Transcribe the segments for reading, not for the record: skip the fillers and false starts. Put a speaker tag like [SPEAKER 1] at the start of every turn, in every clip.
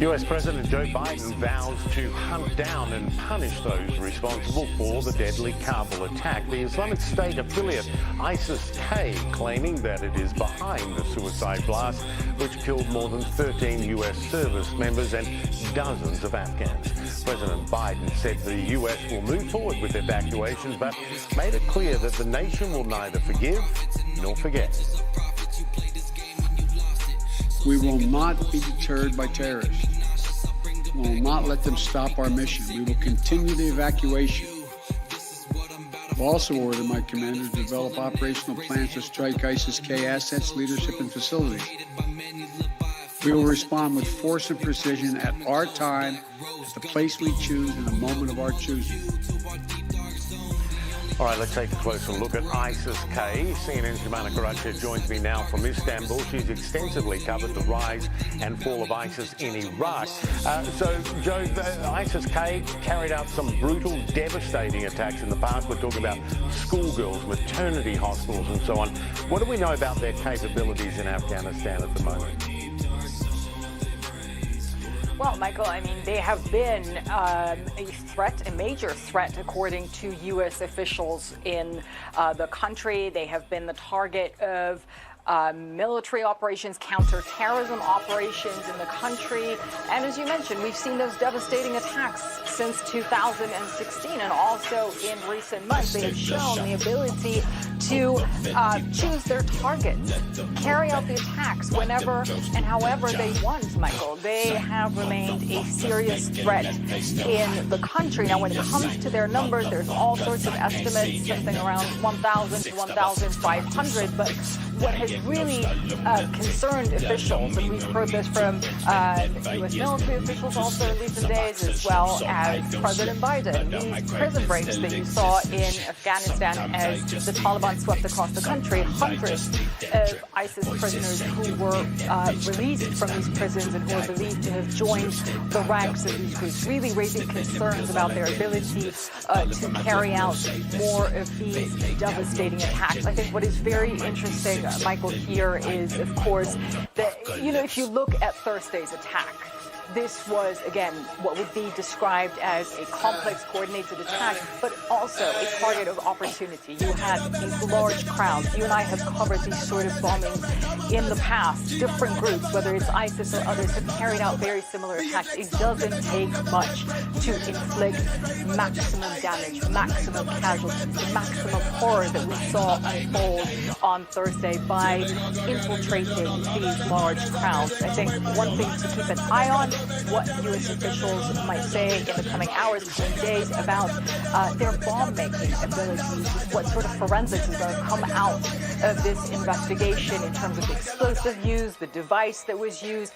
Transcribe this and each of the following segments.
[SPEAKER 1] US President Joe Biden vows to hunt down and punish those responsible for the deadly Kabul attack. The Islamic State affiliate ISIS-K claiming that it is behind the suicide blast, which killed more than 13 US service members and dozens of Afghans. President Biden said the US will move forward with evacuations, but made it clear that the nation will neither forgive nor forget.
[SPEAKER 2] We will not be deterred by terrorists. We will not let them stop our mission. We will continue the evacuation. I've also ordered my commander to develop operational plans to strike ISIS-K assets, leadership, and facilities. We will respond with force and precision at our time, at the place we choose, in the moment of our choosing.
[SPEAKER 1] All right, let's take a closer look at ISIS-K. CNN's Jumana Karachi joins me now from Istanbul. She's extensively covered the rise and fall of ISIS in Iraq. So, Joe, ISIS-K carried out some brutal, devastating attacks in the past. We're talking about schoolgirls, maternity hospitals, and so on. What do we know about their capabilities in Afghanistan at the moment?
[SPEAKER 3] Well, Michael, I mean, they have been a threat, a major threat, according to U.S. officials in the country. They have been the target of military operations, counterterrorism operations in the country. And as you mentioned, we've seen those devastating attacks since 2016. And also in recent months, they have shown the ability to choose their targets, carry out the attacks whenever and however they want, Michael. They have remained a serious threat in the country. Now, when it comes to their numbers, there's all sorts of estimates, something around 1,000 to 1,500. But what has really concerned officials, and we've heard this from U.S. military officials also in recent days, as well as President Biden, these prison breaks that you saw in Afghanistan as the Taliban swept across the country, hundreds of ISIS prisoners who were released from these prisons and who are believed to have joined the ranks of these groups, really raising concerns about their ability to carry out more of these devastating attacks. I think what is very interesting, Michael, here is, of course, that, if you look at Thursday's attack, this was, again, what would be described as a complex, coordinated attack, but also a target of opportunity. You had these large crowds. You and I have covered these sort of bombings in the past. Different groups, whether it's ISIS or others, have carried out very similar attacks. It doesn't take much to inflict maximum damage, maximum casualties, the maximum horror that we saw unfold on Thursday by infiltrating these large crowds. I think one thing to keep an eye on, what U.S. officials might say in the coming hours, coming days, about their bomb-making abilities, what sort of forensics is going to come out of this investigation in terms of the explosive used, the device that was used.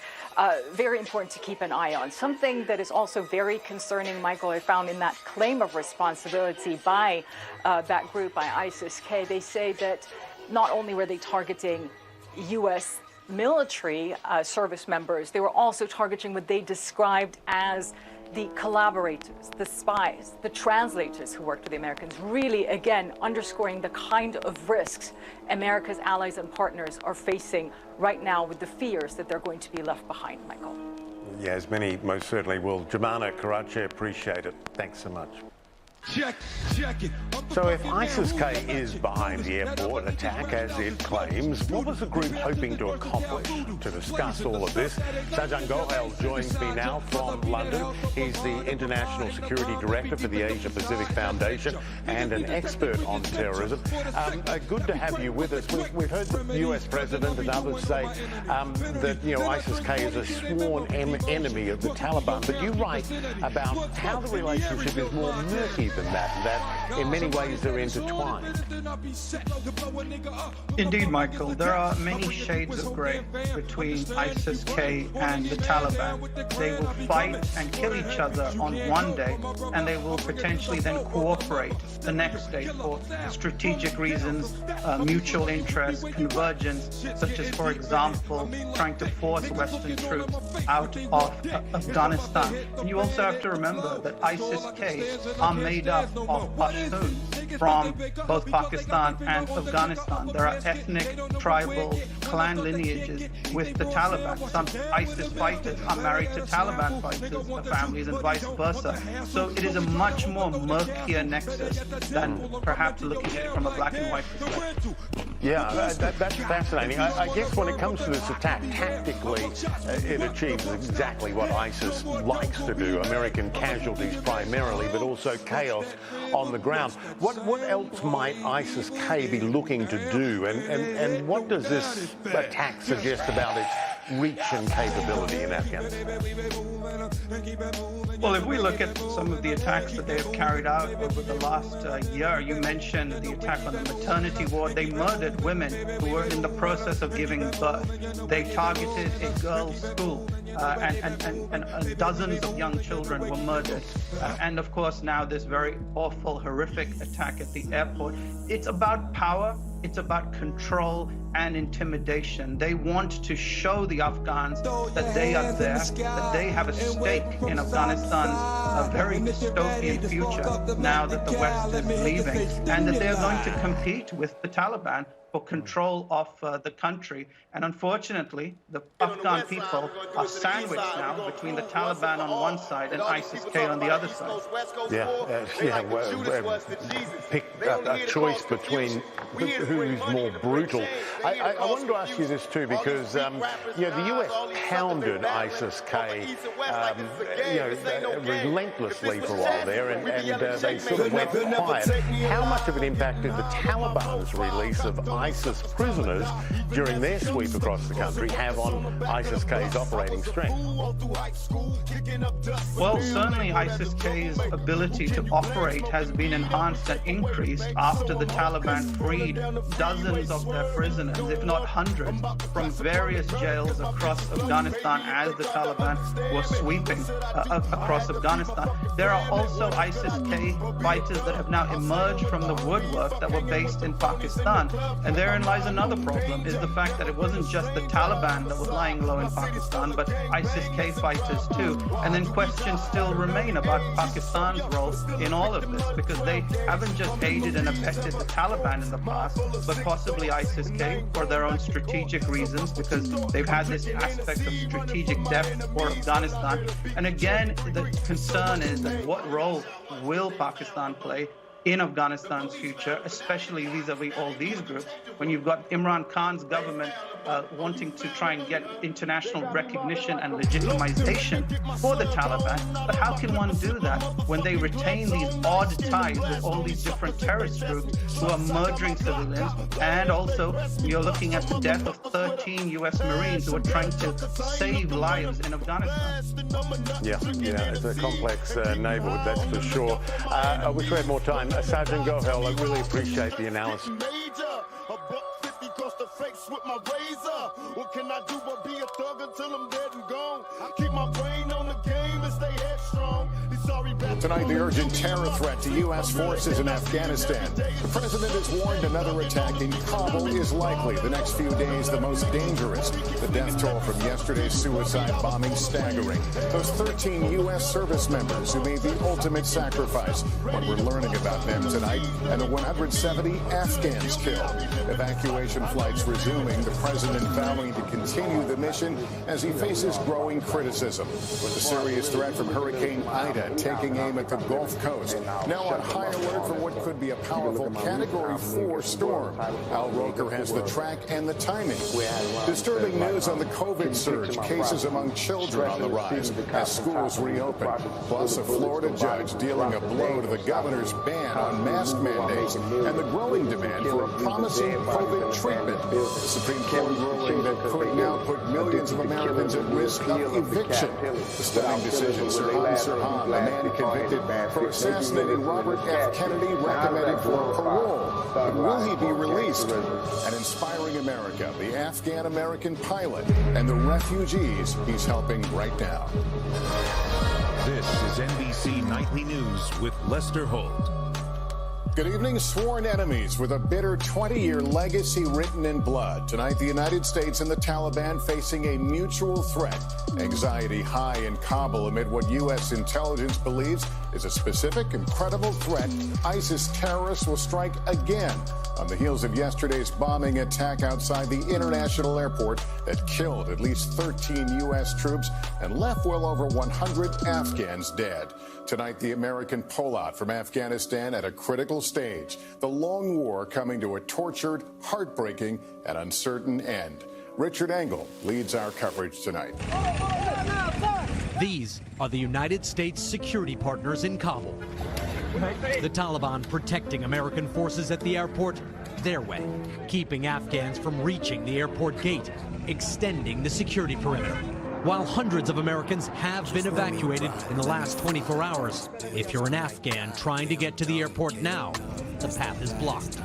[SPEAKER 3] Very important to keep an eye on. Something that is also very concerning, Michael, I found in that claim of responsibility by that group, by ISIS-K. They say that not only were they targeting U.S. military service members, they were also targeting what they described as the collaborators, the spies, the translators who worked with the Americans, really, again, underscoring the kind of risks America's allies and partners are facing right now with the fears that they're going to be left behind, Michael.
[SPEAKER 1] Yes, many most certainly will. Jumana Karachi, appreciate it. Thanks so much.
[SPEAKER 4] Check it.
[SPEAKER 1] So if ISIS-K is behind the airport attack, as it claims, what was the group hoping to accomplish? To discuss all of this, Sajan Gohel joins me now from London. He's the International Security Director for the Asia-Pacific Foundation and an expert on terrorism. Good to have you with us. We've heard the US President and others say that, ISIS-K is a sworn enemy of the Taliban. But you write about how the relationship is more murky than that in many ways they're intertwined.
[SPEAKER 5] Indeed, Michael, there are many shades of grey between ISIS-K and the Taliban. They will fight and kill each other on one day, and they will potentially then cooperate the next day for strategic reasons, mutual interest, convergence, such as, for example, trying to force Western troops out of Afghanistan. And you also have to remember that ISIS-K are made up of Pashtuns, from both Pakistan and Afghanistan. There are ethnic, tribal, clan lineages with the Taliban. Some ISIS fighters are married to Taliban fighters' families and vice versa. So it is a much more murkier nexus than perhaps looking at it from a black and white perspective.
[SPEAKER 1] Yeah, that's fascinating. I guess when it comes to this attack, tactically, it achieves exactly what ISIS likes to do. American casualties primarily, but also chaos on the ground. What else might ISIS-K be looking to do? And what does this attack suggest about its reach and capability in Afghanistan?
[SPEAKER 5] Well, if we look at some of the attacks that they have carried out over the last year, you mentioned the attack on the maternity ward. They murdered women who were in the process of giving birth. They targeted a girls' school, and dozens of young children were murdered. And of course, now this very awful, horrific attack at the airport. It's about power. It's about control and intimidation. They want to show the Afghans that they are there, that they have a stake in Afghanistan's very dystopian future now that the West is leaving, and that they're going to compete with the Taliban for control of the country. And unfortunately, the Afghan people are sandwiched now between the Taliban on one side and ISIS-K on the other side.
[SPEAKER 1] Pick a choice between who's more brutal. I wanted to ask you this too, because the US pounded ISIS-K relentlessly for a while there, and they sort of went quiet. How much of an impact did the Taliban's release of ISIS prisoners during their sweep across the country have on ISIS-K's operating strength?
[SPEAKER 5] Well, certainly ISIS-K's ability to operate has been enhanced and increased after the Taliban freed dozens of their prisoners, if not hundreds, from various jails across Afghanistan as the Taliban were sweeping across Afghanistan. There are also ISIS-K fighters that have now emerged from the woodwork that were based in Pakistan. And therein lies another problem, is the fact that it wasn't just the Taliban that was lying low in Pakistan, but ISIS-K fighters too. And then questions still remain about Pakistan's role in all of this, because they haven't just aided and abetted the Taliban in the past, but possibly ISIS-K for their own strategic reasons, because they've had this aspect of strategic depth for Afghanistan. And again, the concern is that what role will Pakistan play in Afghanistan's future, especially vis-a-vis all these groups, when you've got Imran Khan's government wanting to try and get international recognition and legitimization for the Taliban. But how can one do that when they retain these odd ties with all these different terrorist groups who are murdering civilians? And also, you're looking at the death of 13 U.S. Marines who are trying to save lives in Afghanistan.
[SPEAKER 1] Yeah, it's a complex neighborhood, that's for sure. I wish we had more time. Sergeant Gohel, I really appreciate the analysis.
[SPEAKER 6] With my razor, what can I do but be a thug until I'm dead and gone? Keep my brain on the game and stay headstrong.
[SPEAKER 7] Tonight, the urgent terror threat to U.S. forces in Afghanistan. The president has warned another attack in Kabul is likely. The next few days, the most dangerous. The death toll from yesterday's suicide bombing staggering. Those 13 U.S. service members who made the ultimate sacrifice. What we're learning about them tonight, and the 170 Afghans killed. Evacuation flights resuming. The president vowing to continue the mission as he faces growing criticism. With the serious threat from Hurricane Ida taking aim at the Gulf Coast, now on high alert for what could be a powerful Category 4 storm. Al Roker has the track and the timing. Disturbing news on the COVID surge, cases among children on the rise as schools reopen. Plus, a Florida judge dealing a blow to the governor's ban on mask mandates and the growing demand for a promising COVID treatment. The Supreme Court ruling that could now put millions of Americans at risk of eviction. The stunning decision, Sirhan, a man convicted for assassinating Robert F. Kennedy, recommended for parole. But will he be released? And inspiring America, the Afghan-American pilot and the refugees he's helping right now.
[SPEAKER 8] This is NBC Nightly News with Lester Holt.
[SPEAKER 7] Good evening. Sworn enemies with a bitter 20-year legacy written in blood. Tonight, the United States and the Taliban facing a mutual threat. Anxiety high in Kabul amid what U.S. intelligence believes is a specific and credible threat. ISIS terrorists will strike again on the heels of yesterday's bombing attack outside the international airport that killed at least 13 U.S. troops and left well over 100 Afghans dead. Tonight, the American pullout from Afghanistan at a critical stage. The long war coming to a tortured, heartbreaking, and uncertain end. Richard Engel leads our coverage tonight.
[SPEAKER 8] These are the United States security partners in Kabul. The Taliban protecting American forces at the airport their way, keeping Afghans from reaching the airport gate, extending the security perimeter. While hundreds of Americans have been evacuated in the last 24 hours, if you're an Afghan trying to get to the airport now, the path is blocked.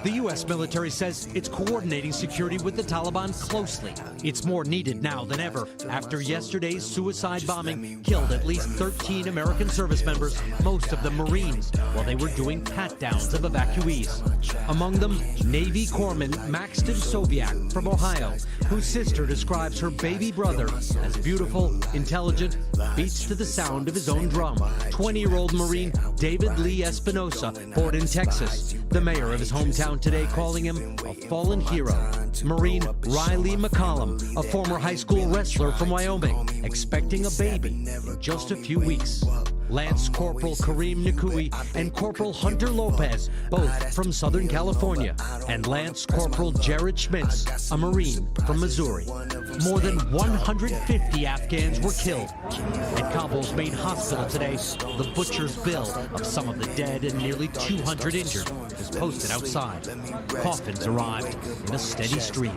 [SPEAKER 8] The U.S. military says it's coordinating security with the Taliban closely. It's more needed now than ever after yesterday's suicide bombing killed at least 13 American service members, most of them Marines, while they were doing pat-downs of evacuees. Among them, Navy Corpsman Maxton Soviak from Ohio, whose sister describes her baby brother as beautiful, intelligent, beats to the sound of his own drum. 20-year-old Marine David Lee Espinosa, born in Texas, the mayor of his hometown today calling him a fallen hero. Marine Riley McCollum, a former high school wrestler from Wyoming, expecting a baby in just a few weeks. Lance Corporal Kareem Nikui and Corporal Hunter Lopez, both from Southern California, and Lance Corporal Jared Schmitz, a Marine from Missouri. More than 150 Afghans were killed. At Kabul's main hospital today, the butcher's bill of some of the dead and nearly 200 injured is posted outside. Coffins arrived in a steady stream.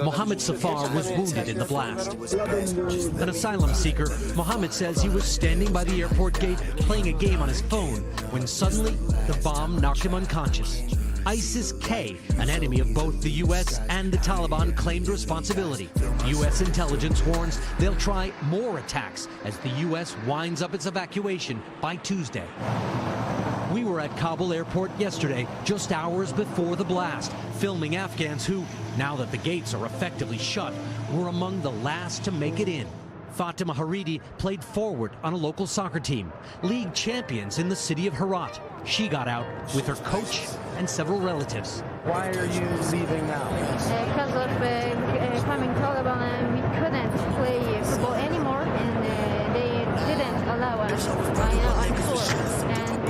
[SPEAKER 8] Mohammed Safar was wounded in the blast. An asylum seeker, Mohammed says he was standing by the airport gate playing a game on his phone when suddenly the bomb knocked him unconscious. ISIS-K, an enemy of both the U.S. and the Taliban, claimed responsibility. U.S. intelligence warns they'll try more attacks as the U.S. winds up its evacuation by Tuesday. We were at Kabul airport yesterday, just hours before the blast, filming Afghans who, now that the gates are effectively shut, were among the last to make it in. Fatima Haridi played forward on a local soccer team, league champions in the city of Herat. She got out with her coach and several relatives.
[SPEAKER 9] Why are you leaving now?
[SPEAKER 10] Because of coming Taliban, and we couldn't play football anymore, and they didn't allow us. I'm sure, and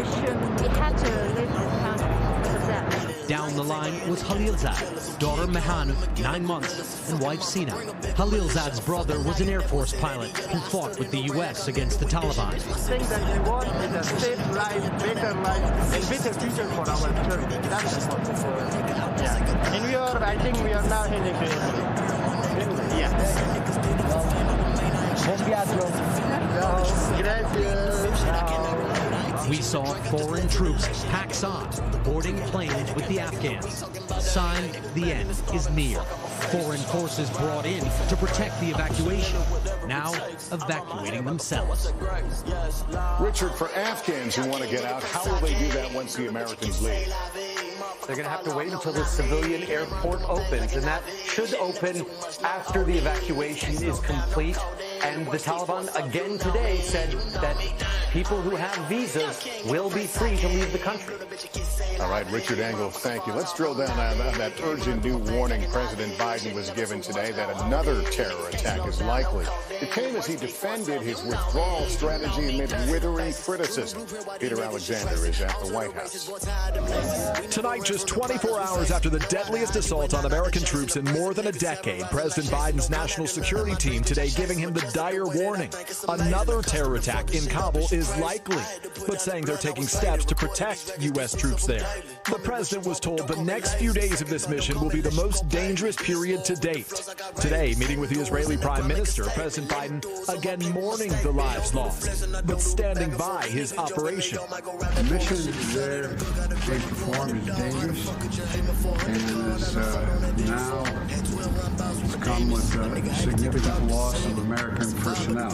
[SPEAKER 10] we had to leave this country because of that.
[SPEAKER 8] Down the line was Khalilzad, daughter Mehanu, 9 months, and wife Sina. Khalilzad's brother was an Air Force pilot who fought with the U.S. against the Taliban.
[SPEAKER 9] I think that we want is a safe life, and better future for our children. That's important. Yeah. In Europe, I think we are now heading to Italy. Yeah.
[SPEAKER 8] We saw foreign troops hacks on, boarding planes with the Afghans. Sign the end is near. Foreign forces brought in to protect the evacuation, now evacuating themselves.
[SPEAKER 7] Richard, for Afghans who want to get out, how will they do that once the Americans leave?
[SPEAKER 11] They're going to have to wait until the civilian airport opens, and that should open after the evacuation is complete. And the Taliban again today said that people who have visas will be free to leave the country.
[SPEAKER 7] All right, Richard Engel, thank you. Let's drill down on that urgent new warning President Biden was given today that another terror attack is likely. It came as he defended his withdrawal strategy amid withering criticism. Peter Alexander is at the White House.
[SPEAKER 12] Tonight, just 24 hours after the deadliest assault on American troops in more than a decade, President Biden's national security team today giving him the dire warning. Another terror attack in Kabul is likely, but saying they're taking steps to protect U.S. troops there. The president was told the next few days of this mission will be the most dangerous period to date. Today, meeting with the Israeli Prime Minister, President Biden again mourning the lives lost, but standing by his operation.
[SPEAKER 2] The mission there they perform is dangerous and is now come with a significant loss of American personnel.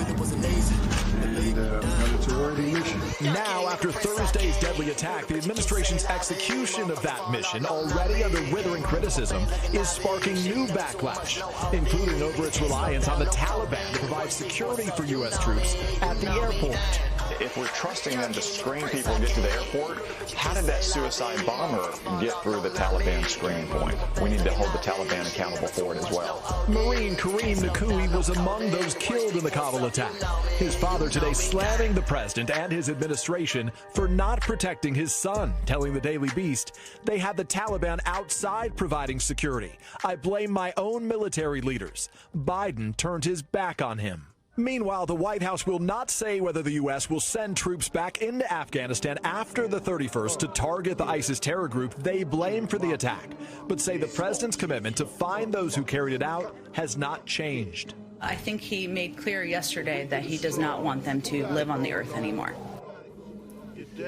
[SPEAKER 2] It's a worthy mission.
[SPEAKER 12] Now, after Thursday's deadly attack, the administration's execution of that mission, already under withering criticism, is sparking new backlash, including over its reliance on the Taliban to provide security for U.S. troops at the airport.
[SPEAKER 13] If we're trusting them to screen people and get to the airport, how did that suicide bomber get through the Taliban screening point? We need to hold the Taliban accountable for it as well.
[SPEAKER 12] Marine Kareem Nakui was among those killed in the Kabul attack. His father today slamming the president and his administration for not protecting his son, telling the Daily Beast they had the Taliban outside providing security. I blame my own military leaders. Biden turned his back on him. Meanwhile, the White House will not say whether the U.S. will send troops back into Afghanistan after the 31st to target the ISIS terror group they blame for the attack, but say the president's commitment to find those who carried it out has not changed.
[SPEAKER 14] I think he made clear yesterday that he does not want them to live on the earth anymore.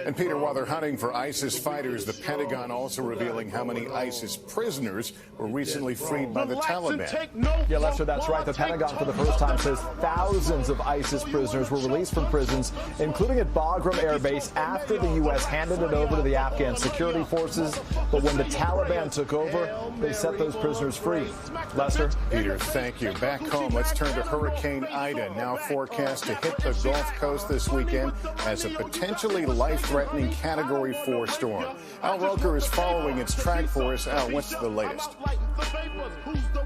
[SPEAKER 7] And Peter, while they're hunting for ISIS fighters, the Pentagon also revealing how many ISIS prisoners were recently freed by the Taliban.
[SPEAKER 15] Yeah, Lester, that's right. The Pentagon for the first time says thousands of ISIS prisoners were released from prisons, including at Bagram Air Base, after the U.S. handed it over to the Afghan security forces. But when the Taliban took over, they set those prisoners free. Lester?
[SPEAKER 7] Peter, thank you. Back home, let's turn to Hurricane Ida, now forecast to hit the Gulf Coast this weekend as a potentially life-threatening Category 4 storm. Al Roker is following its track for us. Al, what's the latest?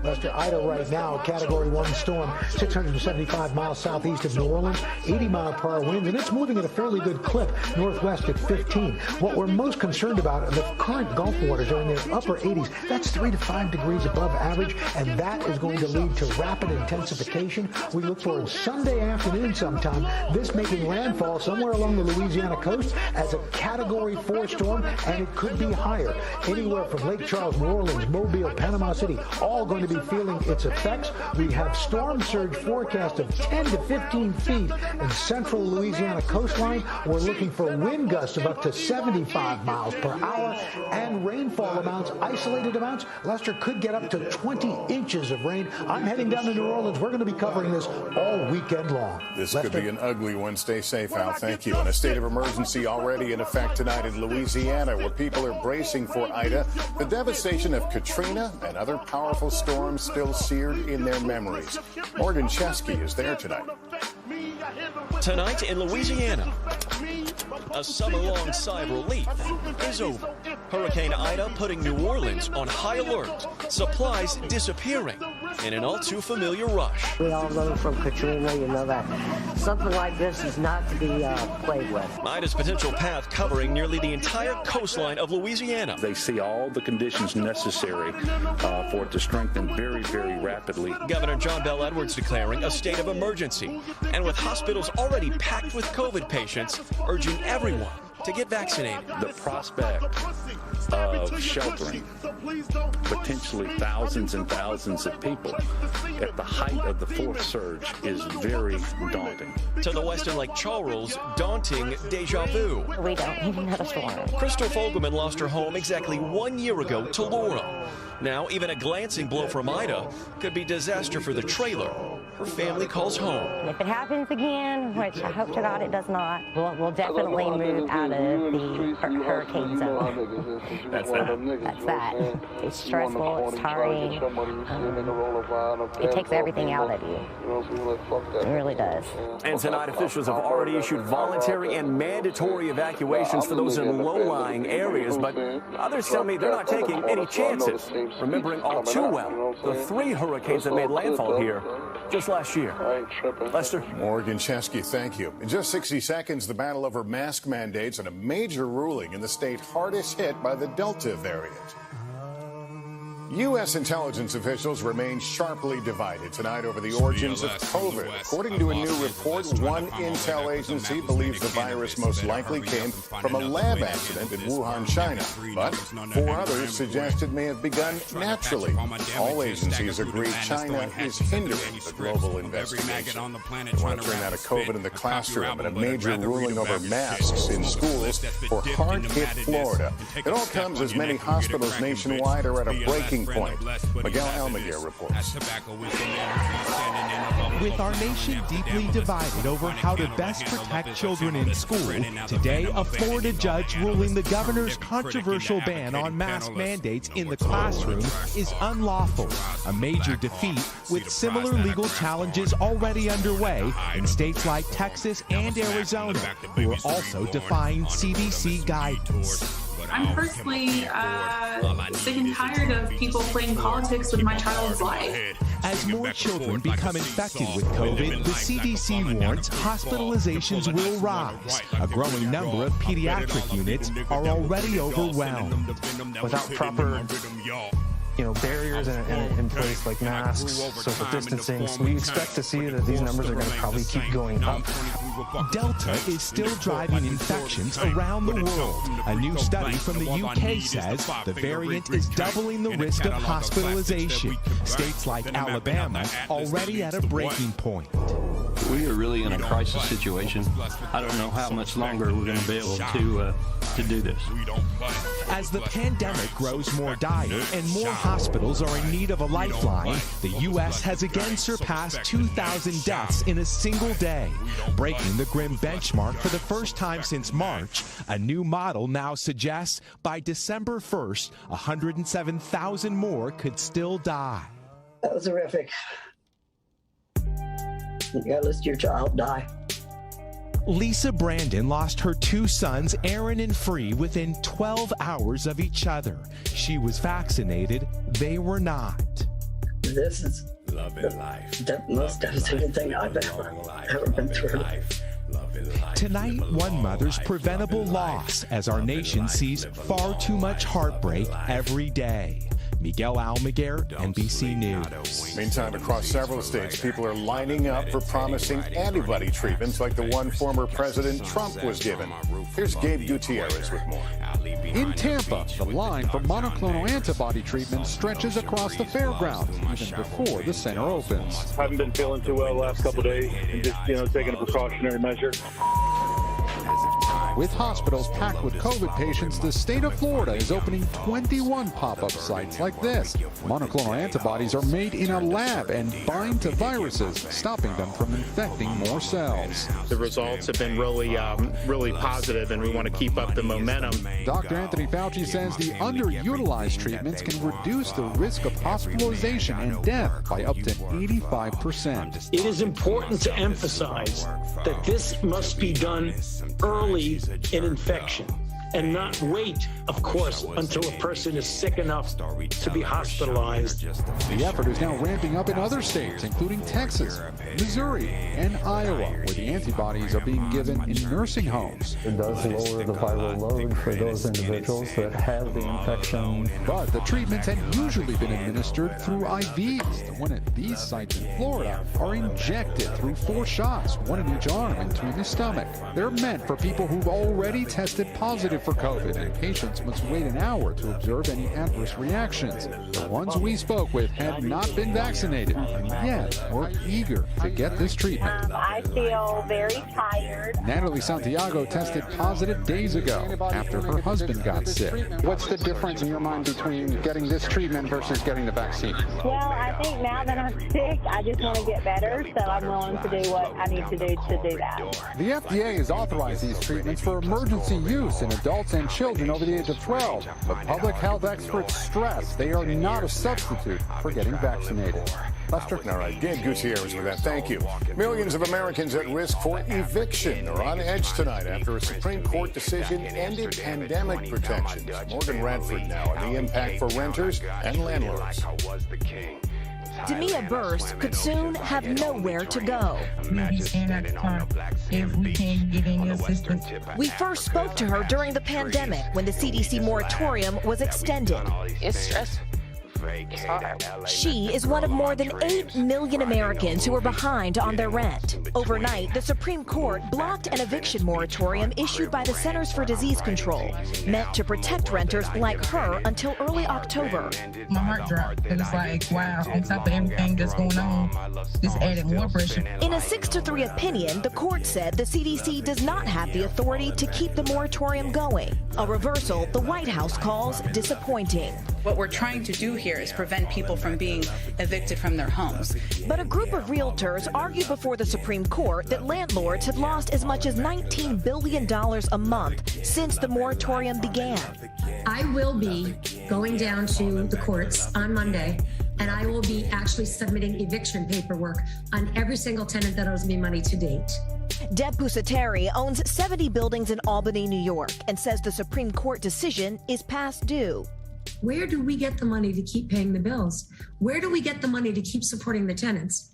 [SPEAKER 16] Lester, Ida right now, Category 1 storm, 675 miles southeast of New Orleans, 80-mile-per-hour winds, and it's moving at a fairly good clip northwest at 15. What we're most concerned about, the current Gulf waters are in the upper 80s. That's 3 to 5 degrees above average, and that is going to lead to rapid intensification. We look for Sunday afternoon sometime, this making landfall somewhere along the Louisiana coast as a Category 4 storm, and it could be higher. Anywhere from Lake Charles, New Orleans, Mobile, Panama City, all going to be feeling its effects. We have storm surge forecast of 10 to 15 feet in central Louisiana coastline. We're looking for wind gusts of up to 75 miles per hour and rainfall amounts, isolated amounts. Lester, could get up to 20 inches of rain. I'm heading down to New Orleans. We're going to be covering this all weekend long.
[SPEAKER 7] This
[SPEAKER 16] Lester?
[SPEAKER 7] could be an ugly one. Stay safe, Al. Thank you. And a state of emergency already in effect tonight in Louisiana, where people are bracing for Ida. The devastation of Katrina and other powerful storms still seared in their memories. Morgan Chesky is there tonight.
[SPEAKER 17] Tonight in Louisiana, a summer-long sigh of relief is over. Hurricane Ida putting New Orleans on high alert. Supplies disappearing in an all-too-familiar rush.
[SPEAKER 18] We all learned from Katrina, you know, that something like this is not to be played with.
[SPEAKER 17] Ida's potential path covering nearly the entire coastline of Louisiana.
[SPEAKER 19] They see all the conditions necessary for it to strengthen very, very rapidly.
[SPEAKER 17] Governor John Bel Edwards declaring a state of emergency, and with hospitals already packed with COVID patients, urging everyone to get vaccinated.
[SPEAKER 19] The prospect of sheltering potentially thousands and thousands of people at the height of the fourth surge is very daunting.
[SPEAKER 17] To the west in Lake Charles, daunting deja vu.
[SPEAKER 18] We don't even have a storm.
[SPEAKER 17] Crystal Fogelman lost her home exactly 1 year ago to Laura. Now, even a glancing blow from Ida could be disaster for the trailer her family calls home.
[SPEAKER 18] If it happens again, which I hope to God it does not, we'll definitely move out of the hurricane zone.
[SPEAKER 17] That's that.
[SPEAKER 18] That's that. It's stressful, it's tiring. It takes everything out of you. It really does.
[SPEAKER 20] And tonight, officials have already issued voluntary and mandatory evacuations for those in low-lying areas, but others tell me they're not taking any chances, remembering all too well the 3 hurricanes that made landfall here just last year. Lester?
[SPEAKER 7] Morgan Chesky, thank you. In just 60 seconds, the battle over mask mandates and a major ruling in the state hardest hit by the Delta variant. U.S. intelligence officials remain sharply divided tonight over the origins of COVID. According to a new report, one intel agency believes the virus most likely came from a lab accident in Wuhan, China. But 4 others suggest it may have begun naturally. All agencies agree China is hindering the global investigation. We want to turn out of COVID in the classroom and a major ruling over masks in schools hospitals for hard-hit Florida. It all comes as many hospitals nationwide are at a breaking point. Miguel Almaguer reports.
[SPEAKER 21] With our nation deeply divided over how to best protect children in school, today a Florida judge ruling the governor's controversial ban on mask mandates in the classroom is unlawful, a major defeat with similar legal challenges already underway in states like Texas and Arizona, who are also defying CDC guidance.
[SPEAKER 22] I'm personally sick and tired of people playing politics with my child's life.
[SPEAKER 21] As more children become infected with COVID, the CDC warns hospitalizations will rise. A growing number of pediatric units are already overwhelmed.
[SPEAKER 23] Without proper barriers in place like masks, social distancing, we expect to see that these numbers are going to probably keep going up.
[SPEAKER 21] Delta is still driving infections around the world. A new study from the UK says the variant is doubling the risk of hospitalization. States like Alabama already at a breaking point.
[SPEAKER 24] We are really in a crisis situation. I don't know how much longer we're going to be able to do this.
[SPEAKER 21] As the pandemic grows more dire and more hospitals are in need of a lifeline, the U.S. has again surpassed 2,000 deaths in a single day. Breaking the grim benchmark for the first time since March, a new model now suggests by December 1st, 107,000 more could still die.
[SPEAKER 25] That was horrific. You gotta listen to your child die.
[SPEAKER 21] Lisa Brandon lost her two sons, Aaron and Free, within 12 hours of each other. She was vaccinated. They were not.
[SPEAKER 25] This is the most devastating thing I've ever been through.
[SPEAKER 21] Tonight, one mother's preventable loss as our nation sees far too much heartbreak every day. Miguel Almaguer, NBC News.
[SPEAKER 7] Meantime, across several states, people are lining up for promising antibody treatments like the one former President Trump was given. Here's Gabe Gutierrez with more.
[SPEAKER 26] In Tampa, the line for monoclonal antibody treatment stretches across the fairgrounds even before the center opens.
[SPEAKER 27] I haven't been feeling too well the last couple of days and just, taking a precautionary measure.
[SPEAKER 26] With hospitals packed with COVID patients, the state of Florida is opening 21 pop-up sites like this. Monoclonal antibodies are made in a lab and bind to viruses, stopping them from infecting more cells.
[SPEAKER 28] The results have been really positive, and we want to keep up the momentum.
[SPEAKER 26] Dr. Anthony Fauci says the underutilized treatments can reduce the risk of hospitalization and death by up to 85%.
[SPEAKER 29] It is important to emphasize that this must be done early in infection and not wait, of course, until a person is sick enough to be hospitalized.
[SPEAKER 26] The effort is now ramping up in other states, including Texas, Missouri, and Iowa, where the antibodies are being given in nursing homes.
[SPEAKER 30] It does lower the viral load for those individuals that have the infection.
[SPEAKER 26] But the treatments had usually been administered through IVs. The one at these sites in Florida are injected through 4 shots, one in each arm and 2 in the stomach. They're meant for people who've already tested positive for COVID, and patients must wait an hour to observe any adverse reactions. The ones we spoke with had not been vaccinated and yet were eager to get this treatment.
[SPEAKER 31] I feel very tired.
[SPEAKER 26] Natalie Santiago tested positive days ago after her husband got sick.
[SPEAKER 32] What's the difference in your mind between getting this treatment versus getting the vaccine?
[SPEAKER 31] Well, I think now that I'm sick, I just want to get better, so I'm willing to do what I need to do that.
[SPEAKER 26] The FDA has authorized these treatments for emergency use in adults and children over the age of 12, but public health experts stress they are not a substitute for getting vaccinated.
[SPEAKER 7] Lester? All right, Gabe Gutierrez with that. Thank you. Millions of Americans at risk for eviction are on edge tonight after a Supreme Court decision ended pandemic protections. Morgan Radford now on the impact for renters and landlords.
[SPEAKER 33] Demia Burse could soon have nowhere to go. We first spoke to her during the pandemic when the CDC moratorium was extended.
[SPEAKER 34] It's stressful
[SPEAKER 33] She is one of more than 8 million Americans who are behind on their rent. Overnight, the Supreme Court blocked an eviction moratorium issued by the Centers for Disease Control, meant to protect renters like her until early October.
[SPEAKER 1] My heart dropped. It was like, wow, on top of everything that's going on, this added more pressure.
[SPEAKER 33] In a 6-3 opinion, the court said the CDC does not have the authority to keep the moratorium going. A reversal the White House calls disappointing.
[SPEAKER 2] What we're trying to do here is prevent people from being evicted from their homes.
[SPEAKER 33] But a group of realtors argued before the Supreme Court that landlords had lost as much as $19 billion a month since the moratorium began.
[SPEAKER 3] I will be going down to the courts on Monday, and I will be actually submitting eviction paperwork on every single tenant that owes me money to date.
[SPEAKER 33] Deb Pusateri owns 70 buildings in Albany, New York, and says the Supreme Court decision is past due.
[SPEAKER 3] Where do we get the money to keep paying the bills? Where do we get the money to keep supporting the tenants?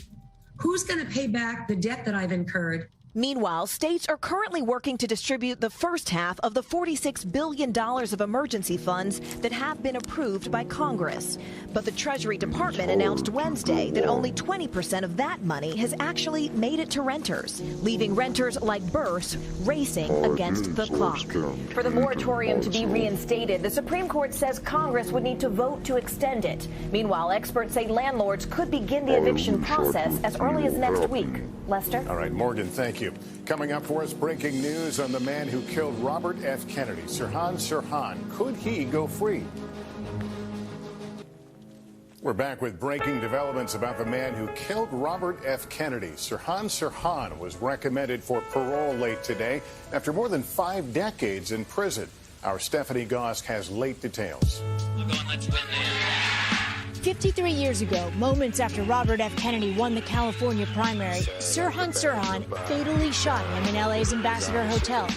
[SPEAKER 3] Who's going to pay back the debt that I've incurred?
[SPEAKER 33] Meanwhile, states are currently working to distribute the first half of the $46 billion of emergency funds that have been approved by Congress. But the Treasury Department announced Wednesday that only 20% of that money has actually made it to renters, leaving renters like Burse racing against the clock. For the moratorium to be reinstated, the Supreme Court says Congress would need to vote to extend it. Meanwhile, experts say landlords could begin the eviction process as early as next week. Lester?
[SPEAKER 7] All right, Morgan, thank you. Coming up for us, breaking news on the man who killed Robert F. Kennedy, Sirhan Sirhan. Could he go free? We're back with breaking developments about the man who killed Robert F. Kennedy. Sirhan Sirhan was recommended for parole late today after more than 5 decades in prison. Our Stephanie Gosk has late details.
[SPEAKER 4] 53 years ago, moments after Robert F. Kennedy won the California primary, Sirhan Sirhan fatally shot him in LA's Ambassador Hotel.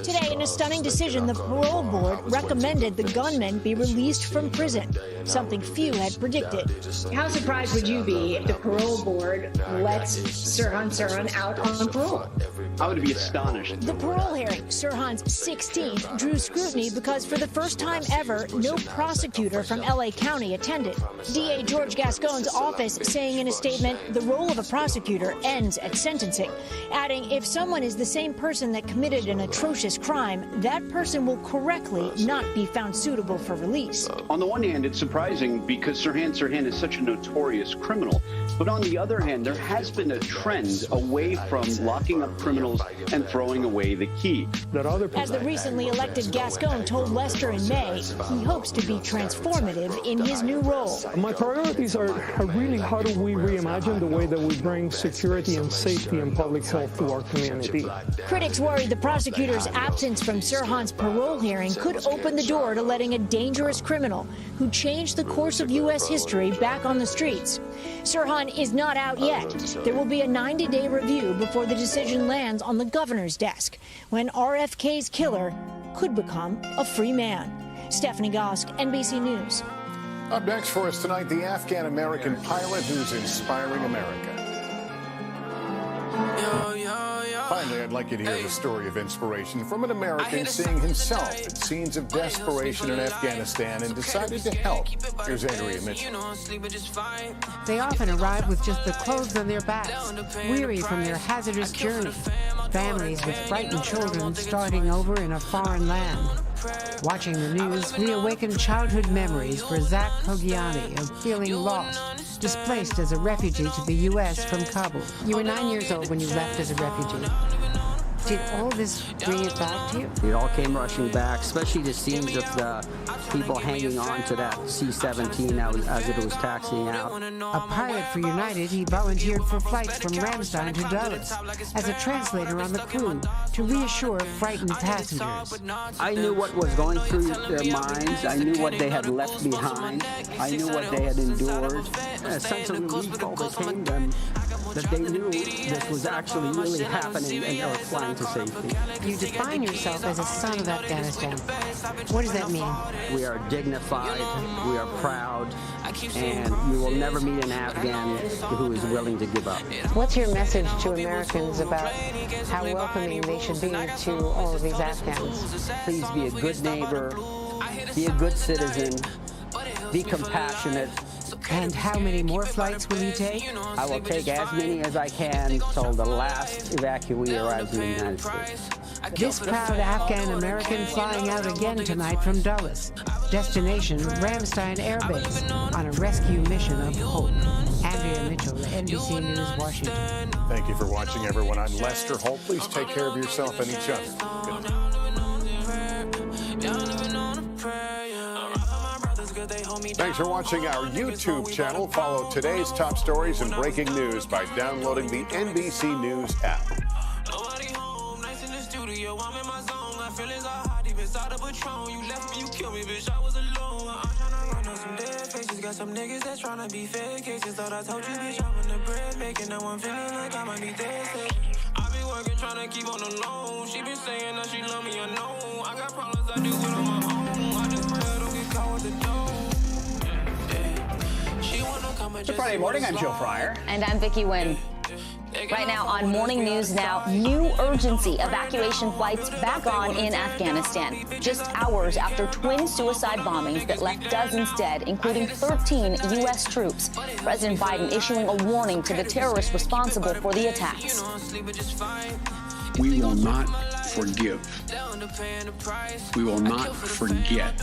[SPEAKER 4] Today, in a stunning decision, the parole board recommended the gunman be released from prison, something few had predicted.
[SPEAKER 5] How surprised would you be if the parole board lets Sirhan Sirhan out on parole?
[SPEAKER 6] I would be astonished.
[SPEAKER 4] The parole hearing, Sirhan's 16th, drew scrutiny because for the first time ever, no prosecutor from LA County attended. DA George Gascon's office saying in a statement, the role of a prosecutor ends at sentencing, adding if someone is the same person that committed an atrocious crime, that person will correctly not be found suitable for release.
[SPEAKER 6] On the one hand, it's surprising because Sirhan Sirhan is such a notorious criminal. But on the other hand, there has been a trend away from locking up criminals and throwing away the key.
[SPEAKER 4] As the recently elected Gascon told Lester in May, he hopes to be transformative in his new role.
[SPEAKER 23] My priorities are really how do we reimagine the way that we bring security and safety and public health to our community.
[SPEAKER 4] Critics worry the prosecutor's absence from Sirhan's parole hearing could open the door to letting a dangerous criminal who changed the course of U.S. history back on the streets. Sirhan is not out yet. There will be a 90-day review before the decision lands on the governor's desk, when RFK's killer could become a free man. Stephanie Gosk, NBC News.
[SPEAKER 7] Up next for us tonight, the Afghan-American pilot who's inspiring America. Finally, I'd like you to hear the story of inspiration from an American seeing himself at scenes of desperation in Afghanistan and decided to help. Here's Andrea Mitchell.
[SPEAKER 8] They often arrive with just the clothes on their backs, weary from their hazardous journey. Families with frightened children starting over in a foreign land. Watching the news, we awaken childhood memories for Zach Kogiani of feeling lost, displaced as a refugee to the U.S. from Kabul. You were 9 years old when you left as a refugee. Did all this bring it back to you?
[SPEAKER 9] It all came rushing back, especially the scenes of the people hanging on to that C-17 as it was taxiing out.
[SPEAKER 8] A pilot for United, he volunteered for flights from Ramstein to Dulles as a translator on the crew to reassure frightened passengers.
[SPEAKER 9] I knew what was going through their minds. I knew what they had left behind. I knew what they had endured. A sense of relief overcame them that they knew this was actually really happening and they were flying to safety.
[SPEAKER 8] You define yourself as a son of Afghanistan. What does that mean?
[SPEAKER 9] We are dignified, we are proud, and we will never meet an Afghan who is willing to give up.
[SPEAKER 8] What's your message to Americans about how welcoming they should be to all of these Afghans?
[SPEAKER 9] Please be a good neighbor, be a good citizen, be compassionate.
[SPEAKER 8] And how many more flights will you take?
[SPEAKER 9] I will take as many as I can until the last evacuee arrives in the United States.
[SPEAKER 8] This proud Afghan American flying out again tonight from Dulles. Destination Ramstein Air Base on a rescue mission of hope. Andrea Mitchell, NBC News, Washington.
[SPEAKER 7] Thank you for watching, everyone. I'm Lester Holt. Please take care of yourself and each other. Good night. Thanks for watching our YouTube channel. Follow today's top stories and breaking news by downloading the NBC News app.
[SPEAKER 10] Got some niggas that's tryna be fake cases. Thought I told you, bitch, I'm in the bread making. Now I'm feeling like I might be dead. I be working tryna keep on the loan. She been saying that she love me, I know. I got problems, I deal with on my own. I just pray I don't get caught with the dough.
[SPEAKER 11] Good Friday morning, I'm Joe Fryer.
[SPEAKER 12] And I'm Vicki Wynn. Right now on Morning News Now, new urgency. Evacuation flights back on in Afghanistan. Just hours after twin suicide bombings that left dozens dead, including 13 U.S. troops. President Biden issuing a warning to the terrorists responsible for the attacks.
[SPEAKER 13] We will not forgive. We will not forget.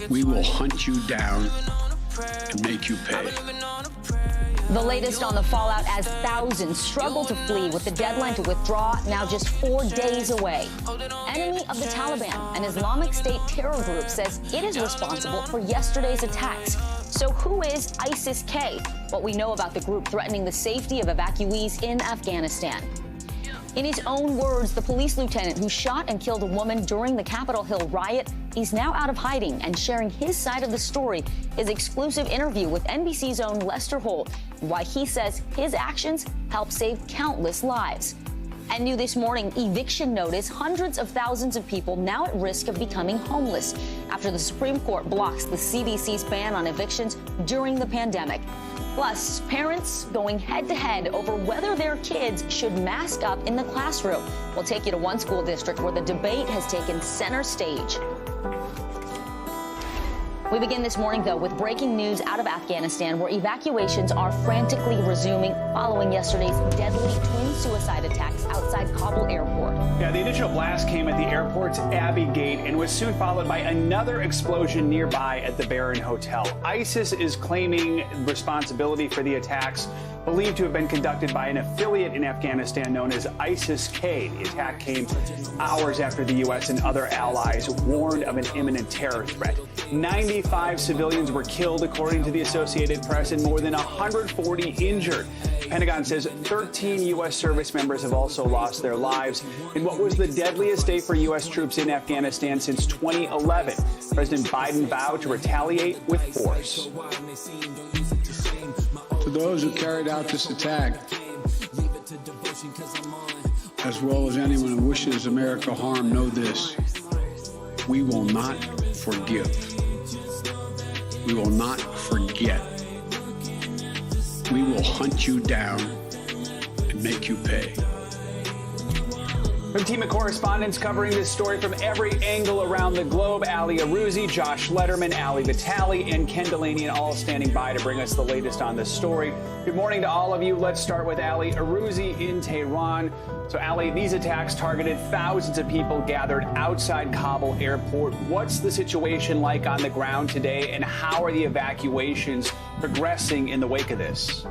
[SPEAKER 13] We will hunt you down and make you pay.
[SPEAKER 12] The latest on the fallout as thousands struggle to flee with the deadline to withdraw now just 4 days away. Enemy of the Taliban, an Islamic State terror group, says it is responsible for yesterday's attacks. So who is ISIS-K? What we know about the group threatening the safety of evacuees in Afghanistan. In his own words, the police lieutenant who shot and killed a woman during the Capitol Hill riot is now out of hiding and sharing his side of the story. His exclusive interview with NBC's own Lester Holt, and why he says his actions helped save countless lives. And new this morning, eviction notice, hundreds of thousands of people now at risk of becoming homeless after the Supreme Court blocks the CDC's ban on evictions during the pandemic. Plus, parents going head-to-head over whether their kids should mask up in the classroom. We'll take you to one school district where the debate has taken center stage. We begin this morning, though, with breaking news out of Afghanistan, where evacuations are frantically resuming following yesterday's deadly twin suicide attacks outside Kabul airport.
[SPEAKER 11] Yeah, the initial blast came at the airport's Abbey Gate and was soon followed by another explosion nearby at the Baron Hotel. ISIS is claiming responsibility for the attacks, believed to have been conducted by an affiliate in Afghanistan known as ISIS-K. The attack came hours after the U.S. and other allies warned of an imminent terror threat. 95 civilians were killed, according to the Associated Press, and more than 140 injured. Pentagon says 13 U.S. service members have also lost their lives in what was the deadliest day for U.S. troops in Afghanistan since 2011. President Biden vowed to retaliate with force.
[SPEAKER 13] To those who carried out this attack, as well as anyone who wishes America harm, know this: we will not forgive. We will not forget. We will hunt you down and make you pay.
[SPEAKER 11] From team of correspondents covering this story from every angle around the globe, Ali Arouzi, Josh Letterman, Ali Vitale, and Ken Delaney, all standing by to bring us the latest on this story. Good morning to all of you. Let's start with Ali Arouzi in Tehran. So, Ali, these attacks targeted thousands of people gathered outside Kabul airport. What's the situation like on the ground today, and how are the evacuations progressing in the wake of this?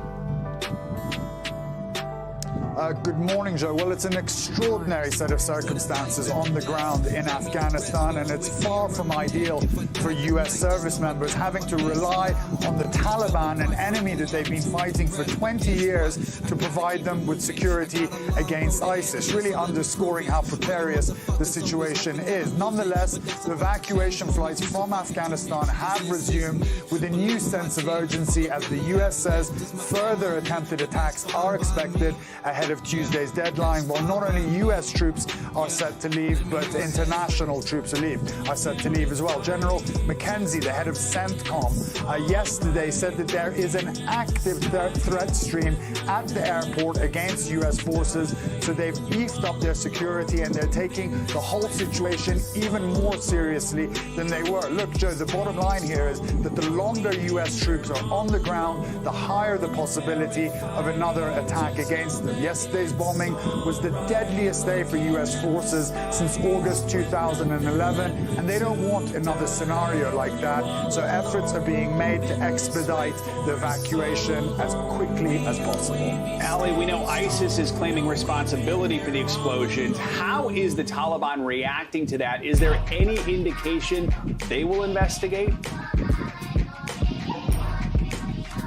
[SPEAKER 14] Good morning, Joe. Well, it's an extraordinary set of circumstances on the ground in Afghanistan, and it's far from ideal for U.S. service members having to rely on the Taliban, an enemy that they've been fighting for 20 years, to provide them with security against ISIS, really underscoring how precarious the situation is. Nonetheless, the evacuation flights from Afghanistan have resumed with a new sense of urgency as the U.S. says further attempted attacks are expected ahead ahead of Tuesday's deadline. Well, not only U.S. troops are set to leave, but international troops are set to leave as well. General McKenzie, the head of CENTCOM, yesterday said that there is an active threat stream at the airport against U.S. forces, so they've beefed up their security and they're taking the whole situation even more seriously than they were. Look, Joe, the bottom line here is that the longer U.S. troops are on the ground, the higher the possibility of another attack against them. Yesterday's bombing was the deadliest day for U.S. forces since August 2011, and they don't want another scenario like that. So efforts are being made to expedite the evacuation as quickly as possible.
[SPEAKER 11] Ali, we know ISIS is claiming responsibility for the explosions. How is the Taliban reacting to that? Is there any indication they will investigate?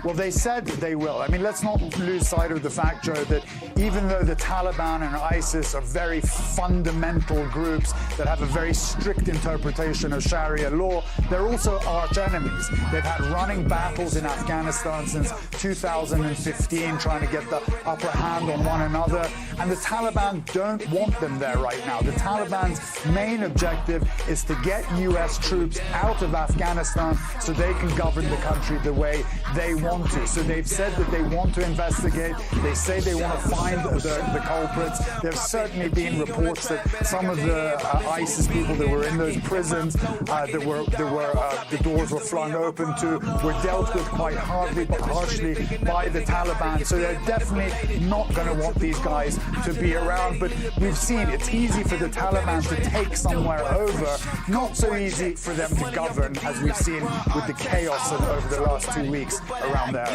[SPEAKER 14] Well, they said that they will. I mean, let's not lose sight of the fact, Joe, that even though the Taliban and ISIS are very fundamental groups that have a very strict interpretation of Sharia law, they're also arch enemies. They've had running battles in Afghanistan since 2015, trying to get the upper hand on one another. And the Taliban don't want them there right now. The Taliban's main objective is to get U.S. troops out of Afghanistan so they can govern the country the way they want to. So they've said that they want to investigate. They say they want to find the culprits. There's certainly been reports that some of the ISIS people that were in those prisons the doors were flung open to were dealt with quite harshly by the Taliban. So they're definitely not going to want these guys to be around. But we've seen it's easy for the Taliban to take somewhere over, not so easy for them to govern, as we've seen with the chaos over the last 2 weeks around there.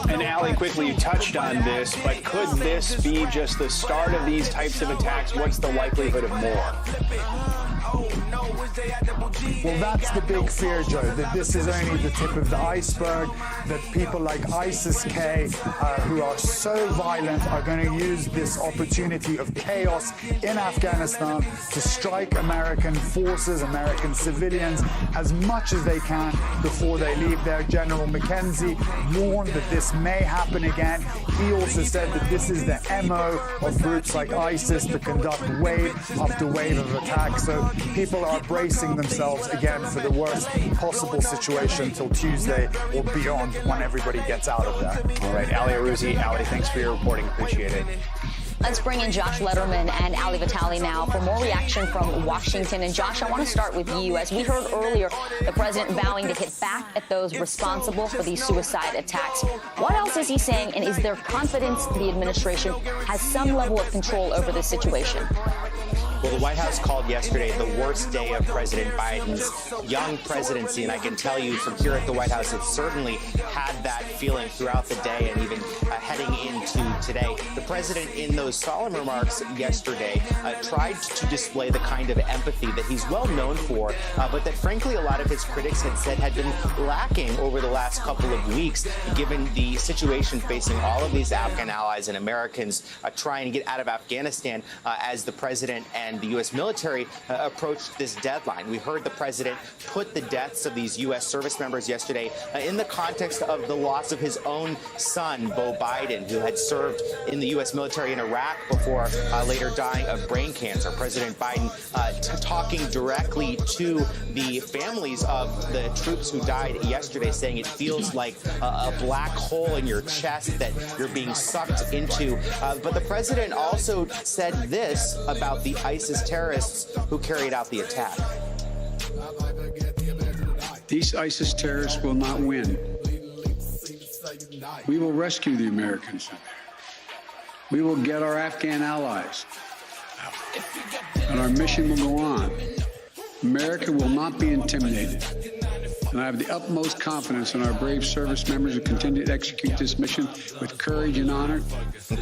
[SPEAKER 11] And Ali, quickly, you touched on this, but could this be just the start of these types of attacks? What's the likelihood of more?
[SPEAKER 14] Well, that's the big fear, Joe, that this is only the tip of the iceberg, that people like ISIS-K, who are so violent, are going to use this opportunity of chaos in Afghanistan to strike American forces, American civilians, as much as they can before they leave there. General McKenzie warned that this may happen again. He also said that this is the MO of groups like ISIS to conduct wave after wave of attacks. So people are bracing themselves again for the worst possible situation till Tuesday or beyond, when everybody gets out of there.
[SPEAKER 11] All right, Ali Arouzi. Ali, thanks for your reporting. Appreciate it.
[SPEAKER 12] Let's bring in Josh Letterman and Ali Vitali now for more reaction from Washington. And Josh, I want to start with you. As we heard earlier, the president vowing to hit back at those responsible for these suicide attacks. What else is he saying, and is there confidence the administration has some level of control over this situation?
[SPEAKER 15] Well, the White House called yesterday the worst day of President Biden's young presidency, and I can tell you from here at the White House, it certainly had that feeling throughout the day and even heading into today. The president, in those solemn remarks yesterday, tried to display the kind of empathy that he's well known for, but that frankly a lot of his critics had said had been lacking over the last couple of weeks, given the situation facing all of these Afghan allies and Americans trying to get out of Afghanistan as the president and the U.S. military approached this deadline. We heard the president put the deaths of these U.S. service members yesterday in the context of the loss of his own son, Beau Biden, who had served in the U.S. military in Iraq before later dying of brain cancer. President Biden talking directly to the families of the troops who died yesterday, saying it feels like a black hole in your chest that you're being sucked into. But the president also said this about the ISIS terrorists who carried out the attack.
[SPEAKER 13] These ISIS terrorists will not win. We will rescue the Americans. We will get our Afghan allies. And our mission will go on. America will not be intimidated. And I have the utmost confidence in our brave service members who continue to execute this mission with courage and honor.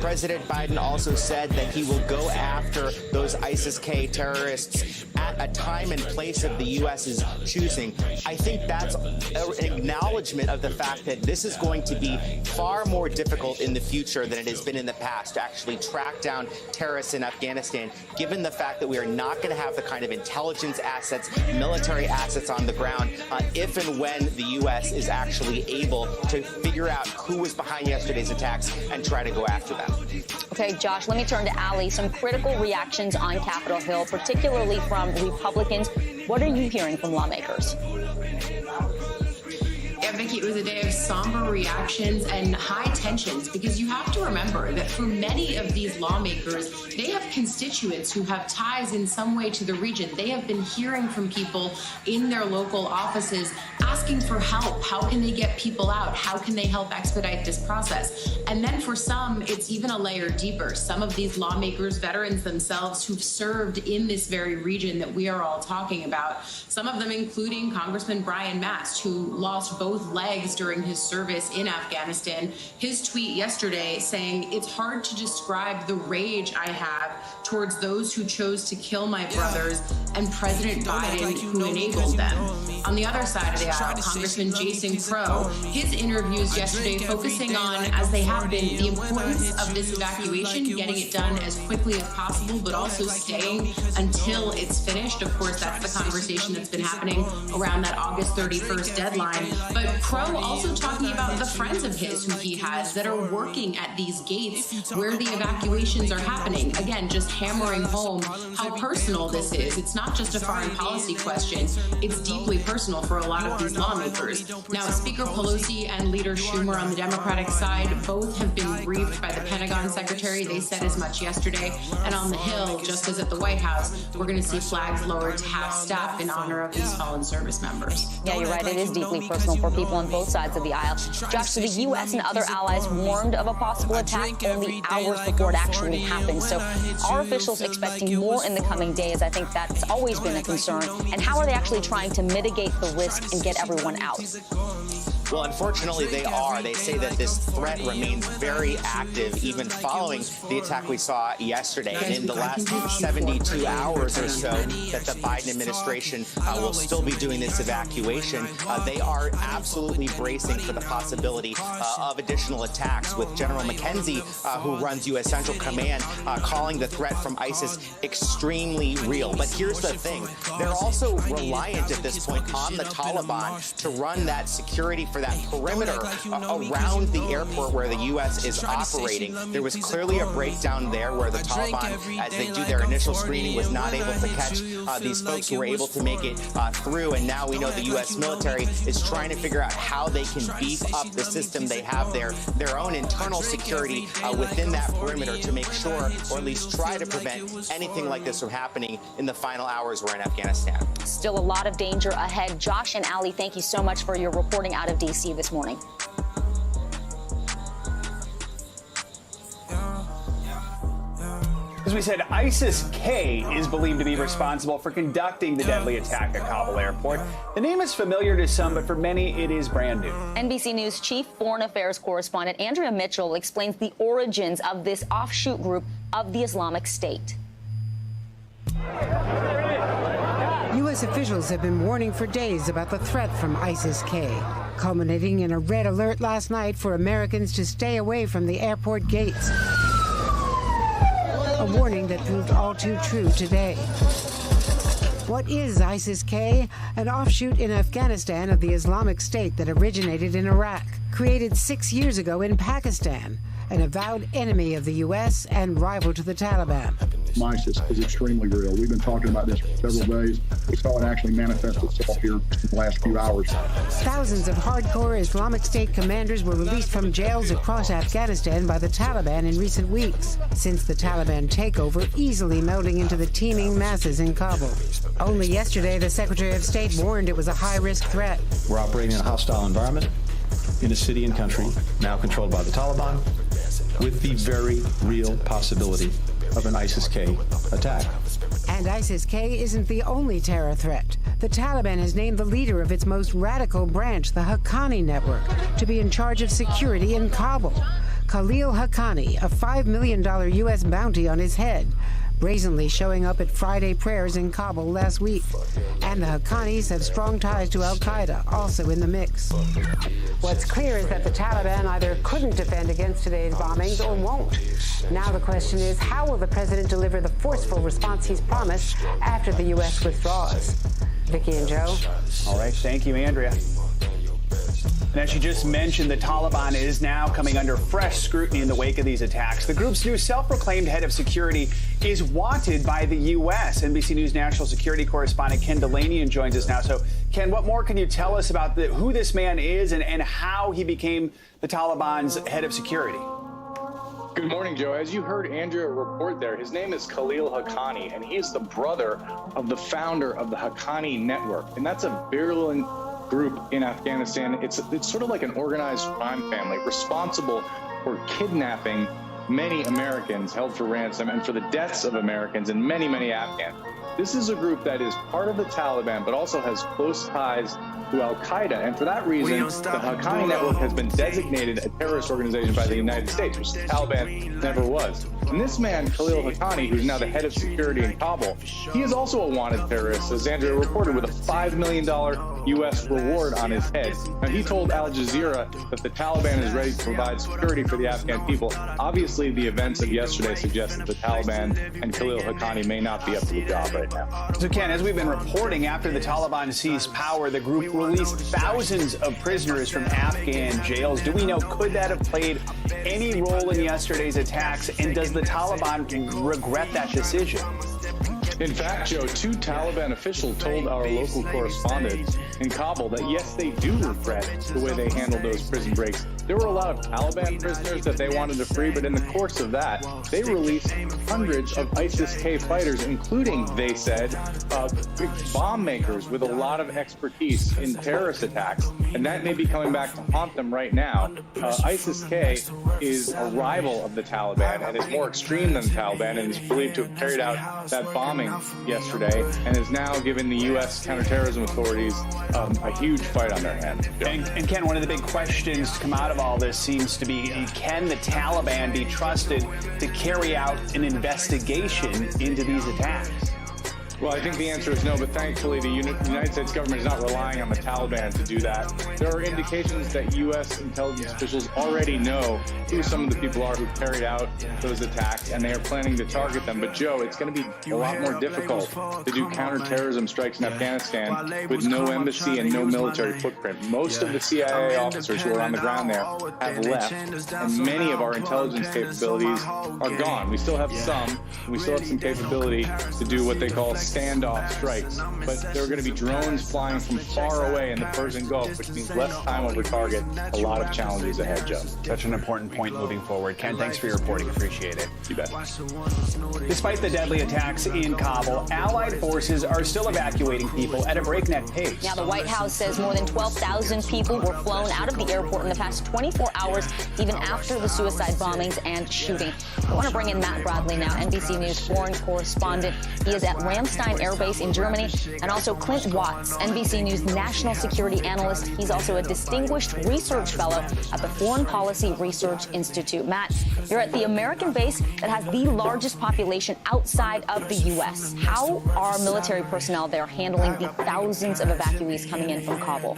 [SPEAKER 15] President Biden also said that he will go after those ISIS-K terrorists at a time and place of the U.S.'s choosing, I think that's an acknowledgement of the fact that this is going to be far more difficult in the future than it has been in the past to actually track down terrorists in Afghanistan, given the fact that we are not going to have the kind of intelligence assets, military assets on the ground if and when the U.S. is actually able to figure out who was behind yesterday's attacks and try to go after them.
[SPEAKER 12] Okay, Josh, let me turn to Ali. Some critical reactions on Capitol Hill, particularly from Republicans. What are you hearing from lawmakers?
[SPEAKER 16] Yeah, Vicky, it was a day of somber reactions and high tensions because you have to remember that for many of these lawmakers, they have constituents who have ties in some way to the region. They have been hearing from people in their local offices asking for help. How can they get people out? How can they help expedite this process? And then for some, it's even a layer deeper. Some of these lawmakers, veterans themselves, who've served in this very region that we are all talking about, some of them including Congressman Brian Mast, who lost both legs during his service in Afghanistan. His tweet yesterday saying, "It's hard to describe the rage I have towards those who chose to kill my brothers and President Biden who enabled them." On the other side of the aisle, Congressman Jason Crow, his interviews yesterday focusing on, as they have been, the importance of this evacuation, getting it done as quickly as possible, but also staying until it's finished. Of course, that's the conversation that's been happening around that August 31st deadline. But Crow also talking about the friends of his who he has that are working at these gates where the evacuations are happening. Again, just hammering home how personal this is. It's not just a foreign policy question. It's deeply personal for a lot of these lawmakers. Now, Speaker Pelosi and Leader Schumer on the Democratic side both have been briefed by the Pentagon Secretary. They said as much yesterday. And on the Hill, just as at the White House, we're going to see flags lowered to half-staff in honor of these fallen service members.
[SPEAKER 12] Yeah, you're right. It is deeply personal for people on both sides of the aisle. Josh, so the U.S. and other allies warned of a possible attack only hours before it actually happened. So are officials expecting more in the coming days? I think that's always been a concern. And how are they actually trying to mitigate the risk and get everyone out?
[SPEAKER 15] Well, unfortunately, they are. They say that this threat remains very active, even following the attack we saw yesterday. And in the last 72 hours or so that the Biden administration will still be doing this evacuation, they are absolutely bracing for the possibility of additional attacks, with General McKenzie, who runs U.S. Central Command, calling the threat from ISIS extremely real. But here's the thing. They're also reliant at this point on the Taliban to run that security for that perimeter around the airport where the U.S. is operating. There was clearly a breakdown there where the Taliban, as they do their initial screening, was not able to catch these folks who were able to make it through. And now we know the U.S. military is trying to figure out how they can beef up the system they have there, their own internal security within that perimeter to make sure, or at least try to prevent anything like this from happening in the final hours we're in Afghanistan.
[SPEAKER 12] Still a lot of danger ahead. Josh and Ali, thank you so much for your reporting out of D.C. this morning.
[SPEAKER 11] As we said, ISIS-K is believed to be responsible for conducting the deadly attack at Kabul airport. The name is familiar to some, but for many, it is brand new.
[SPEAKER 12] NBC News Chief Foreign Affairs Correspondent Andrea Mitchell explains the origins of this offshoot group of the Islamic State.
[SPEAKER 8] U.S. officials have been warning for days about the threat from ISIS-K, culminating in a red alert last night for Americans to stay away from the airport gates. A warning that proved all too true today. What is ISIS-K? An offshoot in Afghanistan of the Islamic State that originated in Iraq, created 6 years ago in Pakistan, an avowed enemy of the U.S. and rival to the Taliban.
[SPEAKER 17] ISIS is extremely real. We've been talking about this for several days. We saw it actually manifest itself here in the last few hours.
[SPEAKER 8] Thousands of hardcore Islamic State commanders were released from jails across Afghanistan by the Taliban in recent weeks, since the Taliban takeover easily melding into the teeming masses in Kabul. Only yesterday, the Secretary of State warned it was a high-risk threat.
[SPEAKER 18] We're operating in a hostile environment in a city and country now controlled by the Taliban, with the very real possibility of an ISIS-K attack.
[SPEAKER 8] And ISIS-K isn't the only terror threat. The Taliban has named the leader of its most radical branch, the Haqqani Network, to be in charge of security in Kabul. Khalil Haqqani, a $5 million U.S. bounty on his head. brazenly showing up at Friday prayers in Kabul last week. And the Haqqanis have strong ties to al-Qaeda, also in the mix. What's clear is that the Taliban either couldn't defend against today's bombings or won't. Now the question is, how will the president deliver the forceful response he's promised after the U.S. withdraws? Vicki and Joe.
[SPEAKER 11] All right, thank you, Andrea. And as you just mentioned, the Taliban is now coming under fresh scrutiny in the wake of these attacks. The group's new self-proclaimed head of security is wanted by the U.S. NBC News national security correspondent Ken Delanian joins us now. So, Ken, what more can you tell us about who this man is and how he became the Taliban's head of security?
[SPEAKER 19] Good morning, Joe. As you heard Andrea report there, his name is Khalil Haqqani, and he is the brother of the founder of the Haqqani Network. And that's a virulent group in Afghanistan. It's sort of like an organized crime family responsible for kidnapping many Americans held for ransom and for the deaths of Americans and many, many Afghans. This is a group that is part of the Taliban, but also has close ties to al-Qaeda. And for that reason, the Haqqani Network has been designated a terrorist organization by the United States, which the Taliban never was. And this man, Khalil Haqqani, who's now the head of security in Kabul, he is also a wanted terrorist, as Andrea reported, with a $5 million U.S. reward on his head. Now, he told Al Jazeera that the Taliban is ready to provide security for the Afghan people. Obviously, the events of yesterday suggest that the Taliban and Khalil Haqqani may not be up to the job right now.
[SPEAKER 11] So, Ken, as we've been reporting, after the Taliban seized power, the group released thousands of prisoners from Afghan jails. Do we know, could that have played any role in yesterday's attacks? And does the Taliban regret that decision?
[SPEAKER 19] In fact, Joe, two Taliban officials told our local correspondent in Kabul that, yes, they do regret the way they handled those prison breaks. There were a lot of Taliban prisoners that they wanted to free, but in the course of that, they released hundreds of ISIS-K fighters, including, they said, bomb makers with a lot of expertise in terrorist attacks, and that may be coming back to haunt them right now. ISIS-K is a rival of the Taliban and is more extreme than the Taliban and is believed to have carried out that bombing yesterday and has now given the U.S. counterterrorism authorities a huge fight on their hands.
[SPEAKER 11] And Ken, one of the big questions to come out of all this seems to be, can the Taliban be trusted to carry out an investigation into these attacks?
[SPEAKER 19] Well, I think the answer is no, but thankfully the United States government is not relying on the Taliban to do that. There are indications that U.S. intelligence officials already know who some of the people are who carried out those attacks, and they are planning to target them. But, Joe, it's going to be a lot more difficult to do counterterrorism strikes in Afghanistan with no embassy and no military footprint. Most of the CIA officers who are on the ground there have left, and many of our intelligence capabilities are gone. We still have some, and we still have some capability to do what they call standoff strikes, but there are going to be drones flying from far away in the Persian Gulf, which means less time over target, a lot of challenges ahead, Joe.
[SPEAKER 11] Such an important point moving forward. Ken, thanks for your reporting. Appreciate it.
[SPEAKER 19] You bet.
[SPEAKER 11] Despite the deadly attacks in Kabul, Allied forces are still evacuating people at a breakneck pace.
[SPEAKER 12] Now, the White House says more than 12,000 people were flown out of the airport in the past 24 hours, even after the suicide bombings and shooting. I want to bring in Matt Bradley now, NBC News foreign correspondent. He is at Ramstein Air Base in Germany, and also Clint Watts, NBC News national security analyst. He's also a distinguished research fellow at the Foreign Policy Research Institute. Matt, you're at the American base that has the largest population outside of the U.S. How are military personnel there handling the thousands of evacuees coming in from Kabul?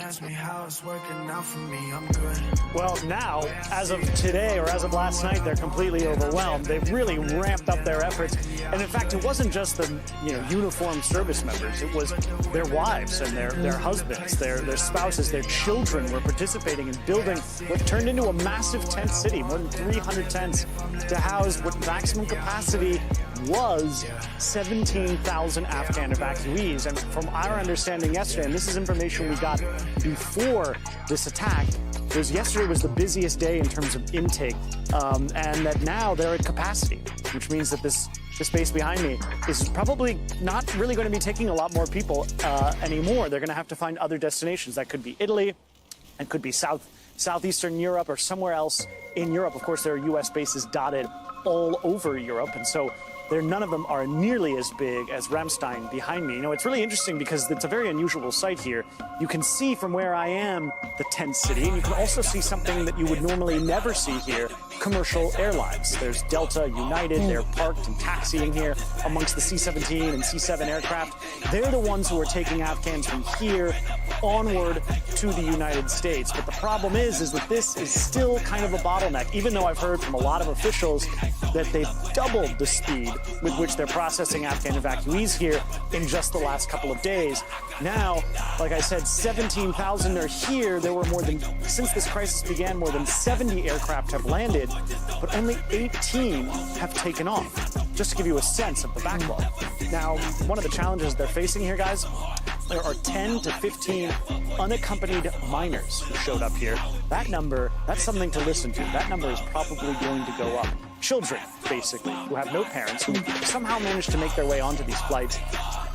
[SPEAKER 20] Well, now, as of today or as of last night, they're completely overwhelmed. They've really ramped up their efforts. And in fact, it wasn't just the uniformed service members. It was their wives and their husbands, their spouses, their children were participating in building what turned into a massive tent city, more than 300 tents to house what maximum capacity was 17,000 Afghan evacuees. And from our understanding yesterday, and this is information we got before this attack, yesterday was the busiest day in terms of intake, and that now they're at capacity, which means that this space behind me is probably not really going to be taking a lot more people anymore. They're going to have to find other destinations. That could be Italy, it could be southeastern Europe or somewhere else in Europe. Of course, there are U.S. bases dotted all over Europe, and so none of them are nearly as big as Ramstein behind me. You know, it's really interesting because it's a very unusual site here. You can see from where I am the tent city, and you can also see something that you would normally never see here, commercial airlines. There's Delta, United, they're parked and taxiing here amongst the C-17 and C-7 aircraft. They're the ones who are taking Afghans from here onward to the United States. But the problem is that this is still kind of a bottleneck, even though I've heard from a lot of officials that they've doubled the speed with which they're processing Afghan evacuees here in just the last couple of days. Now, like I said, 17,000 are here. There were since this crisis began, more than 70 aircraft have landed, but only 18 have taken off, just to give you a sense of the backlog. Now, one of the challenges they're facing here, guys, there are 10 to 15 unaccompanied minors who showed up here. That number, that's something to listen to. That number is probably going to go up. Children, basically, who have no parents, who somehow managed to make their way onto these flights,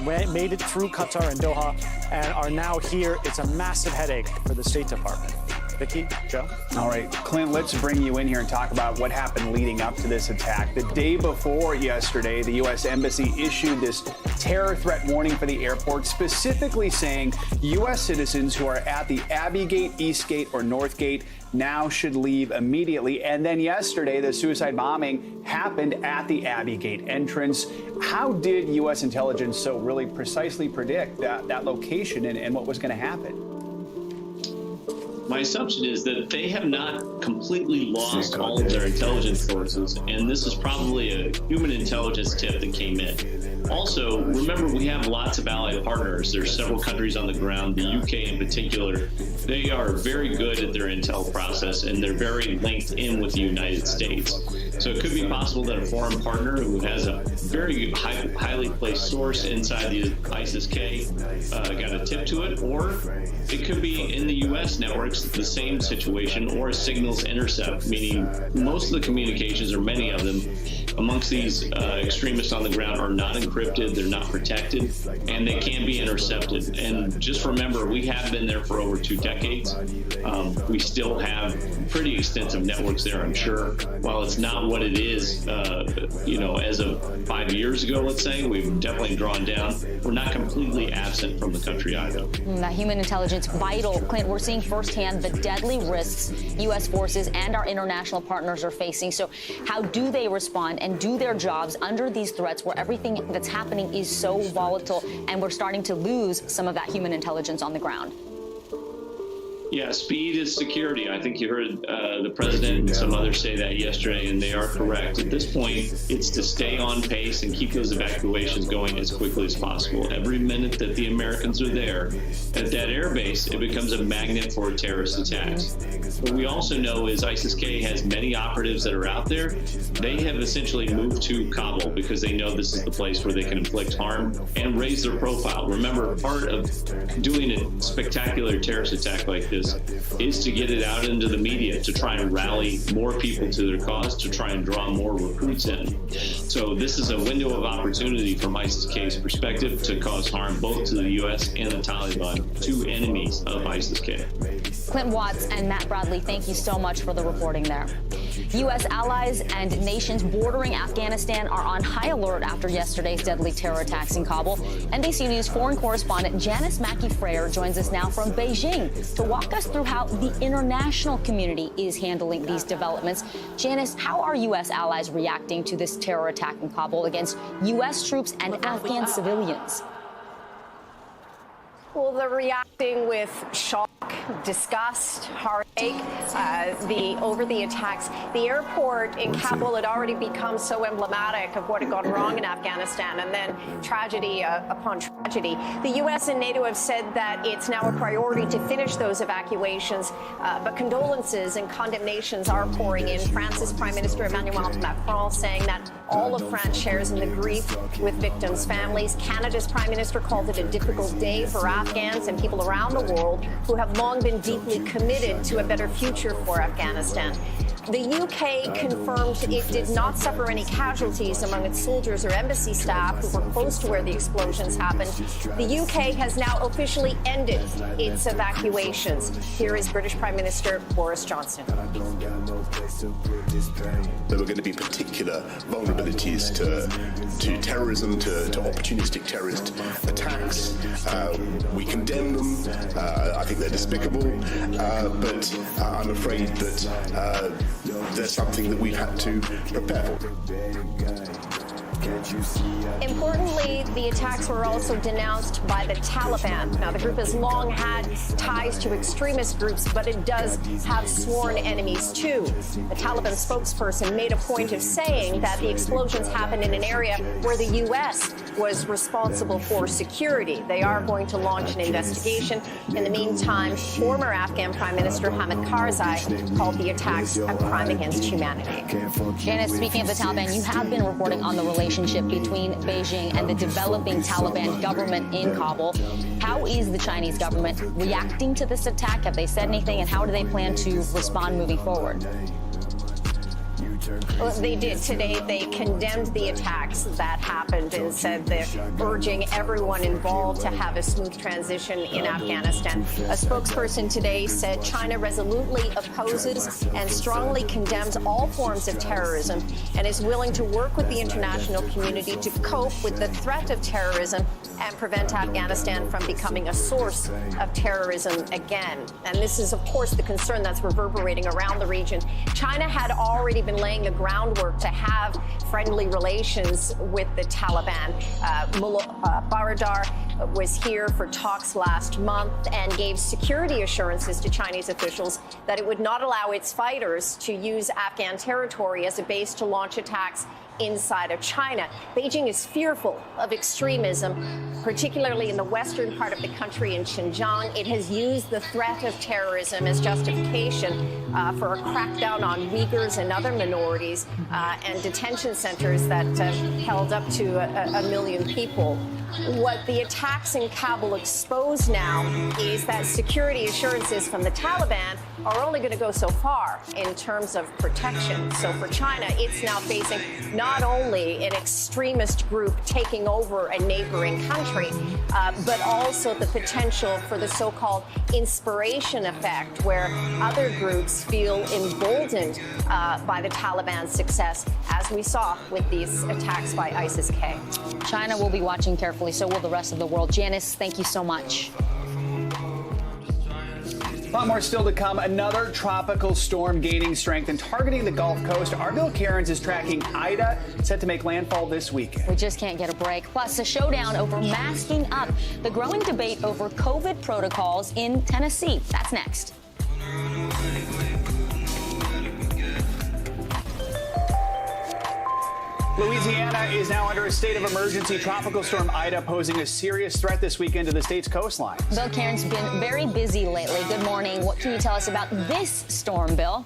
[SPEAKER 20] made it through Qatar and Doha, and are now here. It's a massive headache for the State Department. Vicky, Joe?
[SPEAKER 11] All right, Clint, let's bring you in here and talk about what happened leading up to this attack. The day before yesterday, the U.S. Embassy issued this terror threat warning for the airport, specifically saying U.S. citizens who are at the Abbey Gate, East Gate, or North Gate now should leave immediately. And then yesterday, the suicide bombing happened at the Abbey Gate entrance. How did U.S. intelligence so really precisely predict that location and what was going to happen?
[SPEAKER 1] My assumption is that they have not completely lost all of their intelligence sources, and this is probably a human intelligence tip that came in. Also, remember, we have lots of allied partners. There's several countries on the ground, the UK in particular. They are very good at their intel process, and they're very linked in with the United States. So it could be possible that a foreign partner who has a very highly placed source inside the ISIS-K got a tip to it, or it could be in the U.S. networks, the same situation, or a signals intercept, meaning most of the communications, or many of them, amongst these extremists on the ground are not encrypted, they're not protected, and they can be intercepted. And just remember, we have been there for over 2 decades. We still have pretty extensive networks there, I'm sure. While it's not what it is, as of 5 years ago, let's say, we've definitely drawn down. We're not completely absent from the country either.
[SPEAKER 12] That human intelligence vital. Clint, we're seeing firsthand the deadly risks U.S. forces and our international partners are facing. So how do they respond and do their jobs under these threats where everything that's happening is so volatile and we're starting to lose some of that human intelligence on the ground?
[SPEAKER 1] Yeah, speed is security. I think you heard the president and some others say that yesterday, and they are correct. At this point, it's to stay on pace and keep those evacuations going as quickly as possible. Every minute that the Americans are there at that air base, it becomes a magnet for terrorist attacks. What we also know is ISIS-K has many operatives that are out there. They have essentially moved to Kabul because they know this is the place where they can inflict harm and raise their profile. Remember, part of doing a spectacular terrorist attack like this is to get it out into the media, to try and rally more people to their cause, to try and draw more recruits in. So this is a window of opportunity from ISIS-K's perspective to cause harm both to the U.S. and the Taliban, two enemies of ISIS-K.
[SPEAKER 12] Clint Watts and Matt Bradley, thank you so much for the reporting there. U.S. allies and nations bordering Afghanistan are on high alert after yesterday's deadly terror attacks in Kabul. NBC News foreign correspondent Janice Mackey-Frayer joins us now from Beijing to walk us through how the international community is handling these developments. Janice, how are U.S. allies reacting to this terror attack in Kabul against U.S. troops and Afghan civilians?
[SPEAKER 2] Well, they're reacting with shock, disgust, heartache over the attacks. The airport in Kabul had already become so emblematic of what had gone wrong in Afghanistan, and then tragedy upon tragedy. The U.S. and NATO have said that it's now a priority to finish those evacuations, but condolences and condemnations are pouring in. France's Prime Minister Emmanuel Macron saying that all of France shares in the grief with victims' families. Canada's Prime Minister called it a difficult day for Afghans and people around the world who have long been deeply committed to a better future for Afghanistan. The UK confirmed it did not suffer any casualties among its soldiers or embassy staff who were close to where the explosions happened. The UK has now officially ended its evacuations. Here is British Prime Minister Boris Johnson.
[SPEAKER 3] There were going to be particular vulnerabilities to terrorism, to opportunistic terrorist attacks. We condemn them. I think they're despicable. But I'm afraid that there's something that we've had to prepare for.
[SPEAKER 2] Importantly, the attacks were also denounced by the Taliban. Now, the group has long had ties to extremist groups, but it does have sworn enemies, too. The Taliban spokesperson made a point of saying that the explosions happened in an area where the U.S. was responsible for security. They are going to launch an investigation. In the meantime, former Afghan Prime Minister Hamid Karzai called the attacks a crime against humanity.
[SPEAKER 12] Janice, speaking of the Taliban, you have been reporting on the relationship between Beijing and the developing Taliban government in Kabul. How is the Chinese government reacting to this attack? Have they said anything, and how do they plan to respond moving forward?
[SPEAKER 2] Well, they did today. They condemned the attacks that happened and said they're urging everyone involved to have a smooth transition in Afghanistan. A spokesperson today said China resolutely opposes and strongly condemns all forms of terrorism and is willing to work with the international community to cope with the threat of terrorism and prevent Afghanistan from becoming a source of terrorism again. And this is, of course, the concern that's reverberating around the region. China had already been laying the groundwork to have friendly relations with the Taliban. Baradar was here for talks last month and gave security assurances to Chinese officials that it would not allow its fighters to use Afghan territory as a base to launch attacks inside of China. Beijing is fearful of extremism, particularly in the western part of the country in Xinjiang. It has used the threat of terrorism as justification for a crackdown on Uyghurs and other minorities and detention centers that held up to a million people. What the attacks in Kabul expose now is that security assurances from the Taliban are only going to go so far in terms of protection. So for China, it's now facing not only an extremist group taking over a neighboring country, but also the potential for the so-called inspiration effect, where other groups feel emboldened by the Taliban's success, as we saw with these attacks by ISIS-K.
[SPEAKER 12] China will be watching carefully, so will the rest of the world. Janice, thank you so much.
[SPEAKER 11] A lot more still to come. Another tropical storm gaining strength and targeting the Gulf Coast. Our Bill Cairns is tracking Ida, set to make landfall this weekend.
[SPEAKER 12] We just can't get a break. Plus, a showdown over masking up. The growing debate over COVID protocols in Tennessee. That's next.
[SPEAKER 11] Louisiana is now under a state of emergency. Tropical storm Ida posing a serious threat this weekend to the state's coastline.
[SPEAKER 12] Bill Cairns has been very busy lately. Good morning. What can you tell us about this storm, Bill?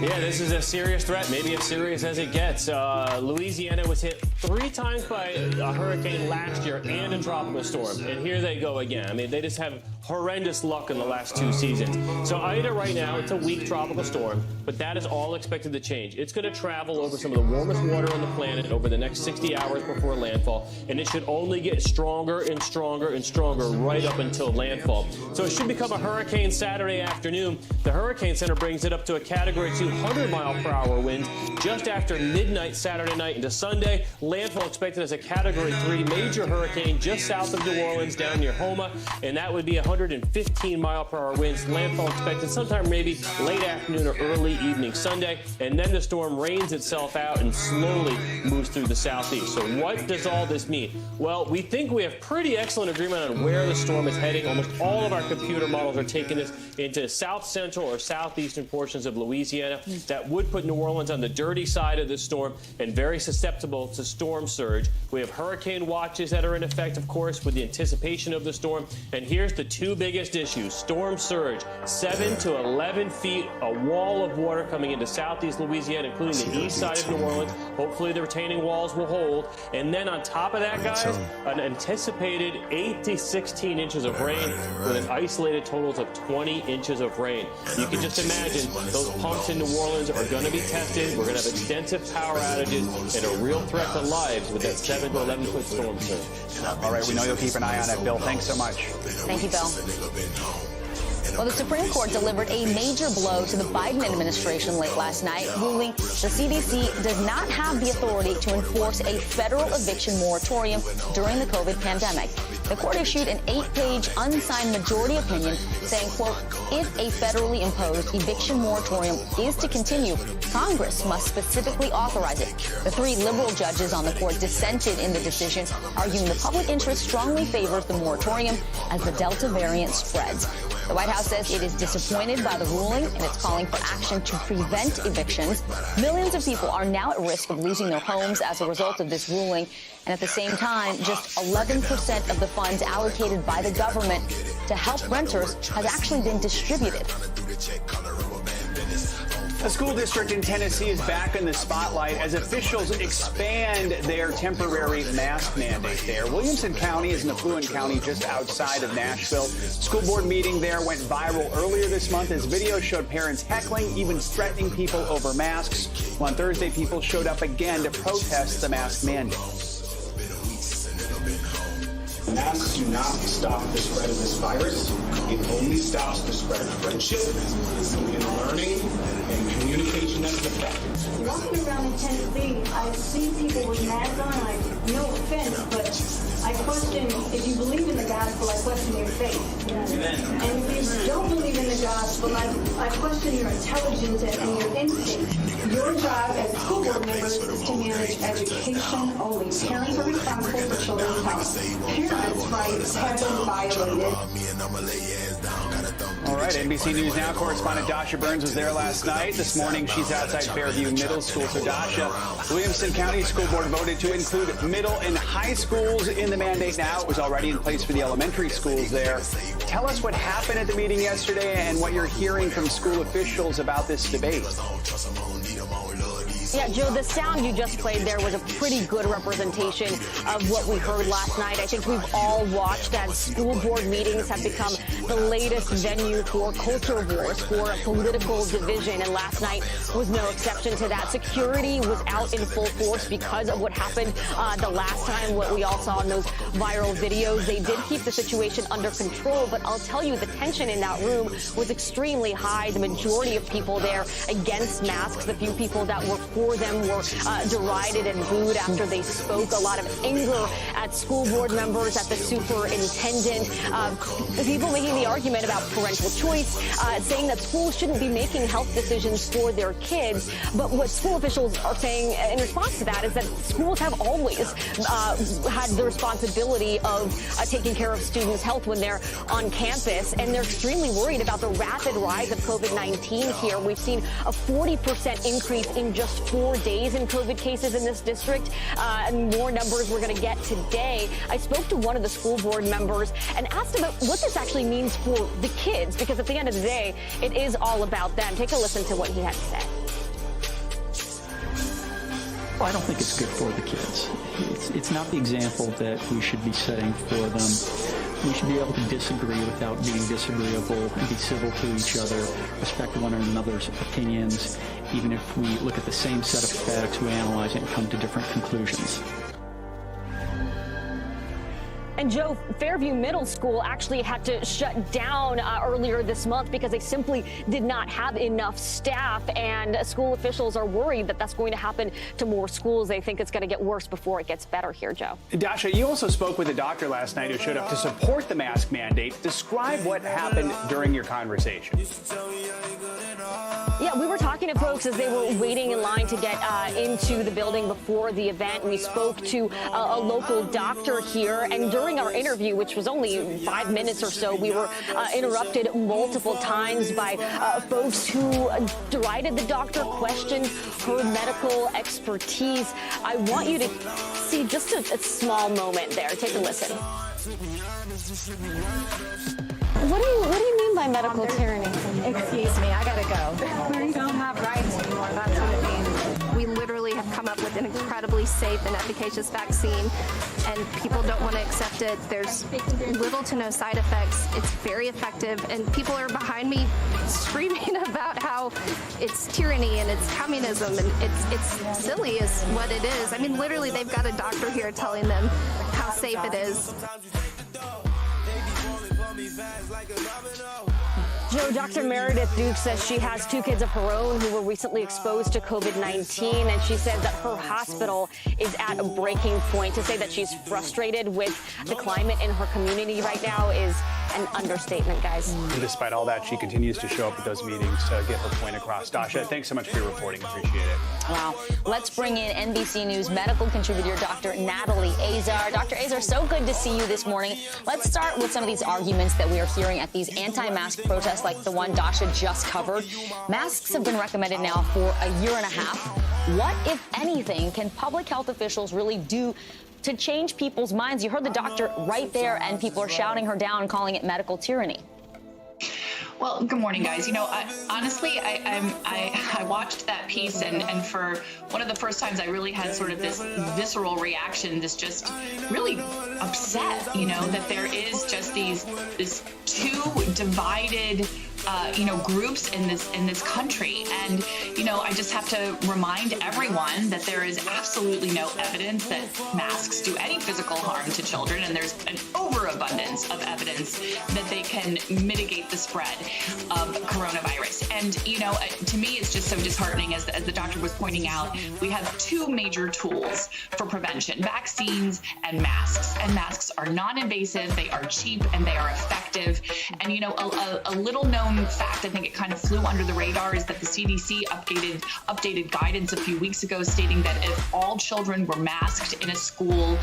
[SPEAKER 21] Yeah, this is a serious threat, maybe as serious as it gets. Louisiana was hit 3 times by a hurricane last year and a tropical storm. And here they go again. I mean, they just have horrendous luck in the last 2 seasons. So Ida right now, it's a weak tropical storm, but that is all expected to change. It's going to travel over some of the warmest water on the planet over the next 60 hours before landfall, and it should only get stronger and stronger and stronger right up until landfall. So it should become a hurricane Saturday afternoon. The Hurricane Center brings it up to a Category 2 100-mile-per-hour wind just after midnight Saturday night into Sunday. Landfall expected as a Category 3 major hurricane just south of New Orleans down near Homa, and that would be 115-mile-per-hour winds. Landfall expected sometime maybe late afternoon or early evening Sunday, and then the storm rains itself out and slowly moves through the southeast. So what does all this mean? Well, we think we have pretty excellent agreement on where the storm is heading. Almost all of our computer models are taking this into south central or southeastern portions of Louisiana. path that would put New Orleans on the dirty side of the storm and very susceptible to storm surge. We have hurricane watches that are in effect, of course, with the anticipation of the storm. And here's the two biggest issues. Storm surge, 7 to 11 feet, a wall of water coming into southeast Louisiana, including the east side of New Orleans. Hopefully the retaining walls will hold. And then on top of that, guys, an anticipated 8 to 16 inches of rain with an isolated totals of 20 inches of rain. You can just imagine those pumps in New Orleans are going to be tested. We're going to have extensive power outages and a real threat to lives with that 7 to 11 foot storm surge.
[SPEAKER 11] All right, we know you'll keep an eye on it, Bill. Thanks so much.
[SPEAKER 12] Thank you, Bill. Well, the Supreme Court delivered a major blow to the Biden administration late last night, ruling the CDC does not have the authority to enforce a federal eviction moratorium during the COVID pandemic. The court issued an 8-page unsigned majority opinion saying, quote, if a federally imposed eviction moratorium is to continue, Congress must specifically authorize it. The 3 liberal judges on the court dissented in the decision, arguing the public interest strongly favors the moratorium as the Delta variant spreads. The White House says it is disappointed by the ruling and it's calling for action to prevent evictions. Millions of people are now at risk of losing their homes as a result of this ruling. And at the same time, just 11% of the funds allocated by the government to help renters has actually been distributed.
[SPEAKER 11] A school district in Tennessee is back in the spotlight as officials expand their temporary mask mandate there. Williamson County is an affluent county just outside of Nashville. School board meeting there went viral earlier this month as videos showed parents heckling, even threatening people over masks. Well, on Thursday, people showed up again to protest the mask mandate.
[SPEAKER 5] Masks do not stop the spread of this virus. It only stops the spread of friendship and learning and communication that is effective.
[SPEAKER 6] Walking around in Tennessee, I've seen people with masks on. No offense, but I question, if you believe in the gospel, I question your faith. And if you don't believe in the gospel, I question your intelligence and your instinct. Your job as school board members is to manage education only. Parents are responsible for children's health. Parents' rights have been violated.
[SPEAKER 11] All right, NBC News Now correspondent Dasha Burns was there last night. This morning, she's outside Fairview Middle School. So, Dasha, Williamson County School Board voted to include middle and high schools in the mandate now. It was already in place for the elementary schools there. Tell us what happened at the meeting yesterday and what you're hearing from school officials about this debate.
[SPEAKER 22] Yeah, Joe, the sound you just played there was a pretty good representation of what we heard last night. I think we've all watched as school board meetings have become the latest venue for culture wars, for political division, and last night was no exception to that. Security was out in full force because of what happened the last time, what we all saw in those viral videos. They did keep the situation under control, but I'll tell you, the tension in that room was extremely high. The majority of people there against masks, the few people that were for them were derided and booed after they spoke. A lot of anger at school board members, at the superintendent. People making the argument about parental choice, saying that schools shouldn't be making health decisions for their kids. But what school officials are saying in response to that is that schools have always had the responsibility of taking care of students' health when they're on campus, and they're extremely worried about the rapid rise of COVID-19 here. We've seen a 40% increase in just 4 days in COVID cases in this district, and more numbers we're going to get today. I spoke to one of the school board members and asked about what this actually means for the kids, because at the end of the day, it is all about them. Take a listen to what he had to say.
[SPEAKER 24] Well, I don't think it's good for the kids. It's not the example that we should be setting for them. We should be able to disagree without being disagreeable and be civil to each other, respect one another's opinions. Even if we look at the same set of facts, we analyze it and come to different conclusions.
[SPEAKER 22] And Joe, Fairview Middle School actually had to shut down earlier this month because they simply did not have enough staff, and school officials are worried that that's going to happen to more schools. They think it's going to get worse before it gets better here, Joe.
[SPEAKER 11] Dasha, you also spoke with a doctor last night who showed up to support the mask mandate. Describe what happened during your conversation.
[SPEAKER 22] Yeah, we were talking to folks as they were waiting in line to get into the building before the event. We spoke to a local doctor here, and during our interview, which was only 5 minutes or so, we were interrupted multiple times by folks who derided the doctor, questioned her medical expertise. I want you to see just a small moment there. Take a listen. What do you mean by medical tyranny?
[SPEAKER 4] Excuse me, I gotta go. We don't have rights anymore, that's what it means.
[SPEAKER 7] We literally have come up with an incredibly safe and efficacious vaccine, and people don't want to accept it. There's little to no side effects. It's very effective, and people are behind me screaming about how it's tyranny and it's communism, and it's silly is what it is. I mean, literally, they've got a doctor here telling them how safe it is.
[SPEAKER 22] Joe, Dr. Meredith Duke says she has 2 kids of her own who were recently exposed to COVID-19, and she said that her hospital is at a breaking point. To say that she's frustrated with the climate in her community right now is an understatement, guys.
[SPEAKER 11] And despite all that, she continues to show up at those meetings to get her point across. Dasha, thanks so much for your reporting. Appreciate it.
[SPEAKER 12] Wow. Let's bring in NBC News medical contributor Dr. Natalie Azar. Dr. Azar, so good to see you this morning. Let's start with some of these arguments that we are hearing at these anti-mask protests like the one Dasha just covered. Masks have been recommended now for a year and a half. What, if anything, can public health officials really do to change people's minds? You heard the doctor right there, and people are shouting her down, calling it medical tyranny.
[SPEAKER 9] Well, good morning, guys. You know, honestly, I watched that piece, and for one of the first times I really had sort of this visceral reaction, this just really upset, you know, that there is just this 2 divided groups in this country. And, you know, I just have to remind everyone that there is absolutely no evidence that masks do any physical harm to children. And there's an overabundance of evidence that they can mitigate the spread of coronavirus. And, you know, to me, it's just so disheartening, as the doctor was pointing out, we have 2 major tools for prevention: vaccines and masks. And masks are non-invasive, they are cheap, and they are effective. And, you know, a little known fact, I think it kind of flew under the radar, is that the CDC updated guidance a few weeks ago, stating that if all children were masked in a school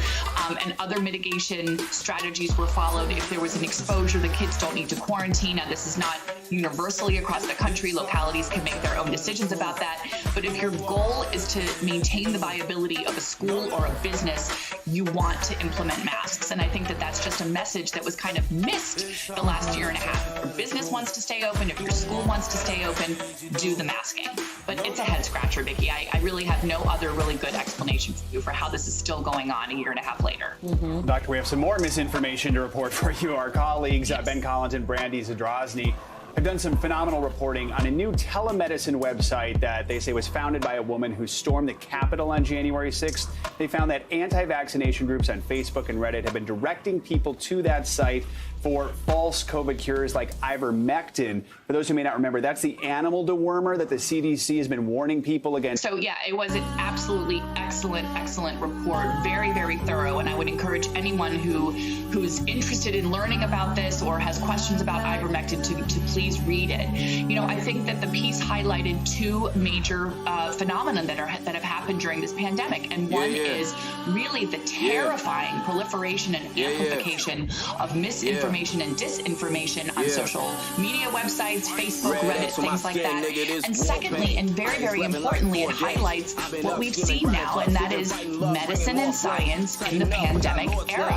[SPEAKER 9] and other mitigation strategies were followed, if there was an exposure, the kids don't need to quarantine. Now, this is not universally across the country. Localities can make their own decisions about that. But if your goal is to maintain the viability of a school or a business, you want to implement masks. And I think that that's just a message that was kind of missed the last year and a half. If your business wants to stay open, if your school wants to stay open, do the masking. But it's a head scratcher, Vicki. I really have no other really good explanation for you for how this is still going on a year and a half later.
[SPEAKER 11] Doctor, we have some more misinformation to report for you. Our colleagues, Ben Collins and Brandy Zadrozny, have done some phenomenal reporting on a new telemedicine website that they say was founded by a woman who stormed the Capitol on January 6th. They found that anti-vaccination groups on Facebook and Reddit have been directing people to that site for false COVID cures like ivermectin. For those who may not remember, that's the animal dewormer that the CDC has been warning people against.
[SPEAKER 9] So yeah, it was an absolutely excellent report, very, very thorough, and I would encourage anyone who's interested in learning about this or has questions about ivermectin to please read it. You know, I think that the piece highlighted 2 major phenomena that have happened during this pandemic, and one is really the terrifying proliferation and amplification of misinformation and disinformation on social media websites, Facebook, Reddit, things like that. And secondly, and very, very importantly, it highlights what we've seen now, and that is medicine and science in the pandemic era,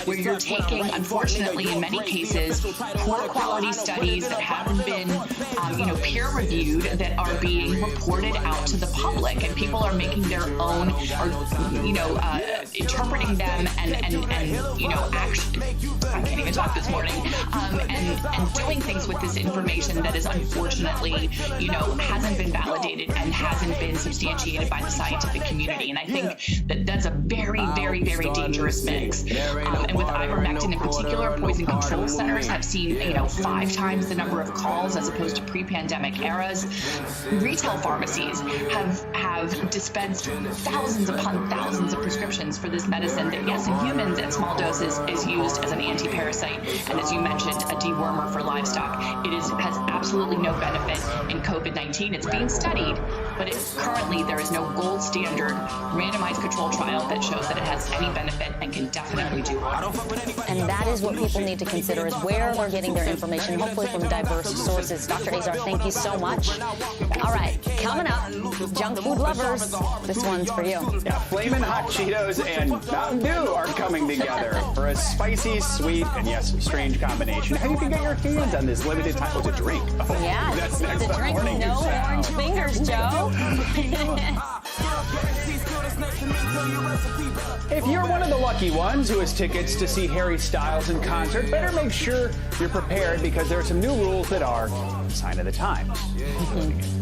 [SPEAKER 9] where you're taking, unfortunately, in many cases, poor quality studies that haven't been, peer-reviewed, that are being reported out to the public, and people are making their own, interpreting them and actually, I can't even talk this morning, and doing things with this information that is unfortunately, hasn't been validated and hasn't been substantiated by the scientific community. And I think that that's a very, very, very dangerous mix. And with ivermectin in particular, poison control centers have seen, 5 times the number number of calls as opposed to pre-pandemic eras. Retail pharmacies have dispensed thousands upon thousands of prescriptions for this medicine that, yes, in humans at small doses is used as an anti-parasite, and as you mentioned, a dewormer for livestock. It has absolutely no benefit in COVID-19. It's being studied, but currently there is no gold standard randomized control trial that shows that it has any benefit and can definitely do harm.
[SPEAKER 12] And that is what people need to consider, is where they're getting their information, hopefully from diverse sources. Dr. Azar, thank you so much. All right, coming up, junk food lovers, this one's for you.
[SPEAKER 11] Yeah, Flamin' Hot Cheetos and Mountain Dew are coming together for a spicy, sweet, and yes, strange combination. How you can get your hands on this limited time? Oh, it's a drink. Oh,
[SPEAKER 12] yeah,
[SPEAKER 11] that's
[SPEAKER 12] it's
[SPEAKER 11] next
[SPEAKER 12] a drink.
[SPEAKER 11] morning.
[SPEAKER 12] No orange fingers, Joe.
[SPEAKER 11] If you're one of the lucky ones who has tickets to see Harry Styles in concert, better make sure you're prepared, because there are some new rules that are a sign of the times.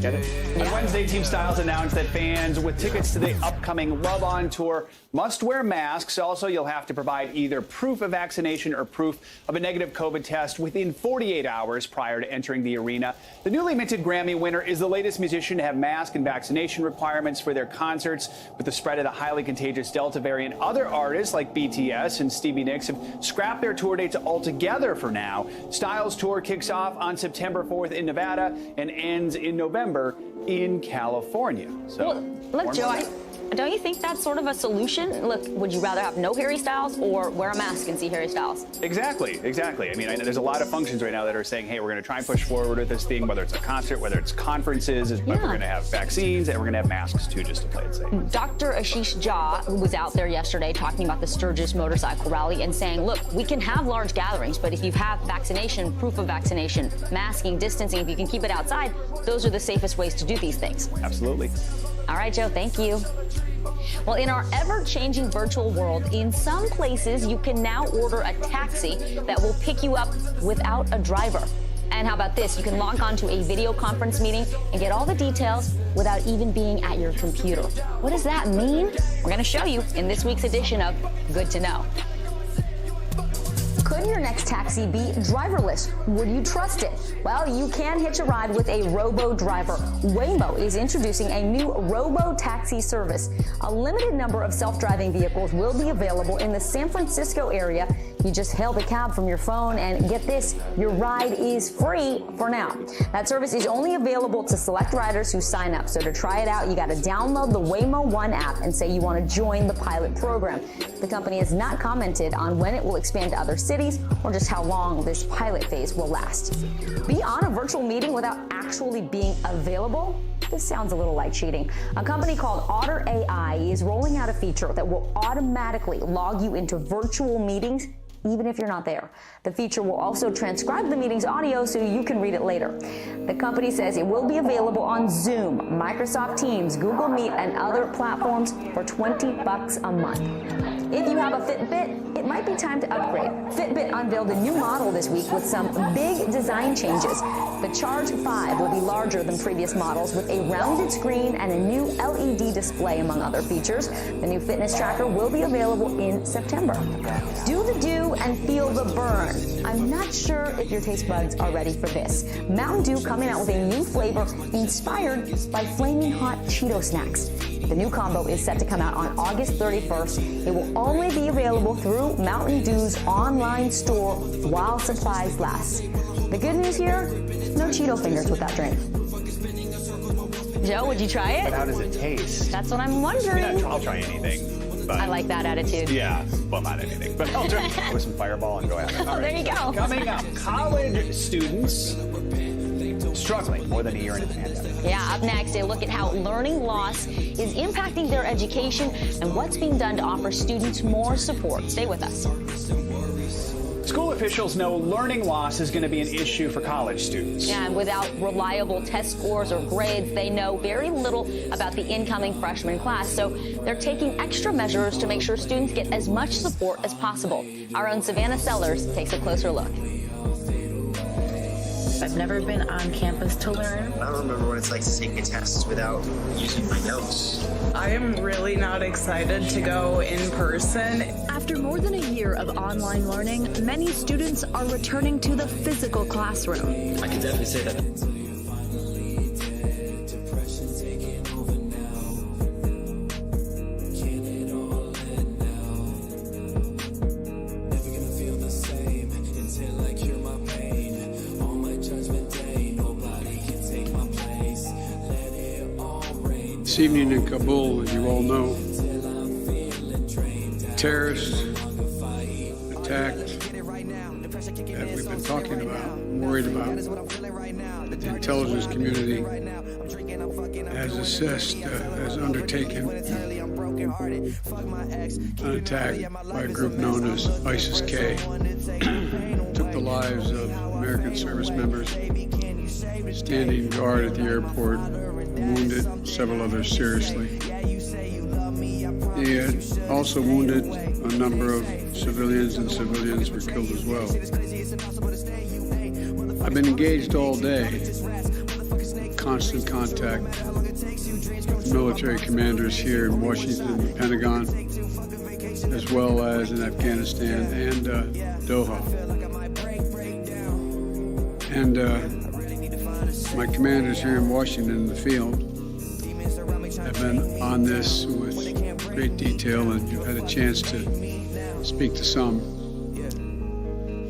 [SPEAKER 11] Get it? On Wednesday, Team Styles announced that fans with tickets to the upcoming Love On tour must wear masks. Also, you'll have to provide either proof of vaccination or proof of a negative COVID test within 48 hours prior to entering the arena. The newly minted Grammy winner is the latest musician to have mask and vaccination requirements for their concerts. With the spread of the highly contagious Delta variant, other artists like BTS and Stevie Nicks have scrapped their tour dates altogether for now. Styles' tour kicks off on September 4th in Nevada and ends in November in California. So,
[SPEAKER 12] well, look, Joe, don't you think that's sort of a solution? Look, would you rather have no Harry Styles or wear a mask and see Harry Styles?
[SPEAKER 11] Exactly. I mean, there's a lot of functions right now that are saying, hey, we're going to try and push forward with this thing, whether it's a concert, whether it's conferences, but we're going to have vaccines, and we're going to have masks, too, just to play it safe.
[SPEAKER 12] Dr. Ashish Jha, who was out there yesterday talking about the Sturgis motorcycle rally and saying, look, we can have large gatherings, but if you have vaccination, proof of vaccination, masking, distancing, if you can keep it outside, those are the safest ways to do these things.
[SPEAKER 11] Absolutely.
[SPEAKER 12] All right, Joe, thank you. Well, in our ever-changing virtual world, in some places, you can now order a taxi that will pick you up without a driver. And how about this? You can log on to a video conference meeting and get all the details without even being at your computer. What does that mean? We're going to show you in this week's edition of Good to Know. Could your next taxi be driverless? Would you trust it? Well, you can hitch a ride with a robo-driver. Waymo is introducing a new robo-taxi service. A limited number of self-driving vehicles will be available in the San Francisco area. You just hail the cab from your phone, and get this, your ride is free for now. That service is only available to select riders who sign up. So to try it out, you got to download the Waymo One app and say you want to join the pilot program. The company has not commented on when it will expand to other cities or just how long this pilot phase will last. Be on a virtual meeting without actually being available? This sounds a little like cheating. A company called Otter AI is rolling out a feature that will automatically log you into virtual meetings even if you're not there. The feature will also transcribe the meeting's audio so you can read it later. The company says it will be available on Zoom, Microsoft Teams, Google Meet, and other platforms for $20 a month. If you have a Fitbit, it might be time to upgrade. Fitbit unveiled a new model this week with some big design changes. The Charge 5 will be larger than previous models with a rounded screen and a new LED display, among other features. The new fitness tracker will be available in September. Do the do and feel the burn. I'm not sure if your taste buds are ready for this. Mountain Dew coming out with a new flavor inspired by flaming hot Cheeto snacks. The new combo is set to come out on August 31st. It will only be available through Mountain Dew's online store while supplies last. The good news here, no Cheeto fingers with that drink. Joe, would you try it?
[SPEAKER 11] But how does it taste?
[SPEAKER 12] That's what I'm wondering.
[SPEAKER 11] I'll try anything. But
[SPEAKER 12] I like that attitude.
[SPEAKER 11] Yeah, well, not anything, but I'll try with some Fireball and go at it. All right.
[SPEAKER 12] There you go.
[SPEAKER 11] Coming up, college students struggling more than a year into the pandemic.
[SPEAKER 12] Yeah, up next, a look at how learning loss is impacting their education and what's being done to offer students more support. Stay with us.
[SPEAKER 11] School officials know learning loss is going to be an issue for college students.
[SPEAKER 12] Yeah, and without reliable test scores or grades, they know very little about the incoming freshman class. So they're taking extra measures to make sure students get as much support as possible. Our own Savannah Sellers takes a closer look.
[SPEAKER 10] I've never been on campus to learn.
[SPEAKER 13] I don't remember what it's like to take a test without using my notes.
[SPEAKER 14] I am really not excited to go in person.
[SPEAKER 10] After After more than a year of online learning, many students are returning to the physical classroom.
[SPEAKER 14] I can definitely say that.
[SPEAKER 15] This evening in Kabul, as you all know, terrorists attacked that we've been talking about, worried about, that the intelligence community has assessed, has undertaken an attack by a group known as ISIS-K. Took the lives of American service members standing guard at the airport, wounded several others seriously. He had also wounded a number of civilians, and civilians were killed as well. I've been engaged all day, constant contact with military commanders here in Washington, the Pentagon, as well as in Afghanistan and Doha. And my commanders here in Washington in the field have been on this with great detail, and you've had a chance to speak to some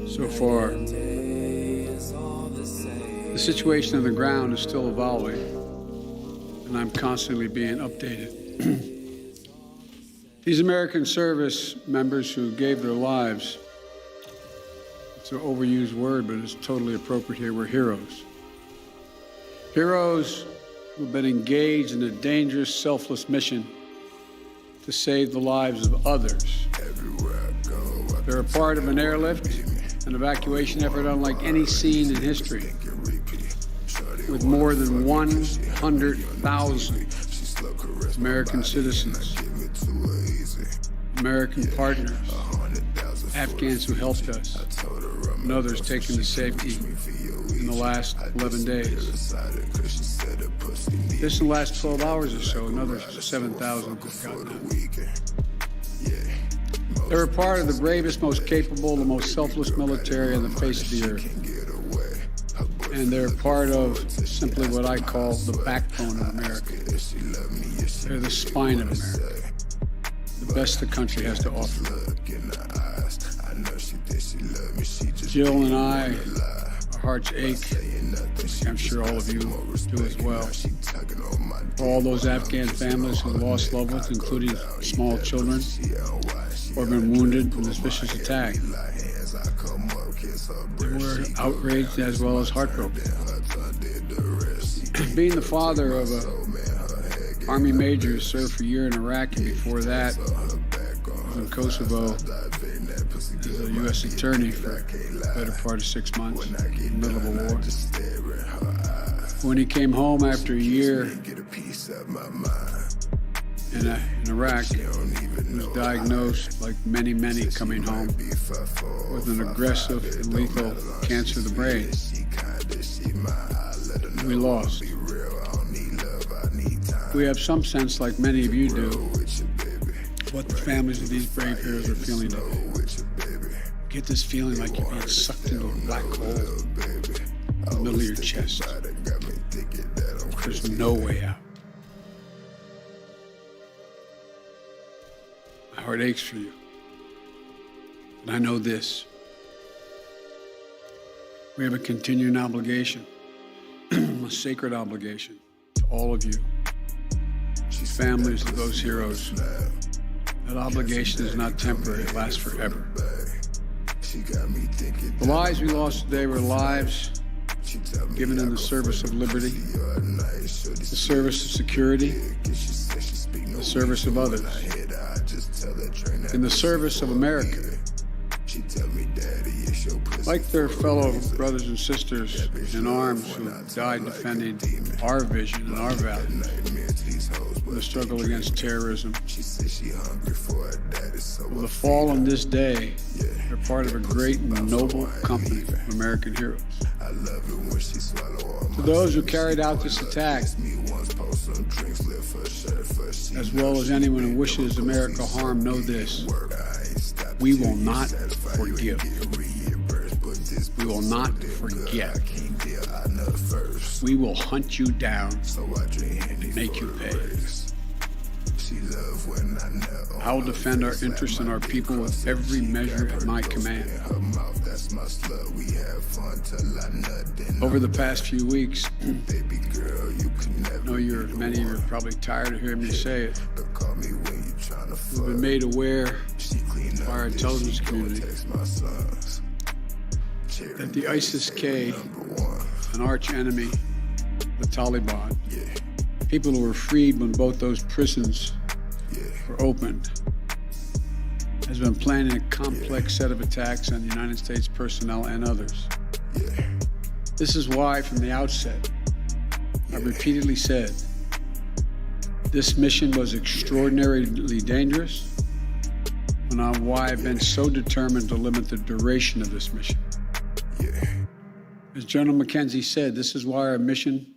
[SPEAKER 15] so far. The situation on the ground is still evolving, and I'm constantly being updated. These American service members who gave their lives, it's an overused word, but it's totally appropriate here, were heroes. Heroes who've been engaged in a dangerous, selfless mission to save the lives of others. They're a part of an airlift, an evacuation effort unlike any seen in history, with more than 100,000 American citizens, American partners, Afghans who helped us, and others taken to safety in the last 11 days. Just in the last 12 hours or so, another 7,000 have gotten out. They're a part of the bravest, most capable, the most selfless military on the face of the earth. And they're part of simply what I call the backbone of America. They're the spine of America, the best the country has to offer. Jill and I, our hearts ache. I'm sure all of you do as well. For all those Afghan families who lost loved ones, including small children, or been wounded in this vicious attack. We're outraged as well as heartbroken. Being the father of an Army major who served for a year in Iraq, and before that was in Kosovo as a U.S. attorney for the better part of 6 months in the middle of a war. When he came home after a year in Iraq, he was diagnosed, like many coming home, with an aggressive and lethal cancer of the brain. We lost. We have some sense, like many of you do, what the families of these brave heroes are feeling today. Get this feeling like you're being sucked into a black hole in the middle of your chest. There's no way out. My heart aches for you. And I know this. We have a continuing obligation, a sacred obligation to all of you, families of those heroes. That obligation is not temporary, it lasts forever. The lives we lost today were lives given in the service of liberty, the service of security, the service of others, in the service of America. Like their fellow brothers and sisters in arms who died defending our vision and our values, the struggle against terrorism. With the fall on this day, they're part of a great and noble company of American heroes. To those who carried out this attack, as well as anyone who wishes America harm, know this. We will not forgive. We will not forget. We will hunt you down and make you pay. I will defend our interests and our people with every measure at my command. Over the past few weeks, I know many of you are probably tired of hearing me say it. We've been made aware by our intelligence community that the ISIS-K, an arch enemy, the Taliban, people who were freed when both those prisons were opened, has been planning a complex set of attacks on United States personnel and others. This is why, from the outset, I've repeatedly said this mission was extraordinarily dangerous, and on why I've been so determined to limit the duration of this mission. As General McKenzie said, this is why our mission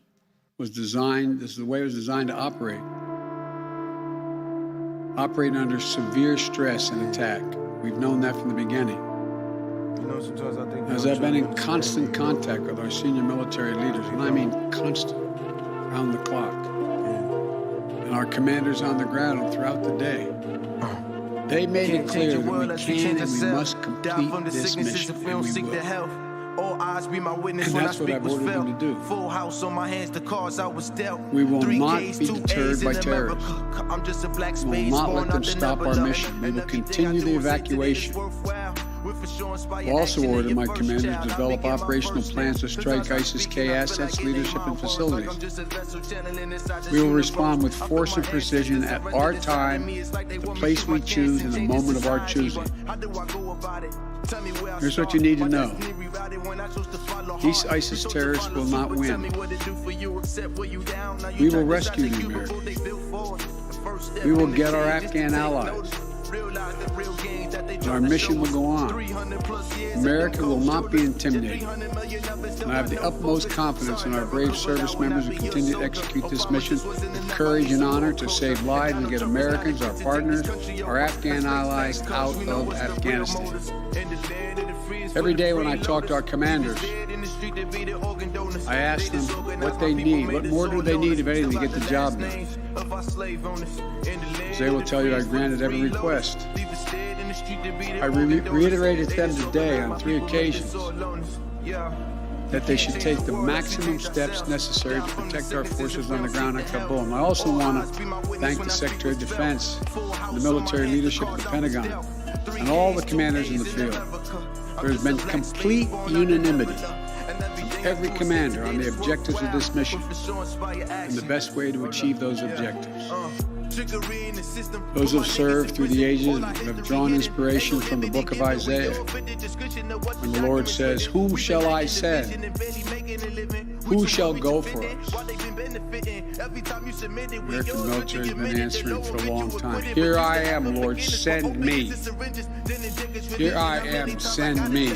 [SPEAKER 15] was designed, this is the way it was designed to operate. Operate under severe stress and attack. We've known that from the beginning. As I've been in constant contact with our senior military leaders, and I mean constant, around the clock, and our commanders on the ground and throughout the day, they made it clear that we can and we must complete this mission, and we will. And that's what I've ordered them to do. We will not be deterred by terrorists. We will not let them stop our mission. We will continue the evacuation. I've also ordered my commanders to develop operational plans to strike ISIS-K assets, leadership, and facilities. We will respond with force and precision at our time, the place we choose, and the moment of our choosing. Here's what you need to know. These ISIS terrorists will not win. We will rescue the Americans. We will get our Afghan allies. Our mission will go on. America will not be intimidated. And I have the utmost confidence in our brave service members who continue to execute this mission with courage and honor to save lives and get Americans, our partners, our Afghan allies out of Afghanistan. Every day when I talk to our commanders, I ask them what they need. What more do they need, if anything, to get the job done? As they will tell you, I granted every request. I reiterated to them today on 3 occasions that they should take the maximum steps necessary to protect our forces on the ground in Kabul. And I also want to thank the Secretary of Defense, and the military leadership of the Pentagon, and all the commanders in the field. There has been complete unanimity from every commander on the objectives of this mission and the best way to achieve those objectives. Those who have served through the ages have drawn inspiration from the book of Isaiah, when the Lord says, "Whom shall I send? Who shall go for us?" The American military has been answering for a long time. "Here I am, Lord, send me. Here I am, send me."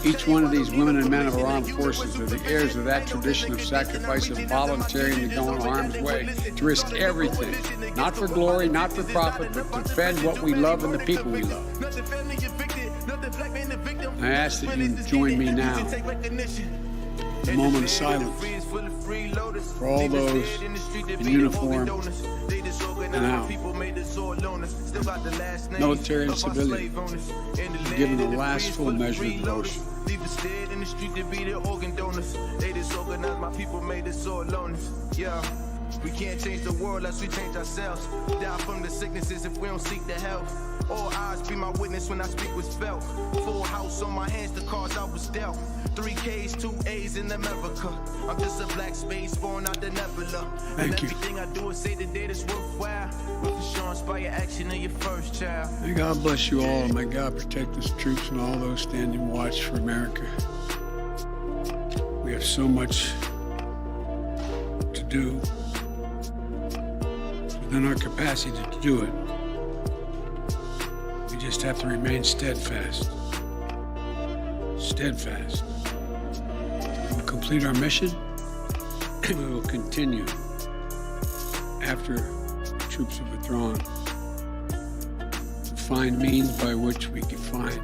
[SPEAKER 15] Each one of these women and men of our armed forces are the heirs of that tradition of sacrifice, of volunteering to go in harm's way, to risk everything, not for glory, not for profit, but to defend what we love and the people we love. I ask that you join me now, a moment of silence for all those in uniform and out, military and civilian, given the last full measure of devotion.
[SPEAKER 14] We can't change the world unless we change ourselves. Die from the sicknesses if we don't seek the help. All eyes be my witness when I speak was felt. Full house on my hands, the cards I was dealt. 3 Ks, 2 A's in America. I'm just a black space born out the nebula.
[SPEAKER 15] Thank you.
[SPEAKER 14] Everything I do is say the data's worthwhile. With assurance by your action of your first child.
[SPEAKER 15] May God bless you all, and may God protect His troops and all those standing watch for America. We have so much to do within our capacity to do it. We just have to remain steadfast. Steadfast. We'll complete our mission, and we will continue after the troops have withdrawn. find means by which we can find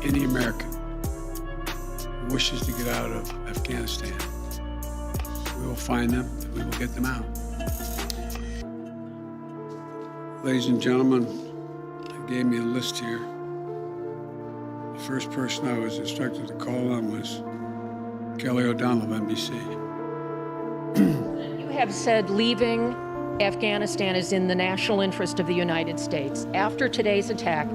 [SPEAKER 15] any American who wishes to get out of Afghanistan. We will find them and we will get them out. Ladies and gentlemen, they gave me a list here. The first person I was instructed to call on was Kelly O'Donnell of NBC.
[SPEAKER 16] You have said leaving Afghanistan is in the national interest of the United States. After today's attack,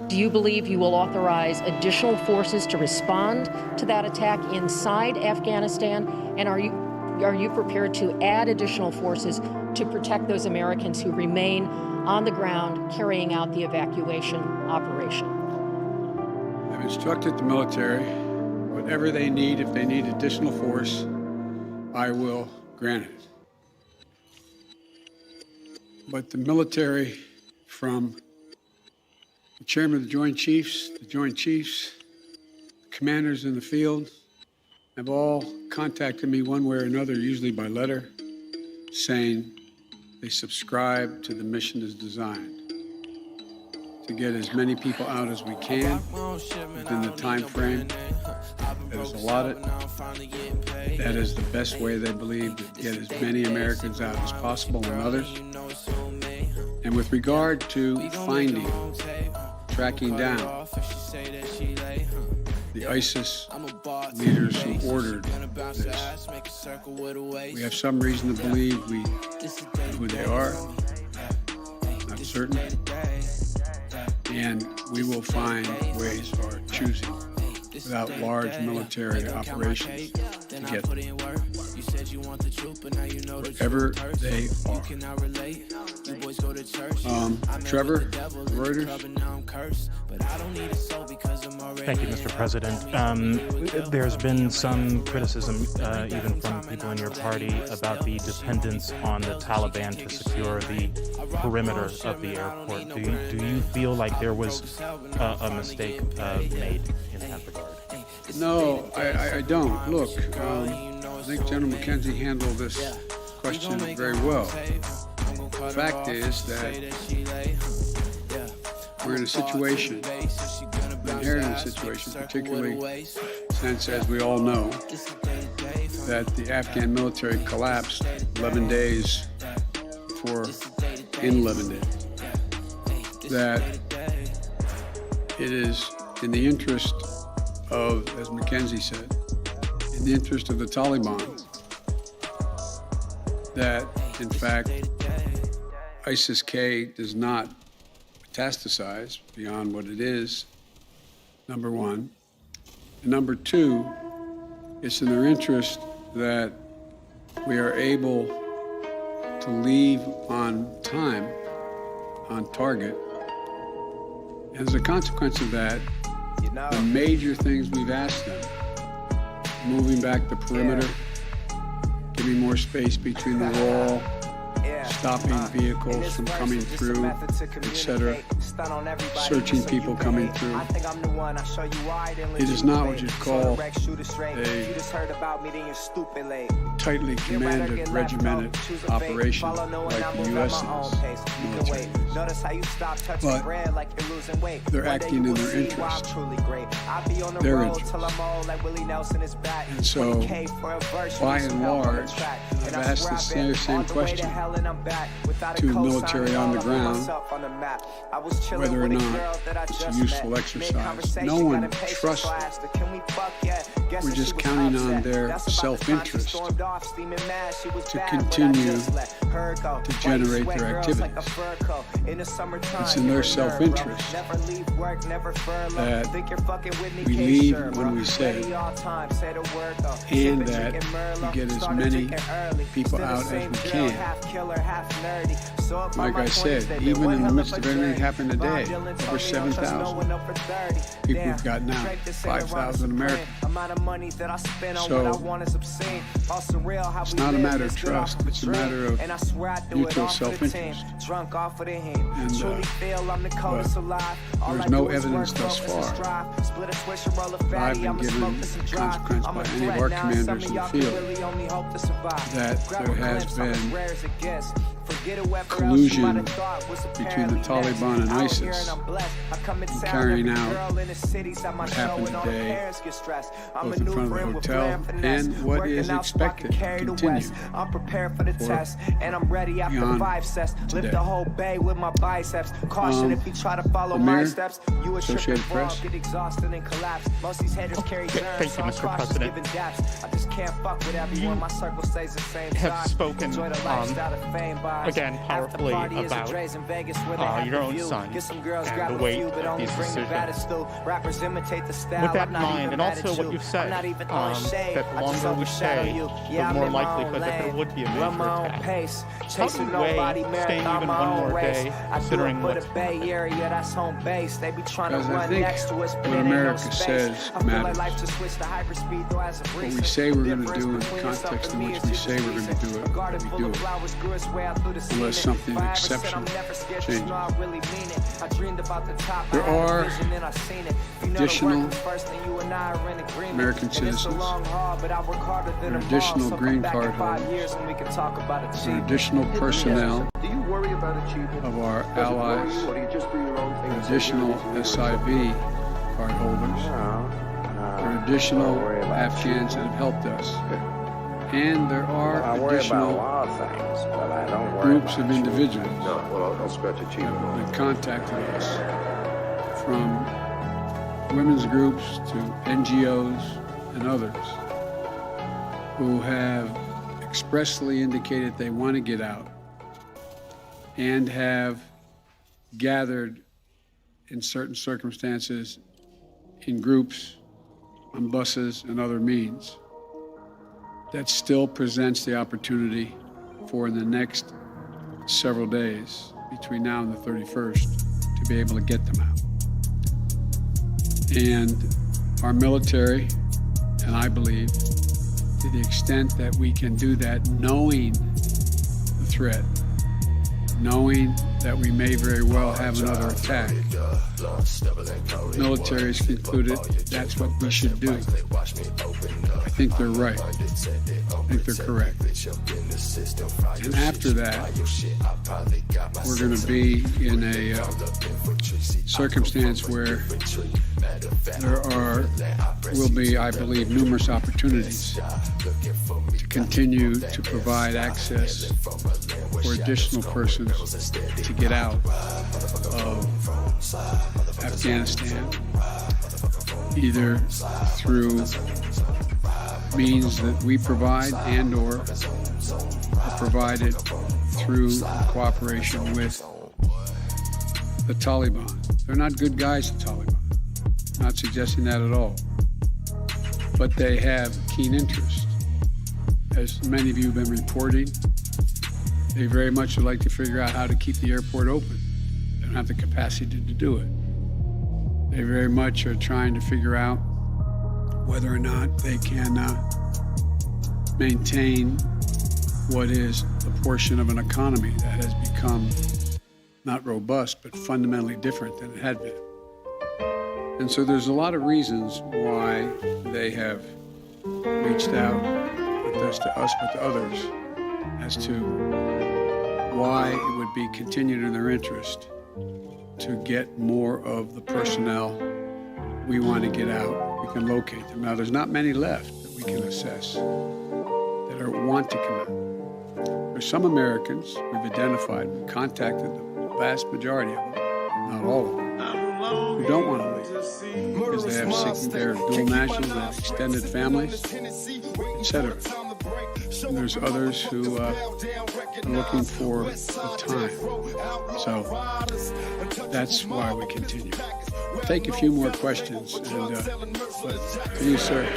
[SPEAKER 16] do you believe you will authorize additional forces to respond to that attack inside Afghanistan? And are you prepared to add additional forces to protect those Americans who remain on the ground carrying out the evacuation operation?
[SPEAKER 15] I've instructed the military, whatever they need, if they need additional force, I will grant it. But the military, from the chairman of the Joint Chiefs, commanders in the field, have all contacted me one way or another, usually by letter, saying they subscribe to the mission as designed to get as many people out as we can within the time frame that is allotted. That is the best way they believe to get as many Americans out as possible and others. And with regard to finding, tracking down the ISIS leaders who ordered this, we have some reason to believe we know who they are, not certain, and we will find ways or choosing without large military operations to get them wherever they are. Trevor, Reuters.
[SPEAKER 17] Thank you, Mr. President. There's been some criticism, even from people in your party, about the dependence on the Taliban to secure the perimeter of the airport. Do you feel like there was a mistake made in that regard?
[SPEAKER 15] No, I don't. Look, I think General McKenzie handled this question very well. The fact is that we're in a situation, an inherited situation, particularly since, as we all know, that the Afghan military collapsed 11 days before, in 11 days, that it is in the interest of, as McKenzie said, in the interest of the Taliban, that, in fact, ISIS-K does not metastasize beyond what it is, number one. And number two, it's in their interest that we are able to leave on time, on target. And as a consequence of that, the major things we've asked them, moving back the perimeter, giving more space between the wall, stopping vehicles from coming through, etc., searching people coming through. It is not what you'd call a tightly commanded, regimented operation like the U.S. military is. But they're acting in their interest. Their interest. And so, by and large, I've asked the same question to the military on the ground, whether or not it's a useful exercise. No one trusts them. We're just counting on their self-interest to continue to generate their activities. It's in their self-interest that we leave when we say, and that we get as many people out as we can. Like I said, even in the midst of everything that happened today, over 7,000 people have gotten out, 5,000 Americans. So it's not a matter of trust, it's a matter of mutual self-interest. And there's no evidence thus far that I've been given consequence by any of our commanders in the field that there has been collusion between the Taliban and ISIS in carrying out what happened today, both in front of the hotel and what is expected to continue
[SPEAKER 8] I'm prepared for the test, and I'm ready after 5 sets. Lift the whole bay with my biceps. Caution if you try to follow my steps. You a trip and fall, get exhausted and collapse. Most these haters carry germs.
[SPEAKER 18] Thank you, Mr. President.
[SPEAKER 8] I just can't fuck with everyone. My circle stays the same.
[SPEAKER 18] Have spoken again powerfully about your own son and the weight of these decisions. With that in mind, and also what you said, that the longer we stay, the more likelihood that there would be a major attack. How do you weigh staying even one more day, considering what's
[SPEAKER 15] Because I think what America says matters. What we say we're going to do in the context in which we say we're going to do it, we do it. Unless something exceptional changes. There are additional American citizens, there are additional green card holders, there are additional personnel of our allies, additional SIV card holders, there are additional Afghans that have helped us, and there are additional groups of individuals that have contacted us, from women's groups to NGOs and others, who have expressly indicated they want to get out and have gathered in certain circumstances in groups, on buses and other means. That still presents the opportunity for in the next several days between now and the 31st to be able to get them out. And our military, and I believe, to the extent that we can do that, knowing the threat, knowing that we may very well have another attack, the military has concluded that's what we should do. I think they're right. I think they're correct. And after that, we're going to be in a circumstance where will be, I believe, numerous opportunities to continue to provide access for additional persons to get out of Afghanistan, either through means that we provide and or provided through cooperation with the Taliban. They're not good guys, the Taliban. I'm not suggesting that at all. But they have keen interest. As many of you have been reporting, they very much would like to figure out how to keep the airport open. They don't have the capacity to do it. They very much are trying to figure out whether or not they can maintain what is a portion of an economy that has become not robust, but fundamentally different than it had been. And so there's a lot of reasons why they have reached out, not just to us, but to others, as to why it would be continued in their interest to get more of the personnel we want to get out. We can locate them. Now, there's not many left that we can assess that want to come out. There's some Americans we've identified, we've contacted the vast majority of them, not all of them, who don't want to leave because they have they're dual nationals, they have extended families, etc. And there's others who are looking for the time. So that's why we continue. We'll take a few more questions. And to you, sir.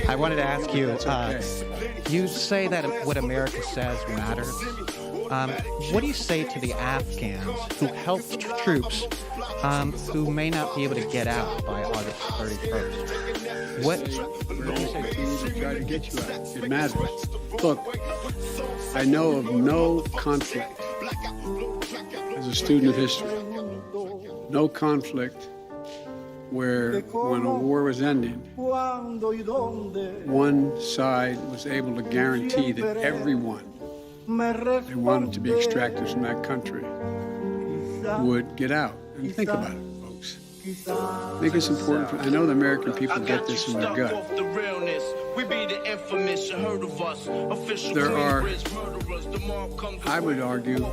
[SPEAKER 19] I wanted to ask you, you say that what America says matters. What do you say to the Afghans who helped troops who may not be able to get out by August 31st? What do you say to those who try to get you out?
[SPEAKER 15] It matters. Look, I know of no conflict as a student of history, no conflict where when a war was ending, one side was able to guarantee that everyone they wanted to be extracted from that country would get out. And think about it, folks. I think it's important. I know the American people get this in their gut. There are, I would argue,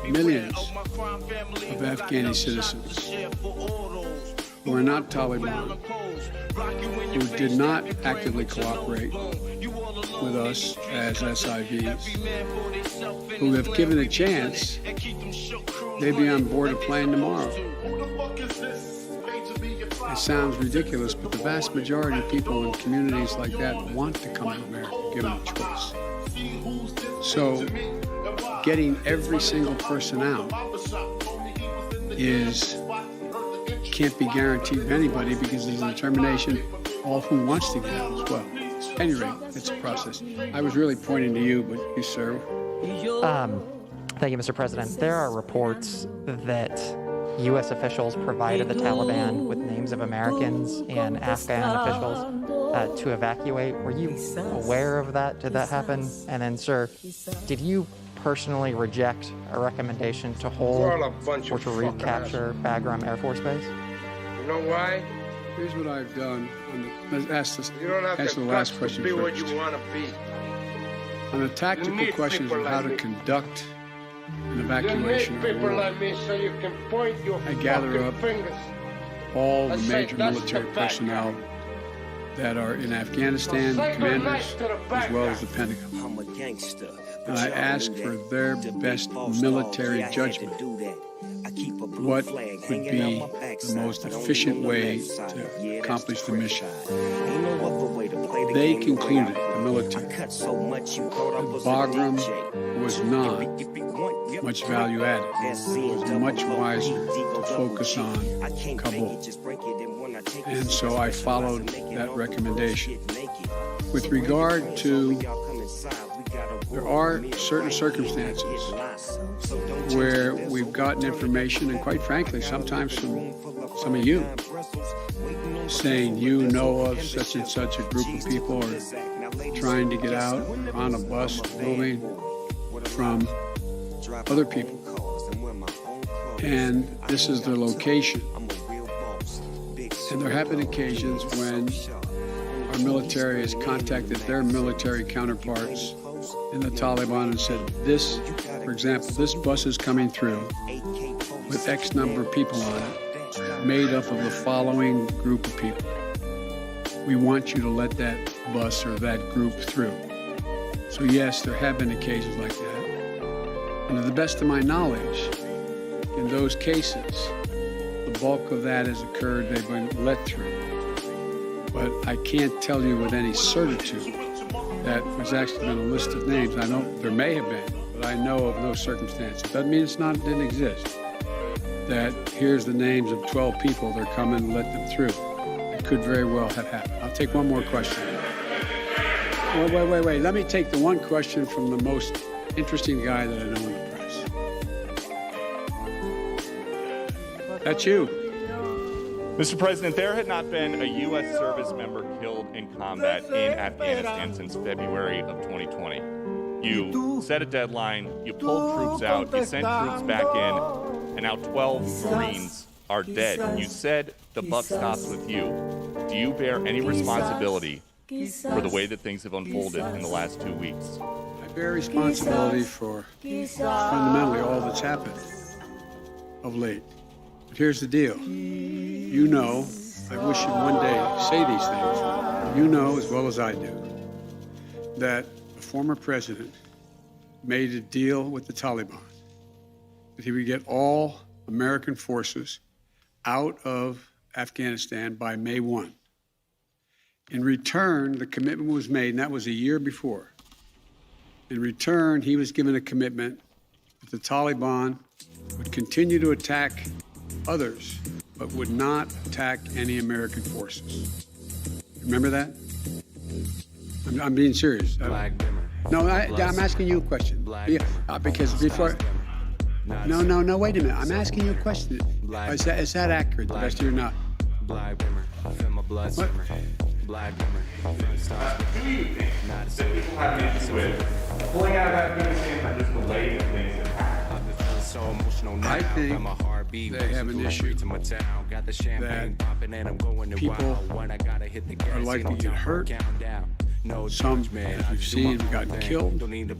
[SPEAKER 15] millions of Afghani citizens who are not Taliban, who did not actively cooperate with us as SIVs, who have given a chance, they'd be on board a plane tomorrow. It sounds ridiculous, but the vast majority of people in communities like that want to come to America, given a choice. So getting every single person out can't be guaranteed to anybody because there's a determination of who wants to get out as well. At any rate, it's a process. I was really pointing to you, but you, sir.
[SPEAKER 1] Thank you, Mr. President. There are reports that U.S. officials provided the Taliban with names of Americans and Afghan officials to evacuate. Were you aware of that? Did that happen? And then, sir, did you personally reject a recommendation to hold or to recapture Bagram Air Force Base?
[SPEAKER 3] You know why?
[SPEAKER 15] Here's what I've done. Let's ask this.
[SPEAKER 3] You don't have
[SPEAKER 15] answer
[SPEAKER 3] to
[SPEAKER 15] the last question
[SPEAKER 3] be
[SPEAKER 15] first.
[SPEAKER 3] what you want to be.
[SPEAKER 15] On the tactical questions of how to conduct an evacuation,
[SPEAKER 3] You need people like me so you can point your
[SPEAKER 15] I gather up
[SPEAKER 3] fingers.
[SPEAKER 15] all the
[SPEAKER 3] I say,
[SPEAKER 15] major
[SPEAKER 3] that's
[SPEAKER 15] military
[SPEAKER 3] the bad
[SPEAKER 15] personnel that are in Afghanistan,
[SPEAKER 3] Say
[SPEAKER 15] commanders,
[SPEAKER 3] goodnight to the
[SPEAKER 15] as well as the Pentagon. And I ask for their best military judgment. What would be the most efficient way to accomplish the mission? They concluded, the military, that Bagram was not much value added. It was much wiser to focus on Kabul. And so I followed that recommendation. With regard to, there are certain circumstances where we've gotten information, and quite frankly, sometimes from some of you, saying you know of such and such a group of people are trying to get out on a bus moving from other people. And this is the location. And there have been occasions when our military has contacted their military counterparts in the Taliban and said, this, for example, this bus is coming through with X number of people on it, made up of the following group of people. We want you to let that bus or that group through. So yes, there have been occasions like that. And to the best of my knowledge, in those cases, the bulk of that has occurred, they've been let through. But I can't tell you with any certitude that there's actually been a list of names. I know there may have been, but I know of no circumstance. It doesn't mean it didn't exist. That here's the names of 12 people, they're coming, let them through. It could very well have happened. I'll take one more question. Wait. Let me take the one question from the most interesting guy that I know in the press. That's you.
[SPEAKER 20] Mr. President, there had not been a U.S. service member killed in combat in Afghanistan since February of 2020. You set a deadline, you pulled troops out, you sent troops back in, and now 12 Marines are dead. You said the buck stops with you. Do you bear any responsibility for the way that things have unfolded in the last 2 weeks?
[SPEAKER 15] I bear responsibility for fundamentally all that's happened of late. But here's the deal. You know, I wish you'd one day say these things. You know as well as I do that the former president made a deal with the Taliban that he would get all American forces out of Afghanistan by May 1. In return, the commitment was made, and that was a year before. In return, he was given a commitment that the Taliban would continue to attack others, but would not attack any American forces. Remember that? I'm being serious. No, I'm asking you a question. Because before... No, wait a minute. I'm asking you a question. Is that accurate, the best of your knowledge?
[SPEAKER 8] Black bimmer, feel my blood simmer. Black bimmer,
[SPEAKER 20] Do you think that people have an issue with pulling out of Afghanistan for just delaying things that happen?
[SPEAKER 15] I think they have an issue that people are likely to get hurt. Some, as we've seen, have gotten killed, and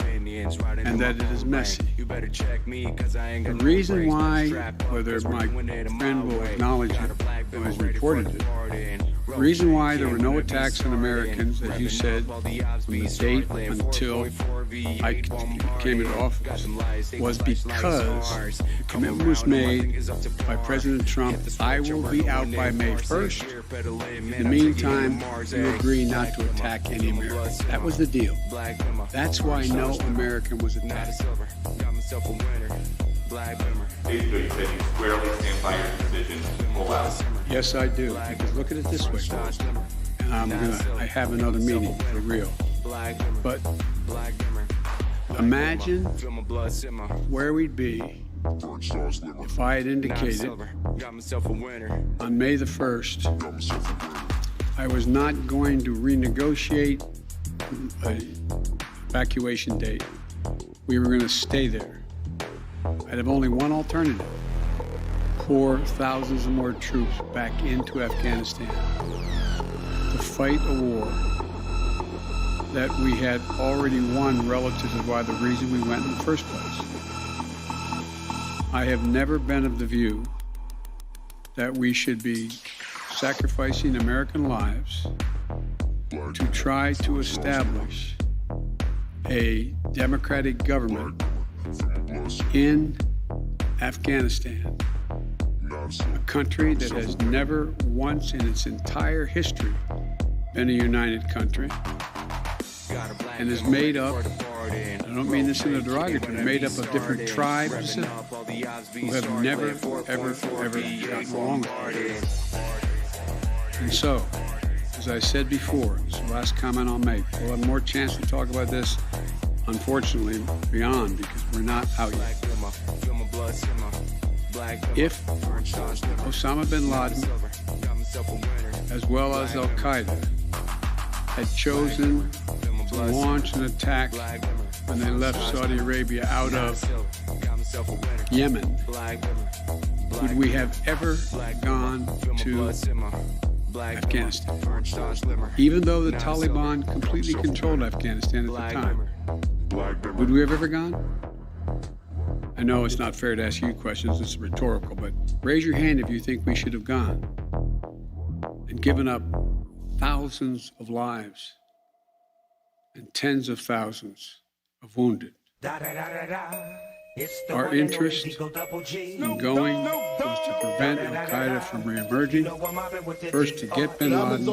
[SPEAKER 15] that it is messy. The reason why, whether my friend will acknowledge it or has reported it, the reason why there were no attacks on Americans, as you said, from the date until I came into office, was because the commitment was made by President Trump, I will be out by May 1st. In the meantime, you agree not to attack any Americans. That was the deal. That's why no American was attacked.
[SPEAKER 20] Basically, you said you squarely stand by your decision to pull out.
[SPEAKER 15] Yes, I do. Because look at it this way, and I have another meeting for real. But imagine where we'd be if I had indicated on May the 1st I was not going to renegotiate an evacuation date. We were going to stay there. I'd have only one alternative: pour thousands of more troops back into Afghanistan to fight a war that we had already won relative to why the reason we went in the first place. I have never been of the view that we should be sacrificing American lives to try to establish a democratic government in Afghanistan, a country that has never once in its entire history been a united country and is made up, I don't mean this in a derogatory, made up of different tribes who have never, ever gotten along. And so, as I said before, this is the last comment I'll make. We'll have more chance to talk about this, unfortunately, beyond, because we're not out yet. If Osama bin Laden, as well as Al-Qaeda, had chosen to launch an attack when they left Saudi Arabia out of Yemen, would we have ever gone to Afghanistan? Even though the Taliban completely controlled Afghanistan at the time, would we have ever gone? I know it's not fair to ask you questions, it's rhetorical, but raise your hand if you think we should have gone and given up thousands of lives and tens of thousands of wounded. Our interest in going was to prevent Al-Qaeda from re-emerging, first to get bin Laden,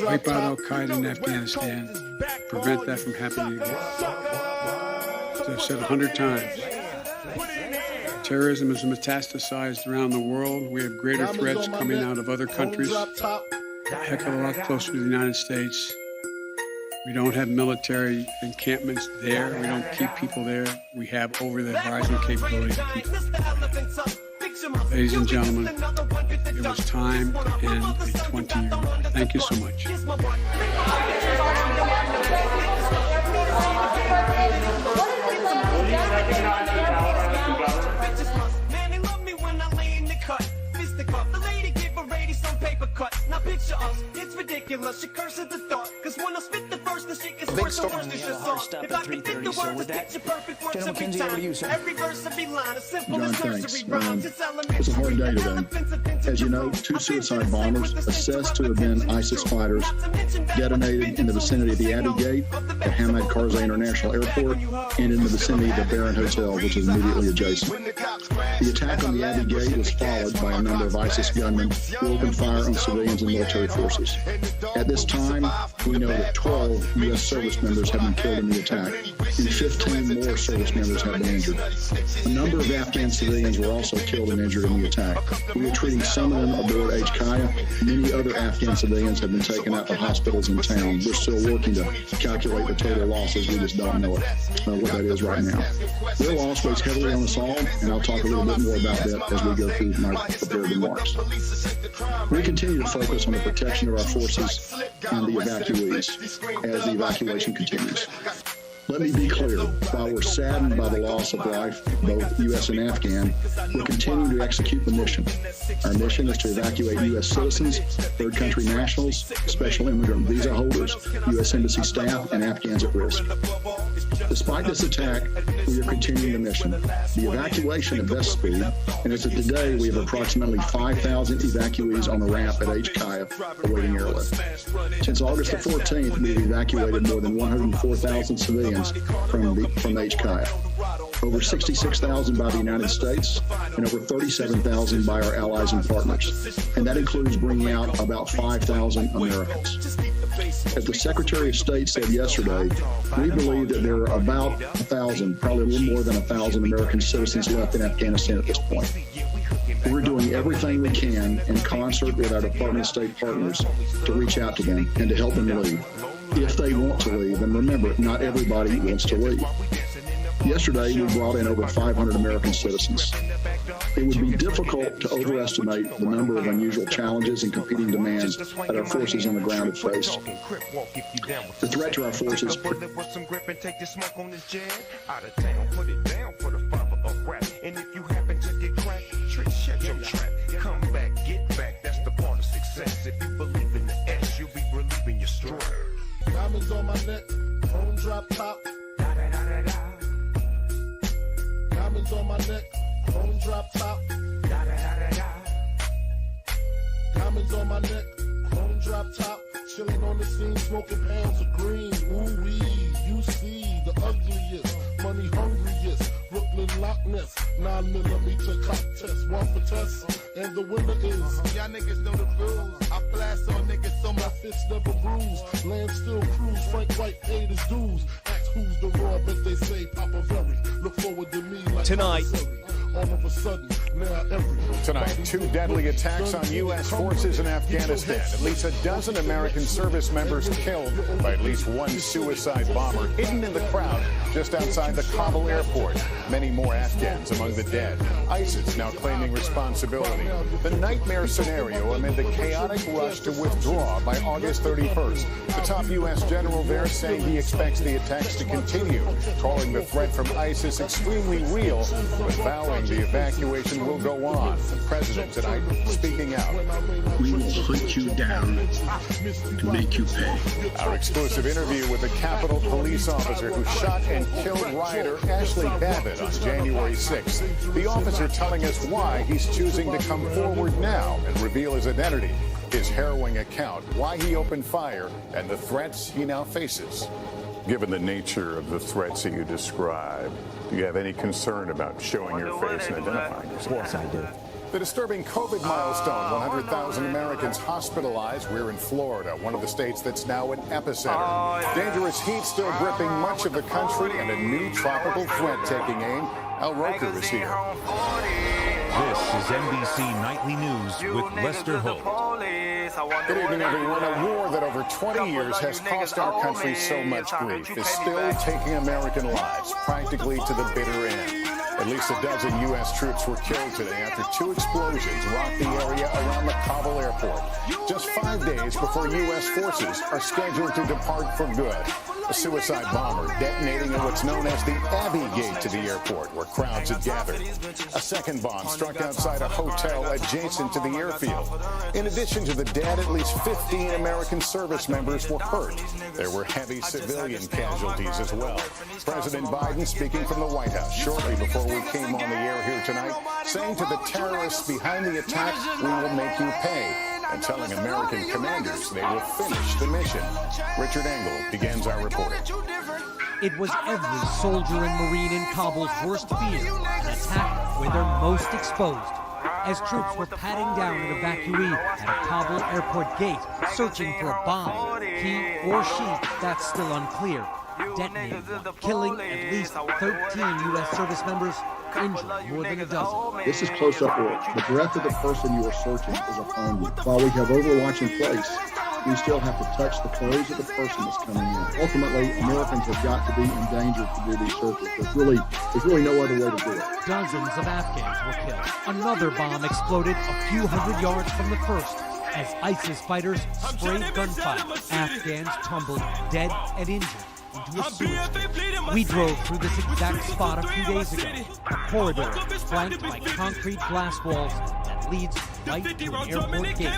[SPEAKER 15] wipe out Al-Qaeda in Afghanistan, prevent that from happening again. As I've said 100 times, terrorism is metastasized around the world. We have greater threats coming out of other countries, a heck of a lot closer to the United States. We don't have military encampments there. We don't keep people there. We have over the horizon capability to keep people there. Ladies and gentlemen, it was time to end a 20-year war. Thank you so much.
[SPEAKER 8] Now picture us, it's ridiculous. She curses the thought, cause when I spit the verse, the shit gets worse and worse. This is off. If I could fit the words, it's picture perfect words every time. Every verse, every line, as simple as nursery rhymes. It's
[SPEAKER 2] a hard day today. As you know, 2 suicide bombers assessed to have been ISIS fighters detonated in the vicinity of the Abbey Gate at Hamad Karzai International Airport and in the vicinity of the Baron Hotel, which is immediately adjacent. The attack on the Abbey Gate was followed by a number of ISIS gunmen who opened fire on civilians and military forces. At this time, we know that 12 U.S. service service members have been killed in the attack, and 15 more service members have been injured. A number of Afghan civilians were also killed and injured in the attack. We are treating some of them aboard xZuika. Many other Afghan civilians have been taken out to hospitals in town. We're still working to calculate the total losses. We just don't know what that is right now. Their loss weighs heavily on us all, and I'll talk a little bit more about that as we go through my prepared remarks. We continue to focus on the protection of our forces and the evacuees as the evacuation continues. Let me be clear, while we're saddened by the loss of life, both U.S. and Afghan, we're continuing to execute the mission. Our mission is to evacuate U.S. citizens, third country nationals, special immigrant visa holders, U.S. Embassy staff, and Afghans at risk. Despite this attack, we are continuing the mission. The evacuation at best speed, and as of today, we have approximately 5,000 evacuees on the ramp at xZuika awaiting airlift. Since August the 14th, we've evacuated more than 104,000 civilians from xZuika. Over 66,000 by the United States and over 37,000 by our allies and partners. And that includes bringing out about 5,000 Americans. As the Secretary of State said yesterday, we believe that there are about 1,000, probably a little more than 1,000 American citizens left in Afghanistan at this point. We're doing everything we can in concert with our Department of State partners to reach out to them and to help them leave, if they want to leave. And remember, not everybody wants to leave. Yesterday, we brought in over 500 American citizens. It would be difficult to overestimate the number of unusual challenges and competing demands that our forces on the ground have faced. The threat to our forces.
[SPEAKER 14] And if you happen to get cracked, trick, shut your trap. Come back, get back, that's the part of success. If you believe in the S, you'll be relieving your stress. Diamonds on my neck, home drop top. Diamonds on my neck, home drop top. Diamonds on my neck, home drop top. Chilling on the scene, smoking pounds of green. Ooh wee, you see the ugliest, money hungriest. Brooklyn Loch Ness, 9mm cock test, one for test, and the winner is. Y'all niggas know the rules. I blast on niggas so my fists never bruise. Land still cruise, Frank White paid his dues. Ask who's the raw, but they say Papa Very. Look forward to me like
[SPEAKER 5] tonight.
[SPEAKER 14] All of a sudden, now
[SPEAKER 5] Tonight, 2 deadly attacks on U.S. forces in Afghanistan. At least a dozen American service members killed by at least one suicide bomber hidden in the crowd just outside the Kabul airport. Many more Afghans among the dead. ISIS now claiming responsibility. The nightmare scenario amid the chaotic rush to withdraw by August 31st. The top U.S. general there saying he expects the attacks to continue, calling the threat from ISIS extremely real, but vowing the evacuation will go on. The president tonight speaking out.
[SPEAKER 15] We will hunt you down and make you pay.
[SPEAKER 5] Our exclusive interview with the Capitol police officer who shot and killed rioter Ashley Babbitt on January 6th. The officer telling us why he's choosing to come forward now and reveal his identity, his harrowing account, why he opened fire, and the threats he now faces. Given the nature of the threats that you describe, do you have any concern about showing your face and identifying yourself? Of course I do. The disturbing COVID milestone, 100,000 Americans hospitalized. We're in Florida, one of the states that's now an epicenter. Dangerous heat still gripping much of the country and a new tropical threat taking aim. Al Roker is here.
[SPEAKER 6] This is NBC Nightly News with Lester Holt.
[SPEAKER 5] Good evening, everyone. A war that over 20 years has cost our country so much grief is still taking American lives practically to the bitter end. At least a dozen U.S. troops were killed today after 2 explosions rocked the area around the Kabul airport. Just 5 days before U.S. forces are scheduled to depart for good. A suicide bomber detonating at what's known as the Abbey Gate to the airport, where crowds had gathered. A second bomb struck outside a hotel adjacent to the airfield. In addition to the dead, at least 15 American service members were hurt. There were heavy civilian casualties as well. President Biden speaking from the White House shortly before we came on the air here tonight, saying to the terrorists behind the attack, "We will make you pay," and telling American commanders they will finish the mission. Richard Engel begins our reporting.
[SPEAKER 21] It was every soldier and Marine in Kabul's worst fear, an attack where they're most exposed.
[SPEAKER 4] as troops were patting down an evacuee at a Kabul airport gate, searching for a bomb. He or she, that's still unclear, detonated one, killing at least 13 U.S. service members, injuring more than a dozen.
[SPEAKER 2] This is close-up work. The breath of the person you are searching is upon you. While we have Overwatch in place, we still have to touch the clothes of the person that's coming in. Ultimately, Americans have got to be endangered to do these searches. There's really no other way to do it.
[SPEAKER 4] Dozens of Afghans were killed. Another bomb exploded a few hundred yards from the first as ISIS fighters sprayed gunfire. Afghans tumbled dead and injured into a sewage ditch. We drove through this exact spot a few days ago, a corridor flanked by concrete glass walls that leads right to an airport gate.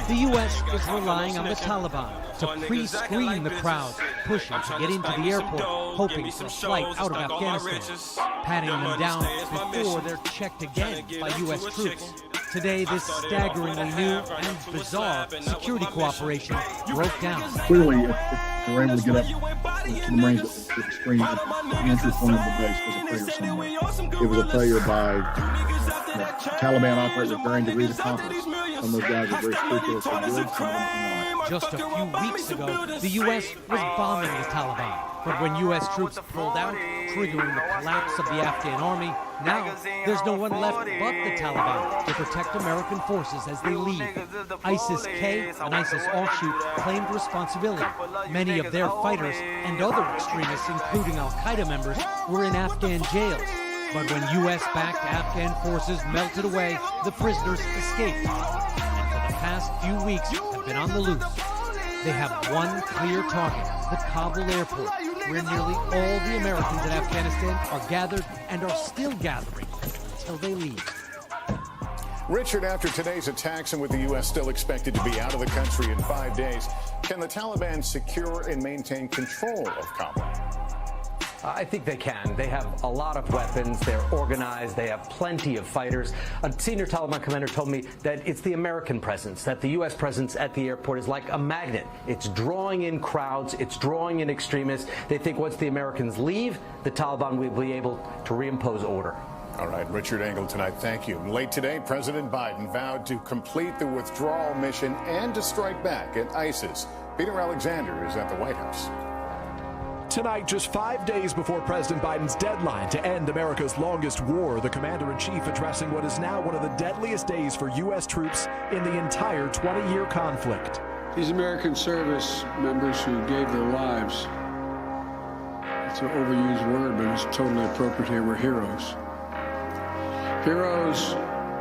[SPEAKER 4] The U.S. is relying on the Taliban to pre-screen the crowds pushing to get into the airport, hoping for a flight out of Afghanistan, patting them down before they're checked again by U.S. troops. Today, this staggeringly new and bizarre security cooperation broke down.
[SPEAKER 2] Clearly, if they were able to get up to the Marines with the screen at the entry point of the base was a failure somewhere. It was a failure by the Taliban operators with varying degrees of confidence. Some of those guys are very scrupulous and good, some of them are not.
[SPEAKER 4] Just a few weeks ago, the U.S. was bombing the Taliban. But when U.S. troops pulled out, triggering the collapse of the Afghan army, now there's no one left but the Taliban to protect American forces as they leave. ISIS-K, an ISIS offshoot, claimed responsibility. Many of their fighters and other extremists, including al-Qaeda members, were in Afghan jails. But when U.S.-backed Afghan forces melted away, the prisoners escaped. And for the past few weeks have been on the loose. They have one clear target, the Kabul airport, where nearly all the Americans in Afghanistan are gathered and are still gathering until they leave.
[SPEAKER 5] Richard, after today's attacks and with the U.S. still expected to be out of the country in 5 days, can the Taliban secure and maintain control of Kabul?
[SPEAKER 7] I think they can. They have a lot of weapons. They're organized. They have plenty of fighters. A senior Taliban commander told me that it's the American presence, that the U.S. presence at the airport is like a magnet. It's drawing in crowds. It's drawing in extremists. They think once the Americans leave, the Taliban will be able to reimpose order.
[SPEAKER 5] All right, Richard Engel tonight, thank you. Late today, President Biden vowed to complete the withdrawal mission and to strike back at ISIS. Peter Alexander is at the White House.
[SPEAKER 23] Tonight, just 5 days before President Biden's deadline to end America's longest war, the commander-in-chief addressing what is now one of the deadliest days for U.S. troops in the entire 20-year conflict.
[SPEAKER 15] These American service members who gave their lives, it's an overused word, but it's totally appropriate here, were heroes. Heroes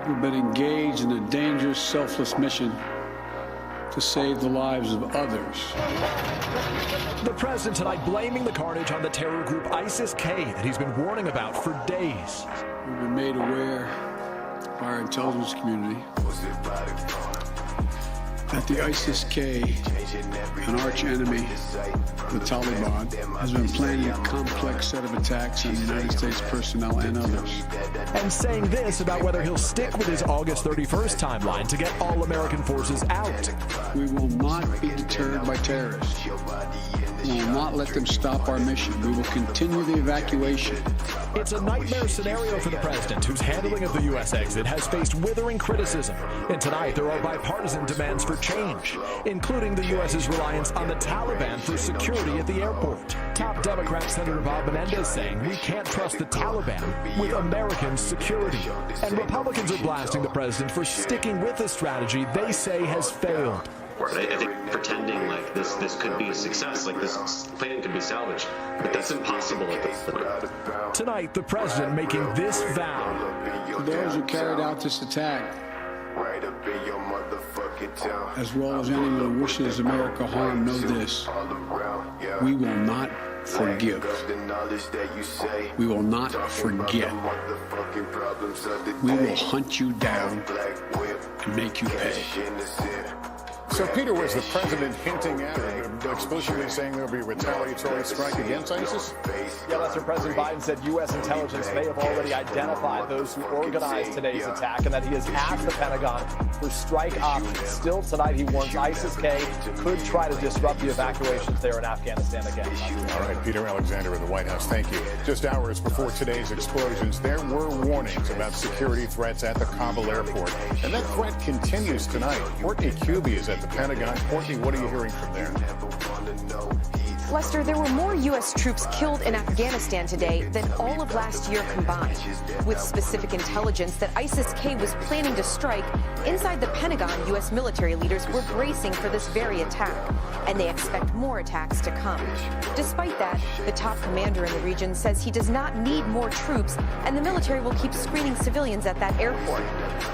[SPEAKER 15] who've been engaged in a dangerous, selfless mission to save the lives of others.
[SPEAKER 23] The president tonight blaming the carnage on the terror group ISIS-K that he's been warning about for days.
[SPEAKER 15] We've been made aware by our intelligence community that the ISIS-K, an arch enemy, the Taliban, has been planning a complex set of attacks on United States personnel and others.
[SPEAKER 23] And saying this about whether he'll stick with his August 31st timeline to get all American forces out.
[SPEAKER 15] We will not be deterred by terrorists. We will not let them stop our mission. We will continue the evacuation.
[SPEAKER 23] It's a nightmare scenario for the president, whose handling of the U.S. exit has faced withering criticism. And tonight, there are bipartisan demands for change, including the U.S.'s reliance on the Taliban for security at the airport. Top Democrat Senator Bob Menendez saying we can't trust the Taliban with American security. And Republicans are blasting the president for sticking with a strategy they say has failed.
[SPEAKER 24] I think pretending like this could be a success, like this plan could be salvaged, but that's impossible at this point.
[SPEAKER 23] Tonight, the president making this vow.
[SPEAKER 15] Those who carried out this attack, as well as anyone who wishes America harm, know this: we will not forgive. We will not forget. We will hunt you down and make you pay.
[SPEAKER 5] So, Peter, was the president hinting at or explicitly saying there will be a retaliatory strike against ISIS?
[SPEAKER 9] Yeah, Lester, President Biden said U.S. intelligence may have already identified those who organized today's attack and that he has asked the Pentagon for strike options. Still tonight, he warns ISIS-K could try to disrupt the evacuations there in Afghanistan again.
[SPEAKER 5] All right, Peter Alexander in the White House, thank you. Just hours before today's explosions, there were warnings about security threats at the Kabul airport. And that threat continues tonight. Courtney Kuby is at the Pentagon. Courtney, what are you hearing from there?
[SPEAKER 11] Lester, there were more U.S. troops killed in Afghanistan today than all of last year combined. With specific intelligence that ISIS-K was planning to strike, inside the Pentagon, U.S. military leaders were bracing for this very attack, and they expect more attacks to come. Despite that, the top commander in the region says he does not need more troops, and the military will keep screening civilians at that airport.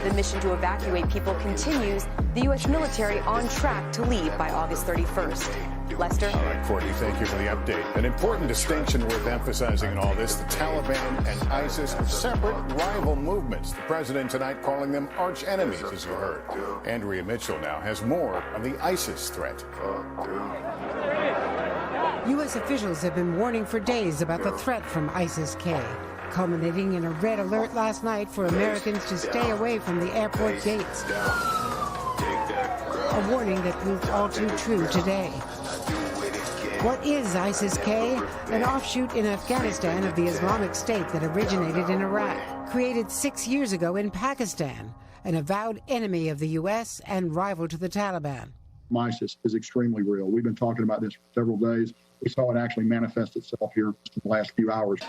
[SPEAKER 11] The mission to evacuate people continues, the U.S. military on track to leave by August 31st. Lester?
[SPEAKER 5] All right, Courtney, thank you for the update. An important distinction worth emphasizing in all this, the Taliban and ISIS are separate rival movements. The president tonight calling them arch enemies, as you heard. Andrea Mitchell now has more on the ISIS threat.
[SPEAKER 12] U.S. officials have been warning for days about the threat from ISIS-K, culminating in a red alert last night for Americans to stay away from the airport gates. A warning that proved all too true today. What is ISIS-K? An offshoot in Afghanistan of the Islamic State that originated in Iraq, created 6 years ago in Pakistan, an avowed enemy of the U.S. and rival to the Taliban.
[SPEAKER 2] ISIS is extremely real. We've been talking about this for several days. We saw it actually manifest itself here in the last few hours.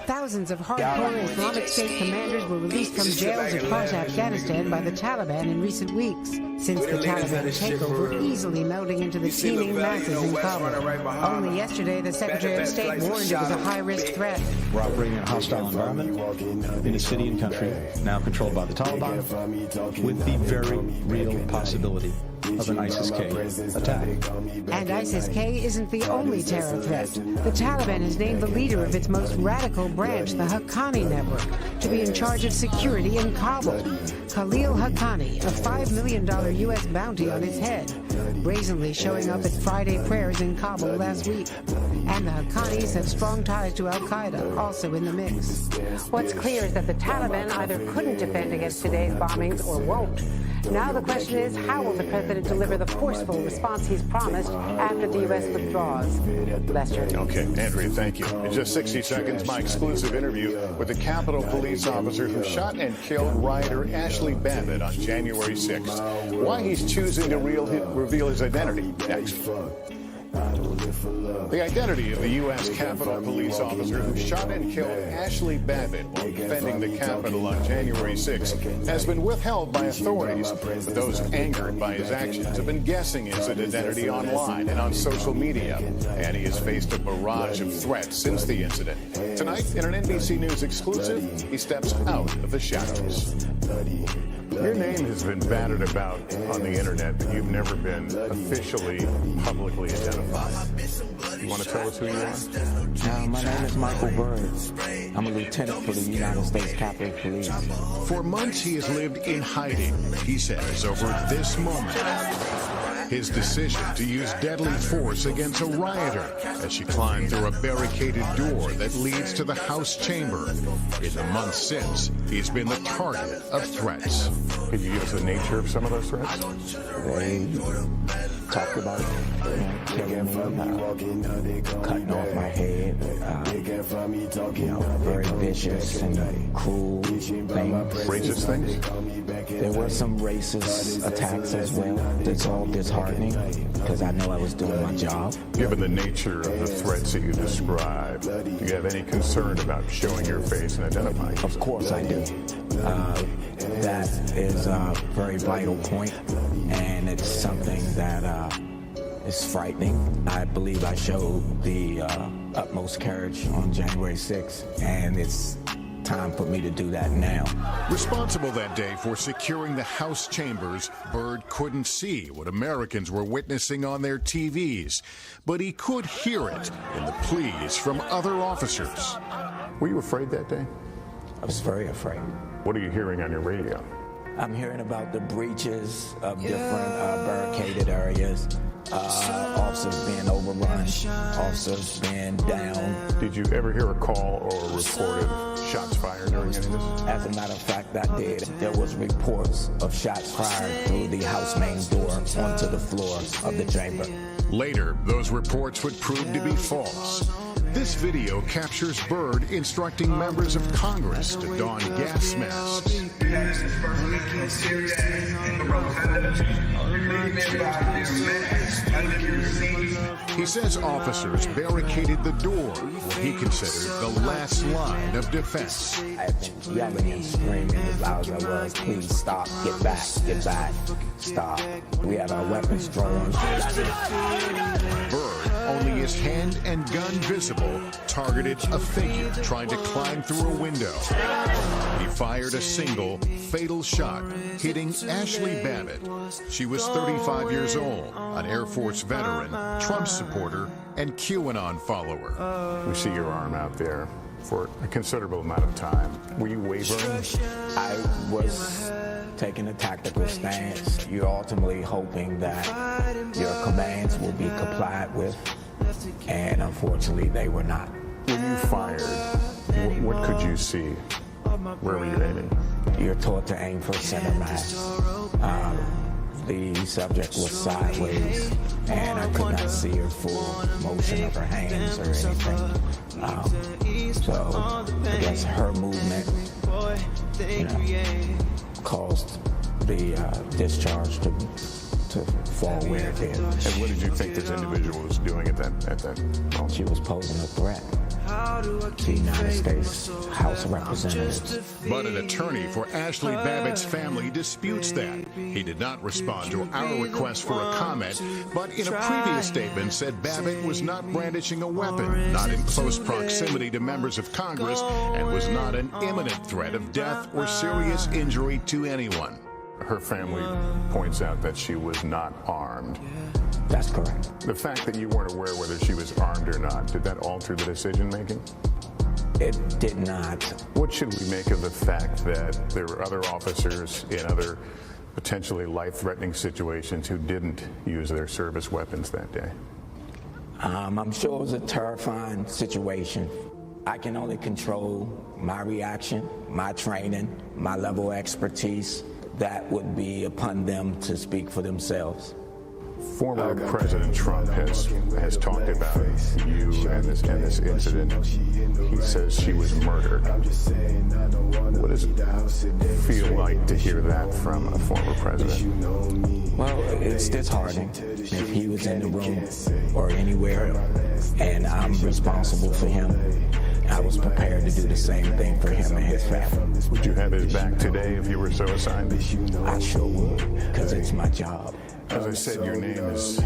[SPEAKER 12] Thousands of hardcore Islamic State commanders were released from jails across Afghanistan by the Taliban in recent weeks. Since the Taliban takeover, easily melding into the teeming masses in Kabul. Only yesterday, the Secretary of State warned it was a high-risk threat.
[SPEAKER 22] We're operating in a hostile environment in a city and country now controlled by the Taliban, with the very real possibility of an ISIS-K attack.
[SPEAKER 12] And ISIS-K isn't the only terror threat. The Taliban has named the leader of its most radical branch, the Haqqani Network, to be in charge of security in Kabul. Khalil Haqqani, a $5 million U.S. bounty on his head, brazenly showing up at Friday prayers in Kabul last week. And the Haqqanis have strong ties to al-Qaeda, also in the mix. What's clear is that the Taliban either couldn't defend against today's bombings or won't. Now the question is, how will the president deliver the forceful response he's promised after the U.S. withdraws? Lester.
[SPEAKER 5] Okay, Andrea, thank you. In just 60 seconds, my exclusive interview with the Capitol Police officer who shot and killed rioter Ashley Babbitt on January 6th. Why he's choosing to reveal his identity next. The identity of the U.S. Capitol Police officer who shot and killed Ashley Babbitt while defending the Capitol on January 6th has been withheld by authorities, but those angered by his actions have been guessing his identity online and on social media, and he has faced a barrage of threats since the incident. Tonight, in an NBC News exclusive, he steps out of the shadows. Your name has been battered about on the internet, but you've never been officially, publicly identified. You want to tell us who you are?
[SPEAKER 25] My name is Michael Bird. I'm a lieutenant for the United States Capitol Police.
[SPEAKER 5] For months, he has lived in hiding, he says, over this moment. His decision to use deadly force against a rioter as she climbed through a barricaded door that leads to the House chamber. In the months since, he's been the target of threats. Could you give us the nature of some of those threats?
[SPEAKER 25] They talked about killing me, cutting off my head, very vicious and cruel things.
[SPEAKER 5] Racist things?
[SPEAKER 25] There were some racist attacks as well. It's all disheartening because I know I was doing my job.
[SPEAKER 5] Given the nature of the threats that you described, do you have any concern about showing your face and identifying?
[SPEAKER 25] Of course I do. That is a very vital point, and it's something that is frightening. I believe I showed the utmost courage on January 6th, and it's time for me to do that now.
[SPEAKER 5] Responsible that day for securing the House chambers, Byrd couldn't see what Americans were witnessing on their TVs, but he could hear it in the pleas from other officers. Were you afraid that day?
[SPEAKER 25] I was very afraid.
[SPEAKER 5] What are you hearing on your radio?
[SPEAKER 25] I'm hearing about the breaches of different barricaded areas, officers being overrun, officers being down.
[SPEAKER 5] Did you ever hear a call or a report of shots fired during any of this?
[SPEAKER 25] As a matter of fact, I did. There was reports of shots fired through the house main door onto the floor of the chamber.
[SPEAKER 5] Later, those reports would prove to be false. This video captures Byrd instructing members of Congress to don gas masks. He says officers barricaded the door, what he considered the last line of defense.
[SPEAKER 25] I've been yelling and screaming as loud as I was, please stop, get back, stop. We had our weapons drawn.
[SPEAKER 5] Byrd, only his hand and gun visible, targeted a figure trying to climb through a window. He fired a single, fatal shot, hitting Ashley Babbitt. She was 35 years old, an Air Force veteran, Trump supporter, and QAnon follower. We see your arm out there for a considerable amount of time. Were you wavering?
[SPEAKER 25] I was taking a tactical stance. You're ultimately hoping that your commands will be complied with, and unfortunately they were not.
[SPEAKER 5] When you fired, what could you see? Where were you aiming?
[SPEAKER 25] You're taught to aim for center mass. The subject was sideways, and I could not see her full motion of her hands or anything. So I guess her movement, caused the discharge to fall where it did.
[SPEAKER 5] And what did you think this individual was doing at that moment?
[SPEAKER 25] She was posing a threat to the United States House of Representatives.
[SPEAKER 5] But an attorney for Ashley Babbitt's family disputes that. He did not respond to our request for a comment, but in a previous statement said Babbitt was not brandishing a weapon, not in close proximity to members of Congress, and was not an imminent threat of death or serious injury to anyone. Her family points out that she was not armed.
[SPEAKER 25] That's correct.
[SPEAKER 5] The fact that you weren't aware whether she was armed or not, did that alter the decision-making?
[SPEAKER 25] It did not.
[SPEAKER 5] What should we make of the fact that there were other officers in other potentially life-threatening situations who didn't use their service weapons that day?
[SPEAKER 25] I'm sure it was a terrifying situation. I can only control my reaction, my training, my level of expertise. That would be upon them to speak for themselves.
[SPEAKER 5] Former President Trump has talked about you and this incident. He says she was murdered. What does it feel like to hear that from a former president?
[SPEAKER 25] Well, it's disheartening. If he was in the room or anywhere and I'm responsible for him, I was prepared to do the same thing for him and his family.
[SPEAKER 5] Would you have his back today if you were so assigned?
[SPEAKER 25] I sure would, because it's my job.
[SPEAKER 5] As I said, your name has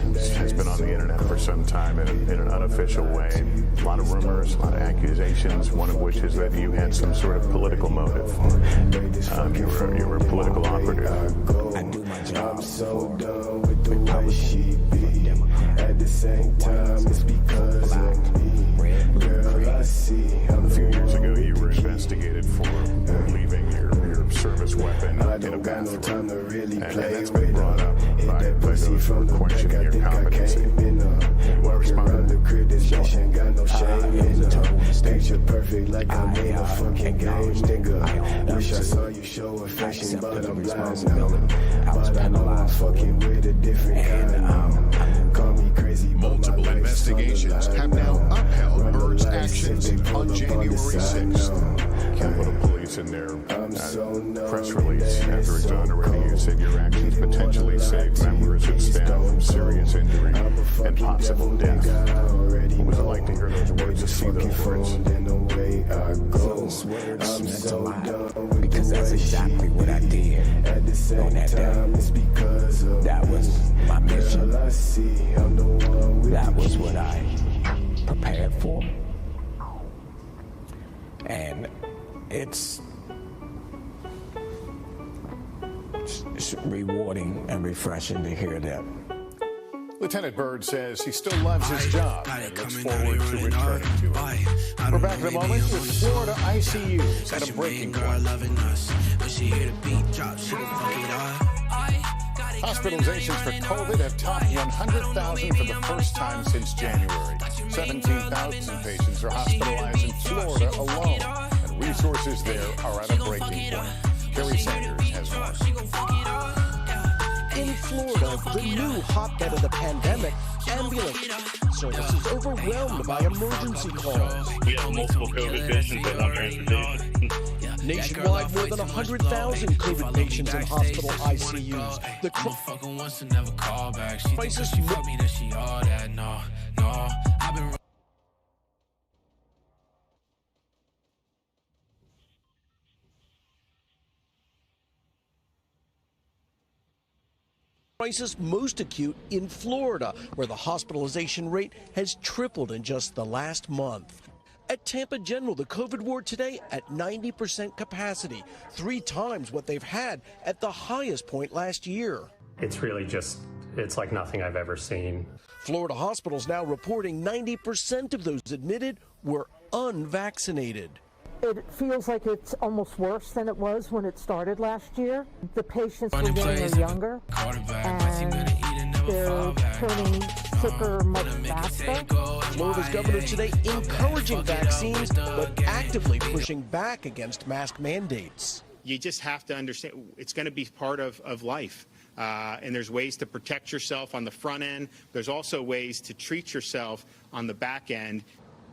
[SPEAKER 5] been on the internet for some time in an unofficial way. A lot of rumors, a lot of accusations, one of which is that you had some sort of political motive. You were a political operative.
[SPEAKER 25] I do my job for
[SPEAKER 14] at the same time, it's because of me. Girl, I see.
[SPEAKER 5] A few years ago, you were investigated for leaving your service weapon in a bathroom. And that's been brought up by those who are questioning your competency. What responded?
[SPEAKER 14] Picture perfect like I made a fucking game, nigga. Wish I saw you show affection, but I'm blind now. I was fucking with a different kind. Call me crazy.
[SPEAKER 5] Multiple investigations have now upheld Byrd's actions on January 6th. Capitol Police in their press release after exonerating you said your actions potentially saved members of staff from serious injury and possible death. What was it like to hear those words, to see those words?
[SPEAKER 25] Those words meant a lot, because that's exactly what I did on that day. That was my mission. That was what I prepared for. And it's rewarding and refreshing to hear that
[SPEAKER 5] Lieutenant Byrd says he still loves his job and looks forward to returning to it. We're back in a moment with Florida ICUs at a breaking point. Hospitalizations for COVID have topped 100,000 for the first time since January. 17,000 patients are hospitalized in Florida alone, and resources there are at a breaking point. Kerry Sanders has more.
[SPEAKER 10] In Florida, the new hotbed of the pandemic, ambulance services overwhelmed by emergency calls.
[SPEAKER 13] We have multiple COVID patients that want transportation.
[SPEAKER 10] Nationwide, more than 100,000 COVID patients in hospital ICUs. The crisis crisis most acute in Florida, where the hospitalization rate has tripled in just the last month. At Tampa General, the COVID ward today at 90% capacity, 3 times what they've had at the highest point last year.
[SPEAKER 16] It's really it's like nothing I've ever seen.
[SPEAKER 10] Florida hospitals now reporting 90% of those admitted were unvaccinated.
[SPEAKER 17] It feels like it's almost worse than it was when it started last year. The patients we're getting are younger, and they're turning sicker much faster.
[SPEAKER 10] Florida's governor today encouraging vaccines, but actively pushing back against mask mandates.
[SPEAKER 18] You just have to understand it's going to be part of life. And there's ways to protect yourself on the front end. There's also ways to treat yourself on the back end.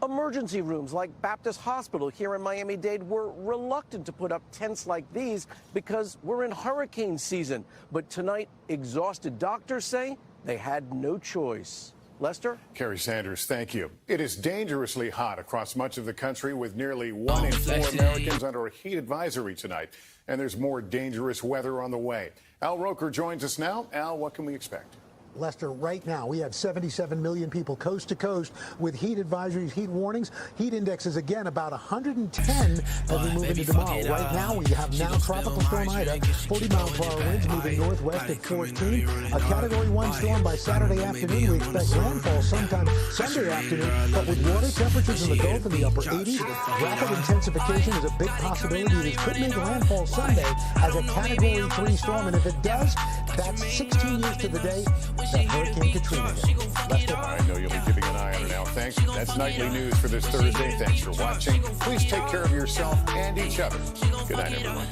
[SPEAKER 10] Emergency rooms like Baptist Hospital here in Miami-Dade were reluctant to put up tents like these because we're in hurricane season. But tonight, exhausted doctors say they had no choice. Lester?
[SPEAKER 5] Kerry Sanders, thank you. It is dangerously hot across much of the country, with nearly 1 in 4 Americans under a heat advisory tonight. And there's more dangerous weather on the way. Al Roker joins us now. Al, what can we expect?
[SPEAKER 26] Lester, right now we have 77 million people coast to coast with heat advisories, heat warnings. Heat indexes again about 110 as we move into tomorrow. Right now we have now Tropical Storm Ida, 40-mile-per-hour winds moving northwest at 14. A Category 1 storm by Saturday afternoon. We expect landfall sometime Sunday afternoon, but with water temperatures in the Gulf in the upper 80s, rapid intensification is a big possibility. This could make landfall Sunday as a Category 3 storm, and if it does, that's 16 years to the day that Hurricane Katrina hit. Lester?
[SPEAKER 5] I know you'll be keeping an eye on it now. Thanks. That's nightly news for this Thursday. Thanks for watching. Please take care of yourself and each other. Good night, everyone.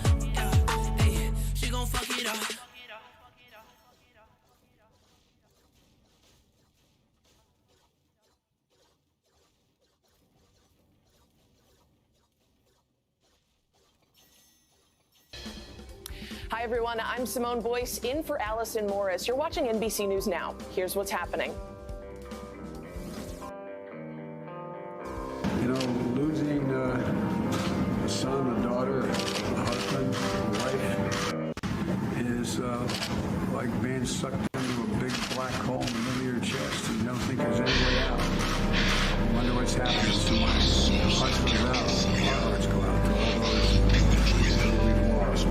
[SPEAKER 27] Hi, everyone. I'm Simone Boyce, in for Allison Morris. You're watching NBC News Now. Here's what's happening.
[SPEAKER 15] You know, losing a son, a daughter, a husband, a wife is like being sucked into a big black hole in the middle of your chest and you don't think there's any way out. I wonder what's happening. Somebody's heart goes out, our hearts go out to all those we've lost.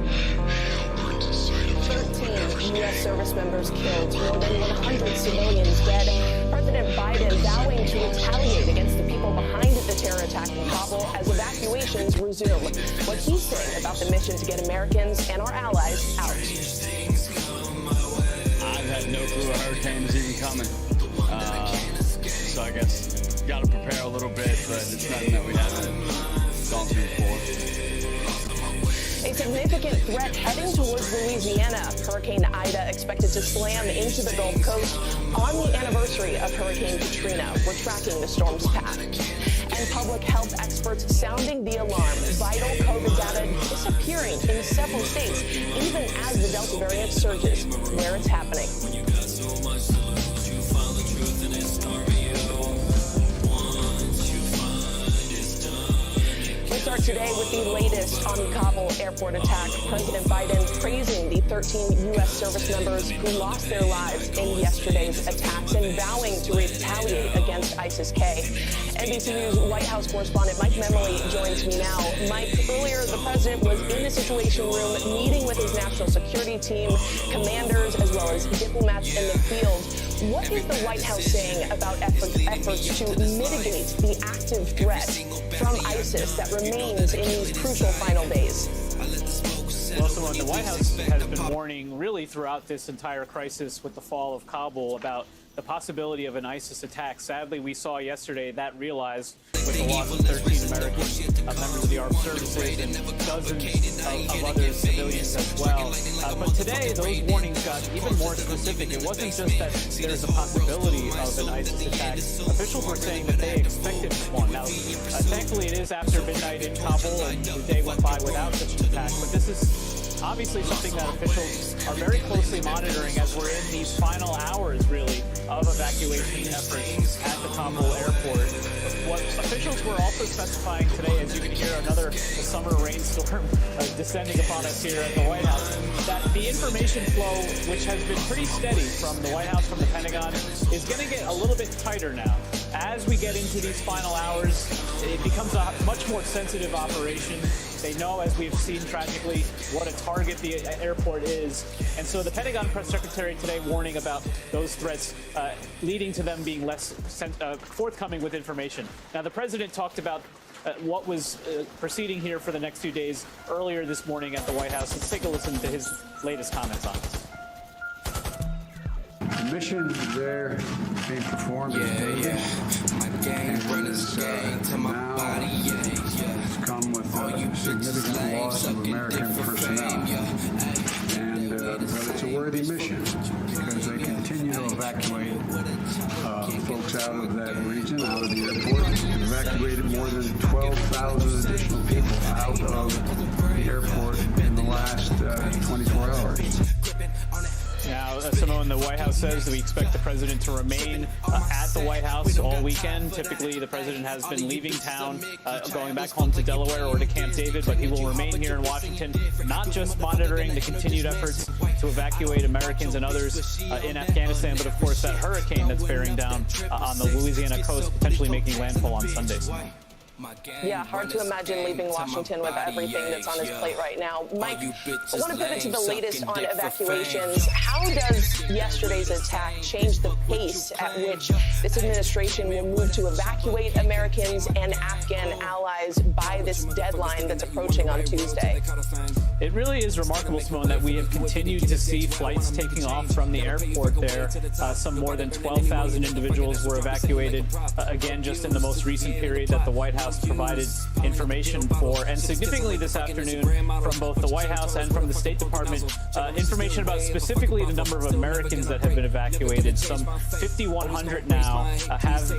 [SPEAKER 27] 13 U.S. service members killed, more than 100 civilians dead. President Biden vowing to retaliate against the people behind the terror attack in Kabul as evacuations resume. What he's saying about the mission to get Americans and our allies out.
[SPEAKER 28] I've had no clue a hurricane is even coming. So I guess got to prepare a little bit, but it's nothing that we haven't gone through before.
[SPEAKER 27] A significant threat heading towards Louisiana. Hurricane Ida expected to slam into the Gulf Coast on the anniversary of Hurricane Katrina. We're tracking the storm's path. And public health experts sounding the alarm. Vital COVID data disappearing in several states, even as the Delta variant surges. Where it's happening. We start today with the latest on the Kabul airport attack. President Biden praising the 13 U.S. service members who lost their lives in yesterday's attacks and vowing to retaliate against ISIS-K. NBC News White House correspondent Mike Memoli joins me now. Mike, earlier the president was in the Situation Room meeting with his national security team, commanders, as well as diplomats in the field.
[SPEAKER 1] What is the White House saying about efforts to mitigate the active threat from ISIS that remains in these crucial final days?
[SPEAKER 3] Well, Simone, the White House has been warning really throughout this entire crisis with the fall of Kabul about the possibility of an ISIS attack. Sadly, we saw yesterday that realized with the loss of 13 American members of the armed services and dozens of other civilians as well. But today, those warnings got even more specific. It wasn't just that there's a possibility of an ISIS attack. Officials were saying that they expected one. Now, thankfully, it is after midnight in Kabul, and the day went by without such an attack. But this is obviously something that officials are very closely monitoring as we're in these final hours, really, of evacuation efforts at the Kabul airport. What officials were also specifying today, as you can hear another summer rainstorm descending upon us here at the White House, that the information flow, which has been pretty steady from the White House, from the Pentagon, is going to get a little bit tighter now. As we get into these final hours, it becomes a much more sensitive operation. They know, as we've seen tragically, what a target the airport is. And so the Pentagon press secretary today warning about those threats, leading to them being less forthcoming with information. Now, the president talked about what was proceeding here for the next few days earlier this morning at the White House. Let's take a listen to his latest comments on this.
[SPEAKER 15] The mission there being performed
[SPEAKER 14] My gang runners gang to my body,
[SPEAKER 15] has come with a significant loss of American personnel. But it's a worthy mission because they continue to evacuate folks out of that region, out of the airport. They've evacuated more than 12,000 additional people out of the airport in the last 24 hours.
[SPEAKER 3] Now, Simone, the White House says that we expect the president to remain at the White House all weekend. Typically, the president has been leaving town, going back home to Delaware or to Camp David, but he will remain here in Washington, not just monitoring the continued efforts to evacuate Americans and others in Afghanistan, but of course that hurricane that's bearing down on the Louisiana coast, potentially making landfall on Sunday.
[SPEAKER 1] Yeah, hard to imagine leaving Washington with everything that's on his plate right now. Mike, I want to pivot to the latest on evacuations. How does yesterday's attack change the pace at which this administration will move to evacuate Americans and Afghan allies by this deadline that's approaching on Tuesday?
[SPEAKER 3] It really is remarkable, Simone, that we have continued to see flights taking off from the airport there. Some more than 12,000 individuals were evacuated, again, just in the most recent period that the White House provided information for. And significantly this afternoon, from both the White House and from the State Department, information about specifically the number of Americans that have been evacuated. Some 5,100 now have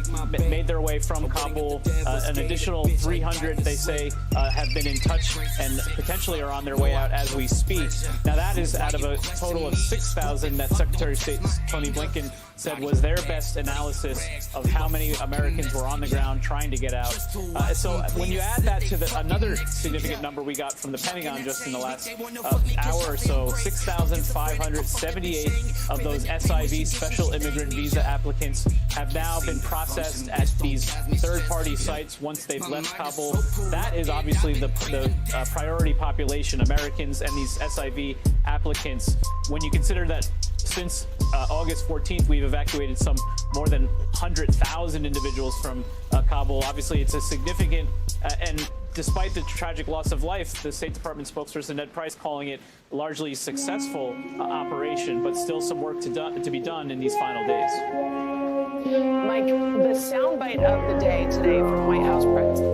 [SPEAKER 3] made their way from Kabul. An additional 300, they say, have been in touch and potentially are on their way out as we speak. Now, that is out of a total of 6,000 that Secretary of State Tony Blinken said was their best analysis of how many Americans were on the ground trying to get out. So when you add that to another significant number we got from the Pentagon just in the last hour or so, 6,578 of those SIV, special immigrant visa applicants, have now been processed at these third-party sites once they've left Kabul. That is obviously the priority population, Americans and these SIV applicants. When you consider that since August 14th, we've evacuated some more than 100,000 individuals from Kabul. Obviously, it's a significant, and despite the tragic loss of life, the State Department spokesperson Ned Price calling it largely successful operation, but still some work to be done in these final days.
[SPEAKER 1] Mike, the soundbite of the day today from White House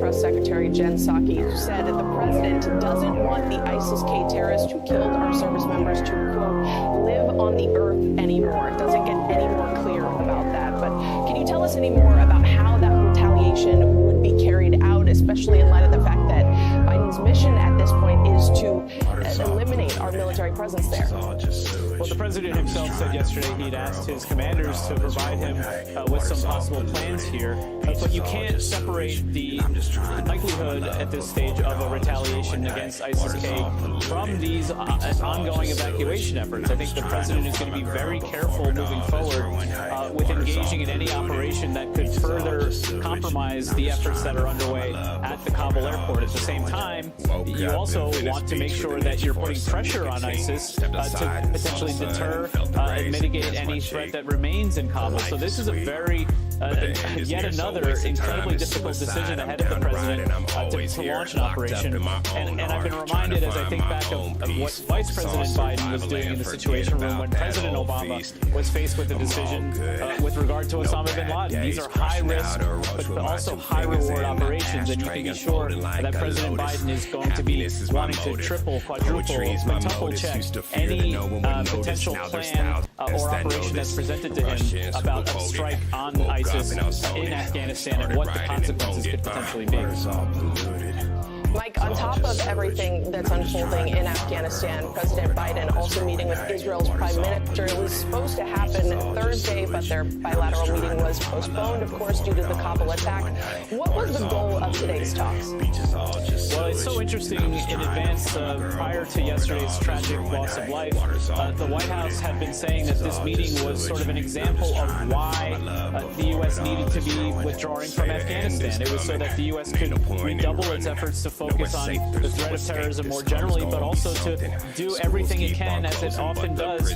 [SPEAKER 1] Press Secretary Jen Psaki, who said that the president doesn't want the ISIS-K terrorists who killed our service members to, quote, live on the earth anymore. It doesn't get any more clear about that. But can you tell us any more about how that retaliation would be carried out, especially in light of the fact that Biden's mission at this point is to eliminate our military presence there?
[SPEAKER 3] Well, the president himself said yesterday he'd asked his commanders to provide him with some possible plans here. But you can't separate the likelihood at this stage of a retaliation against ISIS-K from these ongoing evacuation efforts. I think the president is going to be very careful moving forward with engaging in any operation that could further compromise the efforts that are underway at the Kabul airport. At the same time, you also want to make sure that you're putting pressure on ISIS to potentially deter mitigate any threat that remains in Kabul. So this is a very yet another incredibly difficult decision ahead of the president to launch an operation. And I've been reminded as I think back of what Vice President Biden was doing in the Situation Room when President Obama was faced with a decision with regard to Osama bin Laden. These are high risk, but also high reward operations, and you can be sure that President Biden is going to be wanting to triple, quadruple, quintuple check any potential plan or operation that's presented to him about a strike on ISIS in Afghanistan and what the consequences could potentially be.
[SPEAKER 1] Mike, on top of everything that's unfolding in Afghanistan, President Biden also meeting with Israel's prime minister. It was supposed to happen Thursday, but their bilateral meeting was postponed, of course, due to the Kabul attack. What was the goal of today's talks?
[SPEAKER 3] Well, it's so interesting. In advance, prior to yesterday's tragic loss of life, the White House had been saying that this meeting was sort of an example of why the U.S. needed to be withdrawing from Afghanistan. It was so that the U.S. could redouble its efforts to focus on the threat of terrorism more generally, but also to do everything it can, as it often does,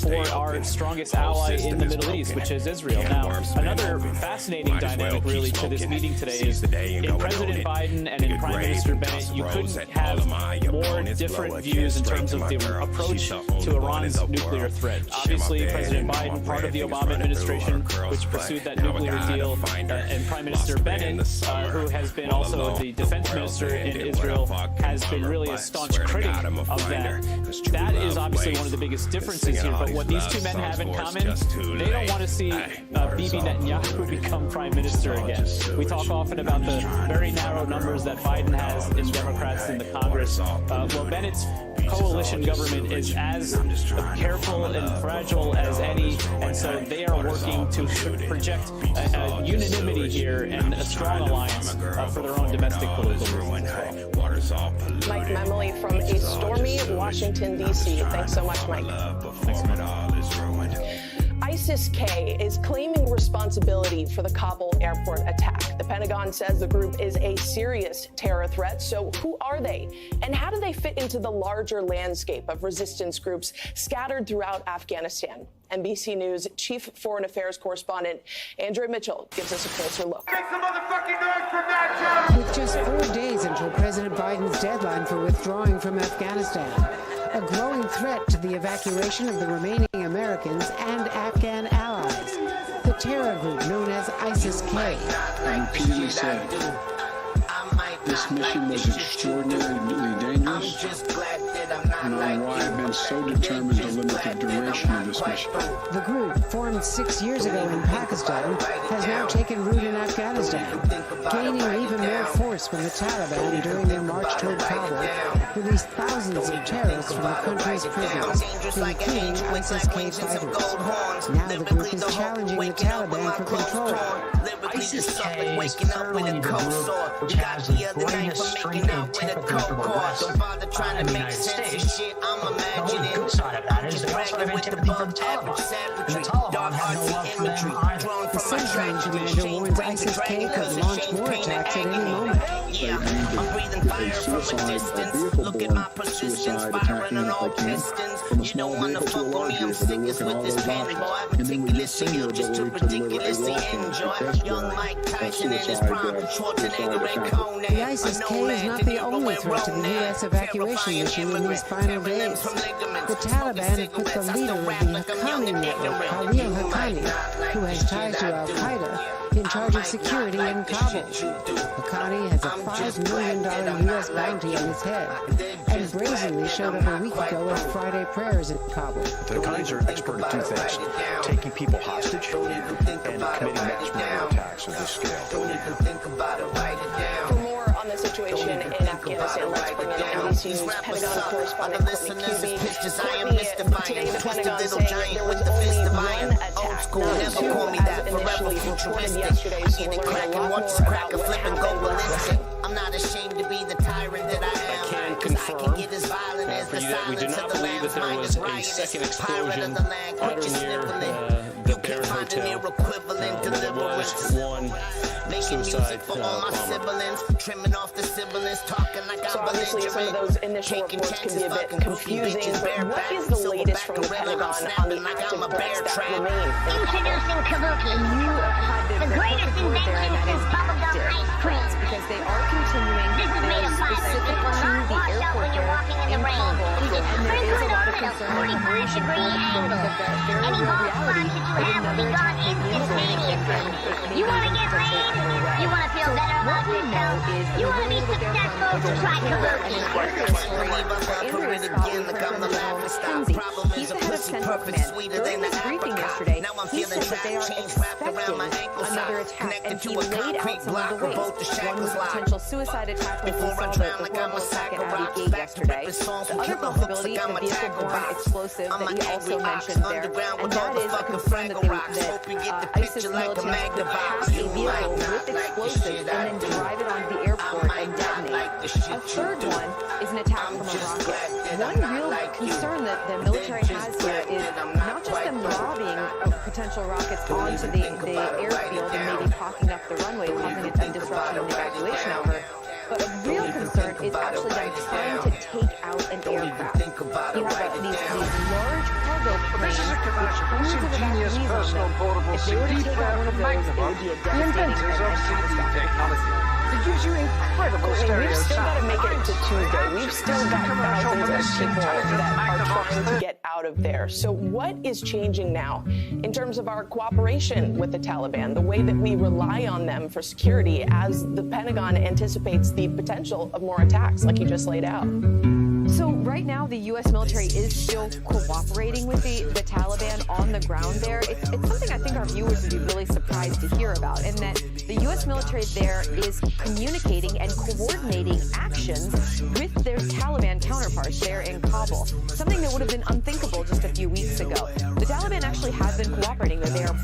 [SPEAKER 3] for our strongest ally in the Middle East, which is Israel. Now, another fascinating dynamic really to this meeting today is in President Biden and in Prime Minister Bennett, you couldn't have more different views in terms of the approach to Iran's nuclear threat. Obviously, President Biden, part of the Obama administration, which pursued that nuclear deal, and Prime Minister Bennett, who has been also the defense minister in Israel, has been really a staunch critic of that. That is obviously one of the biggest differences here, but what these two men have in common, they don't want to see Bibi Netanyahu become prime minister again. We talk often about the very narrow numbers that Biden has in Democrats in the Congress. Well, Bennett's coalition government is as careful and fragile as any, and so they are working to project unanimity here and a strong alliance for their own domestic political reasons as well.
[SPEAKER 1] Mike Memoli from a stormy Washington, D.C. Thanks so much, Mike.
[SPEAKER 3] Thanks so much.
[SPEAKER 1] ISIS-K is claiming responsibility for the Kabul airport attack. The Pentagon says the group is a serious terror threat. So who are they? And how do they fit into the larger landscape of resistance groups scattered throughout Afghanistan? NBC News Chief Foreign Affairs Correspondent Andrew Mitchell gives us a closer look.
[SPEAKER 12] With just 4 days until President Biden's deadline for withdrawing from Afghanistan, a growing threat to the evacuation of the remaining Americans and Afghan allies, the terror group known as ISIS-K.
[SPEAKER 15] I repeatedly said this mission was extraordinarily dangerous, and why I've been so determined to limit the duration of this mission.
[SPEAKER 12] The group, formed 6 years ago in Pakistan, has now taken root in Afghanistan, gaining even more force when the Taliban, during their march toward Kabul, released thousands of terrorists from the country's prisons, including ISIS-K fighters. Now the group is challenging the Taliban for control.
[SPEAKER 4] ISIS-K is currently the group which has the greatest strength and typically for the West of the United States. The only good side of that is they also have antipathy for the Taliban, and the Taliban have no love for them either.
[SPEAKER 12] The Central Commander warns ISIS-K could launch more attacks at any moment.
[SPEAKER 2] I'm breathing fire from a distance. Look at my persistence, firing on all pistons. You don't want to fuck with me, I'm sick as with this pen, boy. Meticulous and you just too ridiculously enjoy. Young Mike Tyson in his prime, Schwarzenegger and Conan.
[SPEAKER 12] The ISIS-K is not the only threat to the U.S. evacuation mission in these final days. The Taliban have put the leader of the Haqqani network, Khalil Haqqani, who has ties to al-Qaeda, in charge of security in Kabul. Haqqani has a $5 million U.S. bounty on his head and brazenly showed up a week ago at Friday prayers in Kabul.
[SPEAKER 22] The Haqqanis are expert at two things: taking people hostage and committing mass murder attacks of this scale.
[SPEAKER 1] For more on the situation in Afghanistan, let's bring in NBC News Pentagon correspondent Courtney Cubey. Today, the Pentagon saying there was only one attack, not two, as initially reported yesterday. So we're learning a lot more about what happened last night.
[SPEAKER 4] I'm not ashamed to be the tyrant that I am.
[SPEAKER 6] I can confirm for you that we do not believe that there was a second explosion at or near
[SPEAKER 4] You can't find an equivalent deliverance.
[SPEAKER 22] One suicide
[SPEAKER 4] trimming off the siblings, talking like
[SPEAKER 1] so obviously some of those initial reports can be a bit confusing, but what is the latest from the Pentagon on the active threats that remain?
[SPEAKER 6] Introducing Kabuki.
[SPEAKER 11] You had
[SPEAKER 6] the greatest invention since bubblegum ice cream.
[SPEAKER 11] Because they are continuing.
[SPEAKER 6] This is made of fibers that will not wash out when you're walking in the rain. You just sprinkle it over at a 45-degree angle. Any ball prize that you have will be gone instantaneously. You want to get laid? You want to feel better about yourself? You want to be successful? Try Kabuki.
[SPEAKER 11] He's the head of Central Command. During his briefing yesterday, he said that they are expecting another attack, and he laid out some of the ways. One was a potential suicide attack, like we saw the horrible attack at Abbey Gate yesterday. The other possibility, the vehicle-borne explosive that he also mentioned there, and that is a concern that ISIS militants could hack a vehicle with explosives and then drive it onto the airport and detonate. A third one is an attack from a rocket. One real concern that the military has here is not just them lobbing potential rockets onto the airfield and maybe pocking up the runway, causing a disruption in the evacuation effort, but a real concern is actually them trying to take out an aircraft. You have these large cargo planes with tons of evacuees on them. If they were to take out one of those, it would be a devastating catastrophic.
[SPEAKER 6] It gives you incredible stereo
[SPEAKER 1] We've still got to make it to Tuesday. We've still got thousands of people that are trying to get out of there. So what is changing now in terms of our cooperation with the Taliban, the way that we rely on them for security as the Pentagon anticipates the potential of more attacks like you just laid out?
[SPEAKER 11] So right now, the U.S. military is still cooperating with the Taliban on the ground there. It's something I think our viewers would be really surprised to hear about, in that the U.S. military there is communicating and coordinating actions with their Taliban counterparts there in Kabul, something that would have been unthinkable just a few weeks ago. The Taliban actually have been cooperating. They are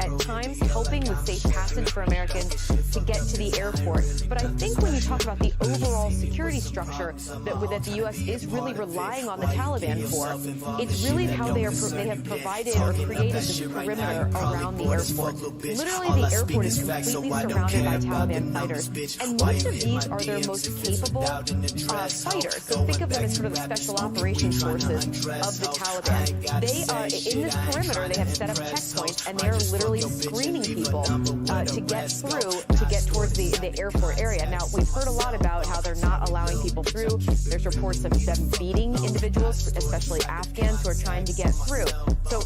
[SPEAKER 11] at times helping with safe passage for Americans to get to the airport. But I think when you talk about the overall security structure that the U.S. is really relying on the Taliban for, it's really how they have provided or created this perimeter around the airport. Literally, the airport is completely surrounded by Taliban fighters, and most of these are their most capable fighters. So think of them as sort of the special operations forces of the Taliban. They are in this perimeter. They have set up checkpoints, and they are literally screening people to get through, to get towards the airport area. Now, we've heard a lot about how they're not allowing people through. There's reports of them beating individuals, especially Afghans, who are trying to get through. So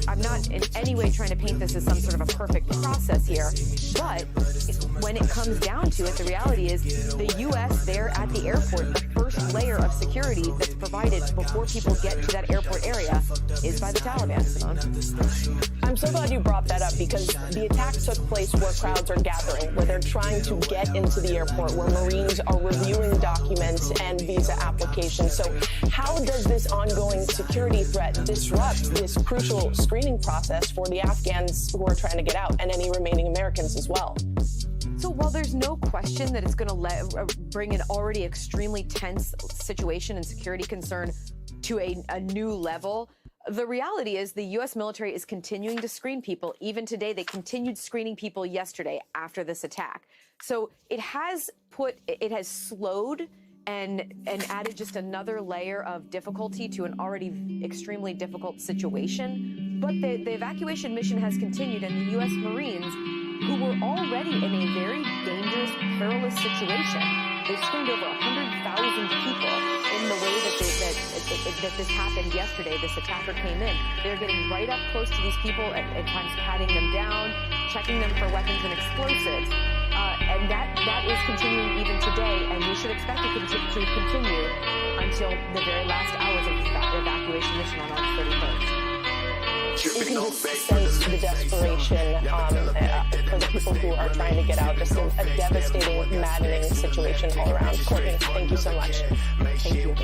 [SPEAKER 11] I'm not in any way trying to paint this as some sort of a perfect process here, but when it comes down to it, the reality is the U.S. there at the airport, the first layer of security that's provided before people get to that airport area is by the Taliban, Simone.
[SPEAKER 1] I'm so glad you brought that up, because the attack took place where crowds are gathering, where they're trying to get into the airport, where Marines are reviewing documents and visa applications. So how does this ongoing security threat disrupt this crucial screening process for the Afghans who are trying to get out, and any remaining Americans as well?
[SPEAKER 11] So while there's no question that it's going to bring an already extremely tense situation and security concern to a new level, the reality is the U.S. military is continuing to screen people. Even today, they continued screening people yesterday after this attack. So it has slowed and added just another layer of difficulty to an already extremely difficult situation. But the evacuation mission has continued, and the U.S. Marines, who were already in a very dangerous, perilous situation, they've screened over 100,000 people in the way that this happened yesterday. This attacker came in. They're getting right up close to these people, at times patting them down, checking them for weapons and explosives. And that is continuing even today, and we should expect it to continue until the very last hours of the evacuation mission on August 31st.
[SPEAKER 1] You can just sense the desperation for the people who are trying to get out. Just a devastating, maddening situation all around. Courtney, thank you so much. Thank you.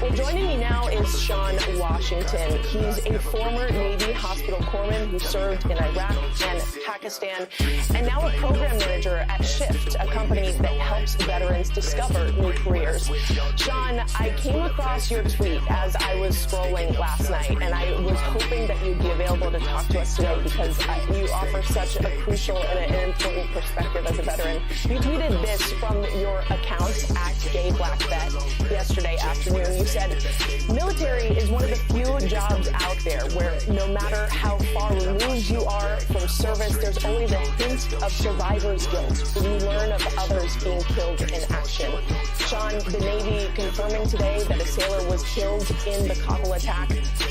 [SPEAKER 1] Well, joining me now is Sean Washington. He's a former Navy hospital corpsman who served in Iraq and Pakistan, and now a program manager at Shift, a company that helps veterans discover new careers. Sean, I came across your tweet as I was scrolling last night, and I was hoping that you'd be available to talk to us today because you offer such a crucial and an important perspective as a veteran. You tweeted this from your account at GayBlackVet yesterday afternoon. You said, military is one of the few jobs out there where no matter how far removed you are from service, there's always a hint of survivor's guilt when you learn of others being killed in action. Sean, the Navy confirming today that a sailor was killed in the Kabul attack.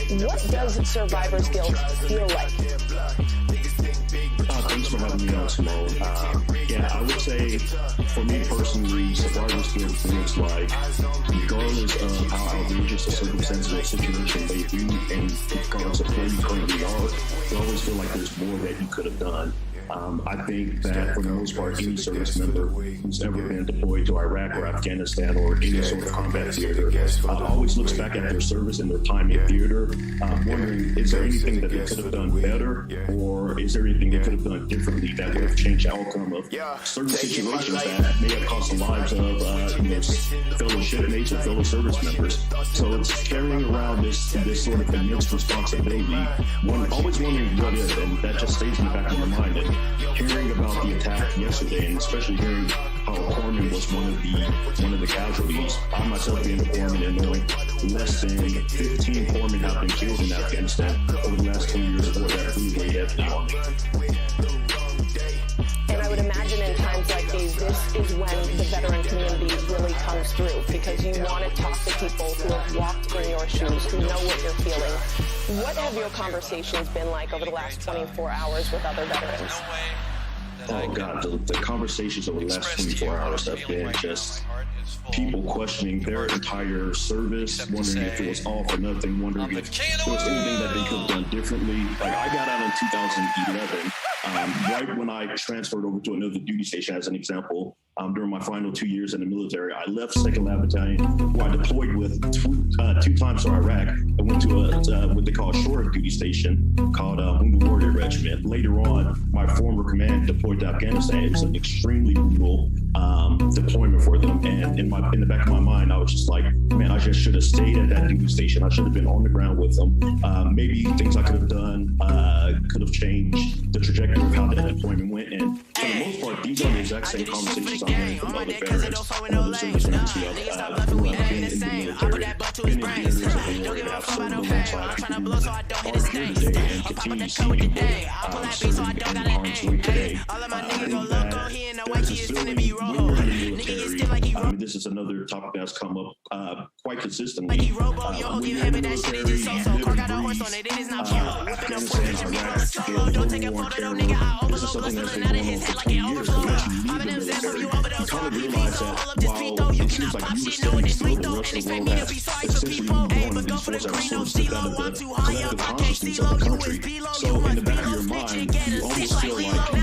[SPEAKER 1] What does survivor's guilt feel like?
[SPEAKER 7] Thanks for having me on, Simone. Yeah, I would say, for me personally, survivor's guilt feels like, regardless of how outrageous the circumstances or situation may be, and regardless of where you currently are, you always feel like there's more that you could have done. I think that for the most part, any service member who's ever been deployed to Iraq or Afghanistan or any sort of combat theater always looks back at their service and their time in theater, wondering, is there anything that they could have done better, or is there anything they could have done differently that would have changed the outcome of certain situations that may have cost the lives of fellow shipmates or fellow service members. So it's carrying around this sort of immense responsibility, always wondering what if, and that just stays in the back of your mind. And hearing about the attack yesterday, and especially hearing how a corpsman was one of the casualties, I myself being a corpsman and knowing less than 15 corpsmen have been killed in Afghanistan over the last 2 years before that really weighed heavily on me.
[SPEAKER 1] And I would imagine in times like these, this is when the veteran community really comes through, because you want to talk to people who have walked in your shoes, who know what you're feeling. What have your conversations been like over the last 24 hours with other veterans?
[SPEAKER 7] Oh, God, the conversations over the last 24 hours have been just people questioning their entire service, wondering if it was all for nothing, wondering if there was anything that they could have done differently. Like, I got out in 2011, right when I transferred over to another duty station, as an example. During my final 2 years in the military, I left 2nd Lab Battalion, who I deployed with two times to Iraq. I went to what they call a short duty station called Wounded Warrior Regiment. Later on, my former command deployed to Afghanistan. It was an extremely brutal deployment for them. And in the back of my mind, I was just like, man, I just should have stayed at that duty station. I should have been on the ground with them. Maybe things I could have done could have changed the trajectory of how that deployment went. And for the most part, these are the exact same conversations I'm hearing from other veterans and other service members who have been in the military, been in theaters of war, and have served alongside people who are here today and continue to see people serving in harm's way today. I think that there's this feeling when you're in the military, this is another topic that's come up quite consistently. When you're in the military, you live and breathe Afghanistan, Iraq, the war and terror. This is something that's been going on for 20 years. So once you leave the military, you kind of realize that while it seems like you were standing still, the rest of the world has essentially moved on, and these folks have sort of stepped out of the collective consciousness of the country. So in the back of your mind, you almost feel like